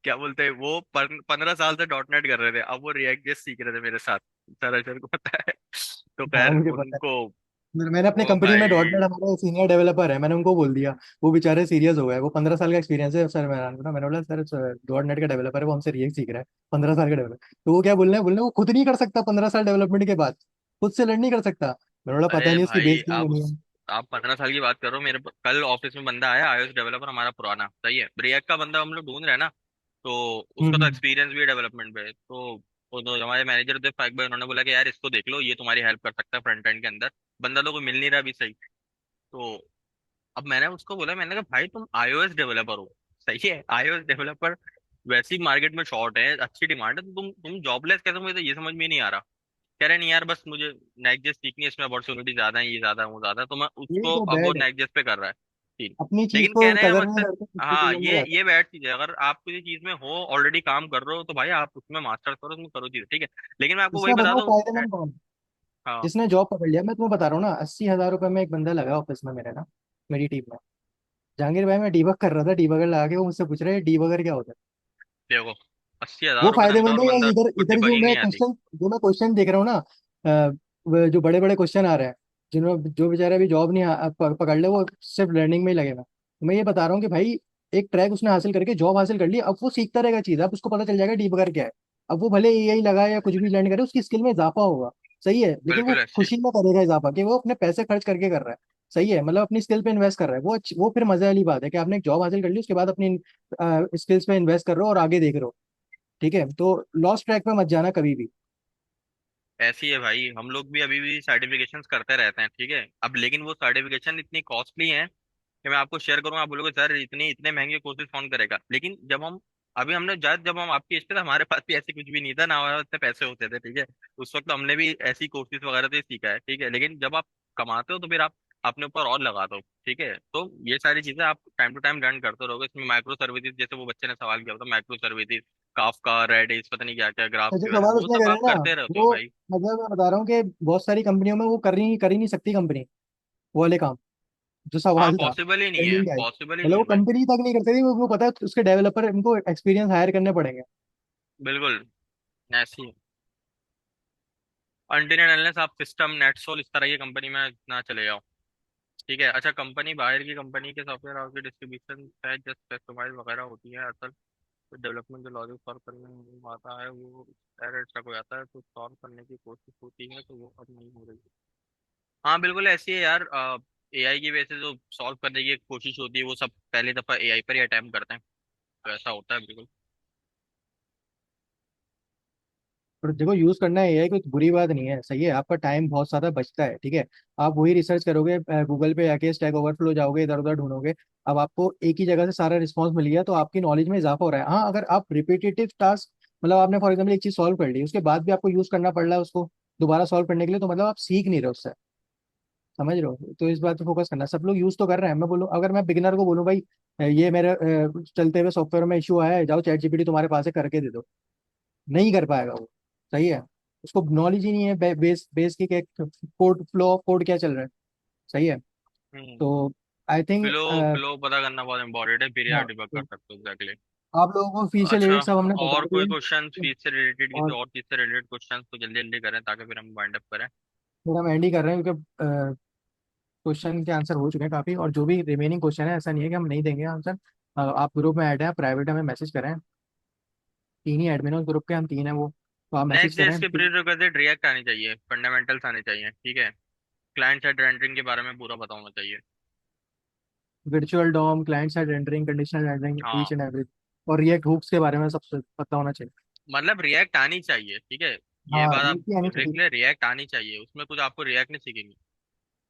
क्या बोलते हैं वो, 15 साल से डॉट नेट कर रहे थे, अब वो रिएक्ट जेएस सीख रहे थे मेरे साथ। सर सर को पता है। तो हाँ खैर मुझे पता है। उनको, मैंने अपने ओ कंपनी में डॉट भाई, नेट, हमारे सीनियर डेवलपर है, मैंने उनको बोल दिया। वो बेचारे सीरियस हो गए। वो 15 साल का एक्सपीरियंस है सर मेरा ना। मैंने बोला सर डॉट नेट का डेवलपर है, वो हमसे रिएक्ट सीख रहा है। 15 साल का डेवलपर। तो वो क्या बोलने वो खुद नहीं कर सकता 15 साल डेवलपमेंट के बाद, खुद से लर्न नहीं कर सकता। मैंने बोला पता अरे नहीं उसकी भाई बेस क्यों होनी है। आप 15 साल की बात करो। कल ऑफिस में बंदा आया, आईओएस डेवलपर हमारा पुराना, सही है, रिएक्ट का बंदा हम लोग ढूंढ रहे हैं ना। तो उसका तो हम्म। एक्सपीरियंस भी है डेवलपमेंट पे। तो वो तो हमारे मैनेजर थे फाइक भाई, उन्होंने बोला कि यार इसको देख लो, ये तुम्हारी हेल्प कर सकता है फ्रंट एंड के अंदर। बंदा तो कोई मिल नहीं रहा अभी, सही। तो अब मैंने उसको बोला, मैंने कहा भाई तुम आईओएस डेवलपर हो, सही है, आईओएस डेवलपर वैसे ही मार्केट में शॉर्ट है, अच्छी डिमांड है, तो तुम जॉबलेस कैसे? मुझे तो ये समझ में नहीं आ रहा। कह रहे नहीं यार बस मुझे नेक्स्ट जेस सीखनी है, इसमें अपॉर्चुनिटी ज्यादा है, ये ज्यादा है, वो ज्यादा है। तो मैं यही उसको, तो अब वो बैड है। नेक्स्ट जेस पे कर रहा है, ठीक। अपनी चीज लेकिन को कहने का कदर नहीं मकसद, करते, दूसरी हाँ, चीजों में ये जाते ये बैड चीज है। अगर आप किसी चीज में हो, ऑलरेडी काम कर रहे हो, तो भाई आप उसमें मास्टर्स करो, उसमें करो चीज, ठीक है। लेकिन मैं हैं। आपको वही इसमें बता बताओ दूं, फायदेमंद कौन। हाँ, जिसने जॉब पकड़ लिया, मैं तुम्हें बता रहा हूँ ना, 80,000 रुपये में एक बंदा लगा ऑफिस में मेरे ना, मेरी टीम में। जहांगीर भाई, मैं डीबग कर रहा था, डीबगर लगा के। वो मुझसे पूछ रहे डीबगर क्या होता है। देखो, अस्सी वो हजार रुपये तनख्वाह फायदेमंद और है या बंदा इधर को इधर डिबगिंग नहीं आती। जो मैं क्वेश्चन देख रहा हूँ ना, वो जो बड़े बड़े क्वेश्चन आ रहे हैं, जिन्होंने जो बेचारे अभी जॉब नहीं पकड़ ले, वो सिर्फ लर्निंग में ही लगे हुए हैं। तो मैं ये बता रहा हूँ कि भाई, एक ट्रैक उसने हासिल करके जॉब हासिल कर ली, अब वो सीखता रहेगा चीज, अब उसको पता चल जाएगा डीबगर क्या है। अब वो भले यही लगा या कुछ भी लर्न करे, उसकी स्किल में इजाफा होगा। सही है, लेकिन वो बिल्कुल ऐसे। खुशी में करेगा इजाफा, कि वो अपने पैसे खर्च करके कर रहा है। सही है, मतलब अपनी स्किल पे इन्वेस्ट कर रहा है वो फिर मजे वाली बात है कि आपने एक जॉब हासिल कर ली, उसके बाद अपनी स्किल्स पे इन्वेस्ट कर रहे हो और आगे देख रहे हो। ठीक है, तो लॉस्ट ट्रैक पे मत जाना कभी भी। ऐसी है भाई, हम लोग भी अभी भी सर्टिफिकेशंस करते रहते हैं, ठीक है। अब लेकिन वो सर्टिफिकेशन इतनी कॉस्टली हैं कि मैं आपको शेयर करूंगा, आप बोलोगे सर इतने इतने महंगे कोर्सेज कौन करेगा। लेकिन जब हम अभी हमने जब हम आपकी एज पे थे, हमारे पास भी ऐसे कुछ भी नहीं था ना, हमारे इतने पैसे होते थे, ठीक है। उस वक्त तो हमने भी ऐसी कोर्सेज वगैरह से सीखा है, ठीक है। लेकिन जब आप कमाते हो तो फिर आप अपने ऊपर और लगा दो, ठीक है। तो ये सारी चीजें आप टाइम टू टाइम लर्न करते रहोगे। इसमें माइक्रो सर्विसेज, जैसे वो बच्चे ने सवाल किया था, माइक्रो सर्विसेज, काफका, रेडिस, पता नहीं क्या क्या, ग्राफ तो जो क्यूएल, सवाल वो उसने सब करे आप ना, करते रहते हो वो भाई। मतलब मैं बता रहा हूँ कि बहुत सारी कंपनियों में वो कर ही नहीं सकती कंपनी वो वाले काम, जो हाँ, सवाल था पॉसिबल ही नहीं है, ट्रेंडिंग का है। पॉसिबल ही मतलब नहीं वो है भाई। कंपनी तक नहीं कर सकती, वो पता है उसके डेवलपर उनको एक्सपीरियंस हायर करने पड़ेंगे। बिल्कुल ऐसी है। अनटिल एंड अनलेस आप सिस्टम, नेटसोल, इस तरह की कंपनी में ना चले जाओ, ठीक है। अच्छा, कंपनी बाहर की कंपनी के सॉफ्टवेयर हाउस की डिस्ट्रीब्यूशन शायद जस्ट कस्टमाइज वगैरह होती है, असल डेवलपमेंट जो लॉजिक सॉल्व करने में आता है वो एरर का कोई आता है तो सॉल्व करने की कोशिश होती है, तो वो अब नहीं हो रही है। हाँ बिल्कुल ऐसी है यार। एआई की वजह से जो सॉल्व करने की कोशिश होती है वो सब पहली दफा एआई पर ही अटेम्प्ट करते हैं, तो ऐसा होता है बिल्कुल। पर देखो, यूज करना है एआई कोई बुरी बात नहीं है, सही है, आपका टाइम बहुत ज्यादा बचता है, ठीक है। आप वही रिसर्च करोगे, गूगल पे जाके स्टैक ओवरफ्लो जाओगे, इधर उधर ढूंढोगे। अब आपको एक ही जगह से सारा रिस्पॉन्स मिल गया, तो आपकी नॉलेज में इजाफा हो रहा है। हाँ, अगर आप रिपीटेटिव टास्क, मतलब आपने फॉर एग्जाम्पल एक चीज सॉल्व कर ली, उसके बाद भी आपको यूज करना पड़ रहा है उसको दोबारा सॉल्व करने के लिए, तो मतलब आप सीख नहीं रहे उससे। समझ रहे हो? तो इस बात पे फोकस करना। सब लोग यूज तो कर रहे हैं, मैं बोलूँ, अगर मैं बिगिनर को बोलूँ भाई ये मेरे चलते हुए सॉफ्टवेयर में इशू आया है, जाओ चैट जीपीटी तुम्हारे पास है करके दे दो, नहीं कर पाएगा वो। सही है, उसको नॉलेज ही नहीं है बेस बेस की कोड फ्लो ऑफ कोड क्या चल रहा है। सही है। हम्म। तो आई थिंक फ्लो, फ्लो पता करना बहुत इंपॉर्टेंट है, फिर यार हाँ, डिबग कर तो सकते हो एग्जैक्टली। आप लोगों को फीशियल अच्छा, एड सब हमने बता और दिए कोई क्वेश्चन हैं। फीस से रिलेटेड, किसी और और चीज से रिलेटेड क्वेश्चन तो जल्दी जल्दी करें ताकि फिर हम वाइंड अप करें। थोड़ा हम एंड ही कर रहे हैं, क्योंकि क्वेश्चन के आंसर हो चुके हैं काफी, और जो भी रिमेनिंग क्वेश्चन है ऐसा नहीं है कि हम नहीं देंगे आंसर। आप ग्रुप में ऐड है, प्राइवेट हमें मैसेज करें। तीन ही एडमिन है उस ग्रुप के, हम तीन है वो, तो आप मैसेज नेक्स्ट डे करें। इसके प्रीरिक्विजिट रिएक्ट आनी चाहिए, फंडामेंटल्स आने चाहिए, ठीक है। क्लाइंट साइड रेंडरिंग के बारे में पूरा पता होना चाहिए। Virtual DOM, client side rendering, conditional rendering, each हाँ, एंड एवरी, और रिएक्ट हुक्स के बारे में सबसे पता होना चाहिए। मतलब रिएक्ट आनी चाहिए, ठीक है। ये हाँ, बात ये आप भी आनी लिख चाहिए। ले, रिएक्ट आनी चाहिए, उसमें कुछ आपको रिएक्ट नहीं सीखेंगे।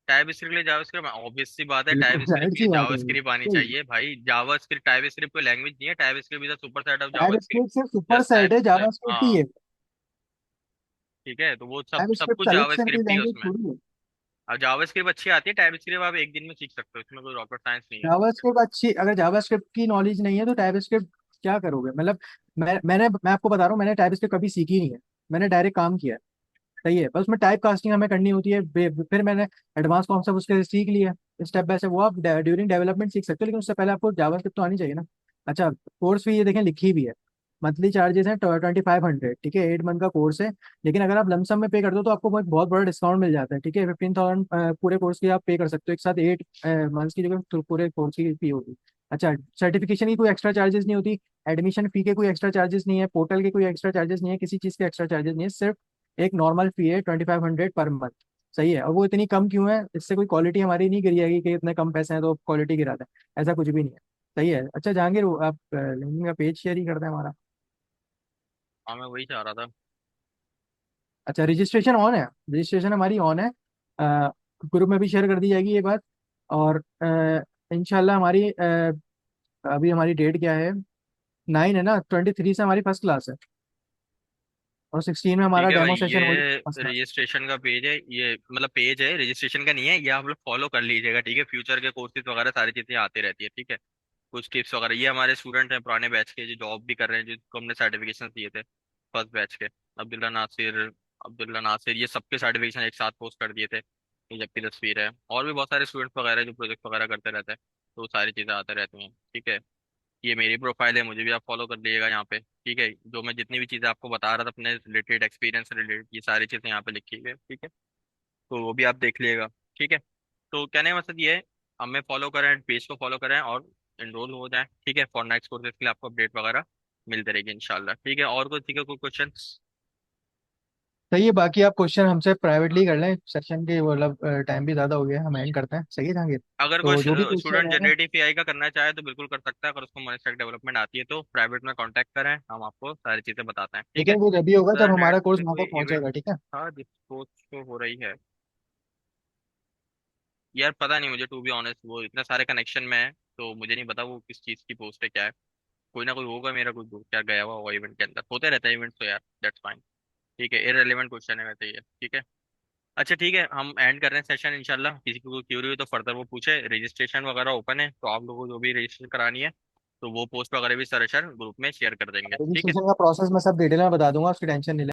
टाइप स्क्रिप्ट ले जावास्क्रिप्ट, ऑब्वियस सी बात है, टाइप बिल्कुल स्क्रिप्ट जाहिर की सी बात है, जावास्क्रिप्ट आनी बिल्कुल। चाहिए भाई। जावास्क्रिप्ट, टाइप स्क्रिप्ट कोई लैंग्वेज नहीं है, type script is a super set of type JavaScript. Script सिर्फ सुपर जस्ट सेट टाइप, है जावास्क्रिप्ट ही हाँ, है। ठीक है। तो वो सब टाइप सब स्क्रिप्ट कुछ सेलेक्ट कोई जावास्क्रिप्ट ही है लैंग्वेज उसमें। थोड़ी है। अब जावास्क्रिप्ट अच्छी आती है, टाइप स्क्रिप्ट आप एक दिन में सीख सकते हो, इसमें कोई रॉकेट साइंस नहीं है। जावास्क्रिप्ट अच्छी, अगर जावास्क्रिप्ट की नॉलेज नहीं है तो टाइप स्क्रिप्ट क्या करोगे? मतलब मैं आपको बता रहा हूँ, मैंने टाइप स्क्रिप्ट कभी सीखी नहीं है, मैंने डायरेक्ट काम किया है। सही है, बस उसमें टाइप कास्टिंग हमें करनी होती है, फिर मैंने एडवांस कॉन्सेप्ट उसके सीख लिया। स्टेप बाय स्टेप वो आप ड्यूरिंग डेवलपमेंट सीख सकते हो, लेकिन उससे पहले आपको जावास्क्रिप्ट तो आनी चाहिए ना। अच्छा, कोर्स फी ये देखें लिखी भी है। मंथली चार्जेस हैं 2500, ठीक है, 8 मंथ का कोर्स है। लेकिन अगर आप लमसम में पे कर दो तो आपको बहुत बहुत बड़ा डिस्काउंट मिल जाता है, ठीक है। 15,000 पूरे कोर्स की आप पे कर सकते हो एक साथ, 8 मंथ्स की जगह तो पूरे कोर्स की फी होगी। अच्छा, सर्टिफिकेशन की कोई एक्स्ट्रा चार्जेस नहीं होती, एडमिशन फी के कोई एक्स्ट्रा चार्जेस नहीं है, पोर्टल के कोई एक्स्ट्रा चार्जेस नहीं है, किसी चीज़ के एक्स्ट्रा चार्जेस नहीं है, सिर्फ एक नॉर्मल फी है 2500 पर मंथ। सही है, और वो इतनी कम क्यों है? इससे कोई क्वालिटी हमारी नहीं गिरी जाएगी कि इतने कम पैसे हैं तो क्वालिटी गिरा दें, ऐसा कुछ भी नहीं है। सही है। अच्छा जहांगीर, आप लिंक्डइन का पेज शेयर ही कर दें हमारा। हाँ, मैं वही चाह रहा था। अच्छा, रजिस्ट्रेशन ऑन है, रजिस्ट्रेशन हमारी ऑन है। ग्रुप में भी शेयर कर दी जाएगी ये बात। और इंशाल्लाह हमारी अभी हमारी डेट क्या है? 9 है ना, 23 से हमारी फर्स्ट क्लास है, और 16 में हमारा ठीक है भाई, डेमो सेशन हो ये फर्स्ट क्लास। रजिस्ट्रेशन का पेज है, ये मतलब पेज है, रजिस्ट्रेशन का नहीं है, ये आप लोग फॉलो कर लीजिएगा, ठीक है। फ्यूचर के कोर्सेज वगैरह सारी चीजें आती रहती है, ठीक है। कुछ टिप्स वगैरह, ये हमारे स्टूडेंट हैं पुराने बैच के जो जॉब भी कर रहे हैं, जिनको हमने सर्टिफिकेशन दिए थे फर्स्ट बैच के। अब्दुल्ला नासिर, अब्दुल्ला नासिर, ये सबके सर्टिफिकेशन एक साथ पोस्ट कर दिए थे, ये जबकि तस्वीर है। और भी बहुत सारे स्टूडेंट्स वगैरह जो प्रोजेक्ट वगैरह करते रहते हैं, तो वो सारी चीजें आते रहती हैं, ठीक है। ये मेरी प्रोफाइल है, मुझे भी आप फॉलो कर लीजिएगा यहाँ पे, ठीक है। जो मैं जितनी भी चीज़ें आपको बता रहा था अपने रिलेटेड, एक्सपीरियंस रिलेटेड, ये सारी चीज़ें यहाँ पे लिखी हुई है, ठीक है। तो वो भी आप देख लीजिएगा, ठीक है। तो कहने का मकसद ये है, हमें फॉलो करें, पेज को फॉलो करें और एनरोल हो जाएं, ठीक है। फॉर नेक्स्ट कोर्सेज के लिए आपको अपडेट वगैरह मिलती रहेगी इंशाल्लाह, ठीक है। और कुछ, ठीक है, कोई क्वेश्चन? सही है, बाकी आप क्वेश्चन हमसे प्राइवेटली कर लें, सेशन के मतलब टाइम भी ज़्यादा हो गया है, हम एंड करते हैं। सही है जहांगीर? अगर कोई तो जो भी क्वेश्चन स्टूडेंट है, जनरेटिव एआई का करना चाहे तो बिल्कुल कर सकता है, अगर उसको मोनेस्टैक डेवलपमेंट आती है तो प्राइवेट में कांटेक्ट करें, हम आपको सारी चीज़ें बताते हैं, ठीक है। लेकिन वो जब भी होगा जब सर हमारा नेट कोर्स पे वहाँ कोई तक इवेंट पहुंचेगा, ठीक है। था जिस कोच को हो रही है? यार पता नहीं मुझे, टू बी ऑनेस्ट, वो इतने सारे कनेक्शन में है तो मुझे नहीं पता वो किस चीज़ की पोस्ट है क्या है। कोई ना कोई होगा मेरा, कोई दोस्त यार गया हुआ होगा इवेंट के अंदर, होते रहता है इवेंट तो यार, दैट्स फाइन। ठीक है, इररिलेवेंट क्वेश्चन है वैसे ये, ठीक है। अच्छा ठीक है, हम एंड कर रहे हैं सेशन इंशाल्लाह। किसी को कोई क्यूरी हो तो फर्दर वो पूछे। रजिस्ट्रेशन वगैरह ओपन है, तो आप लोगों को जो भी रजिस्ट्रेशन करानी है तो वो पोस्ट वगैरह भी सर ग्रुप में शेयर कर देंगे, ठीक है। रजिस्ट्रेशन का प्रोसेस मैं सब डिटेल में बता दूंगा, उसकी टेंशन नहीं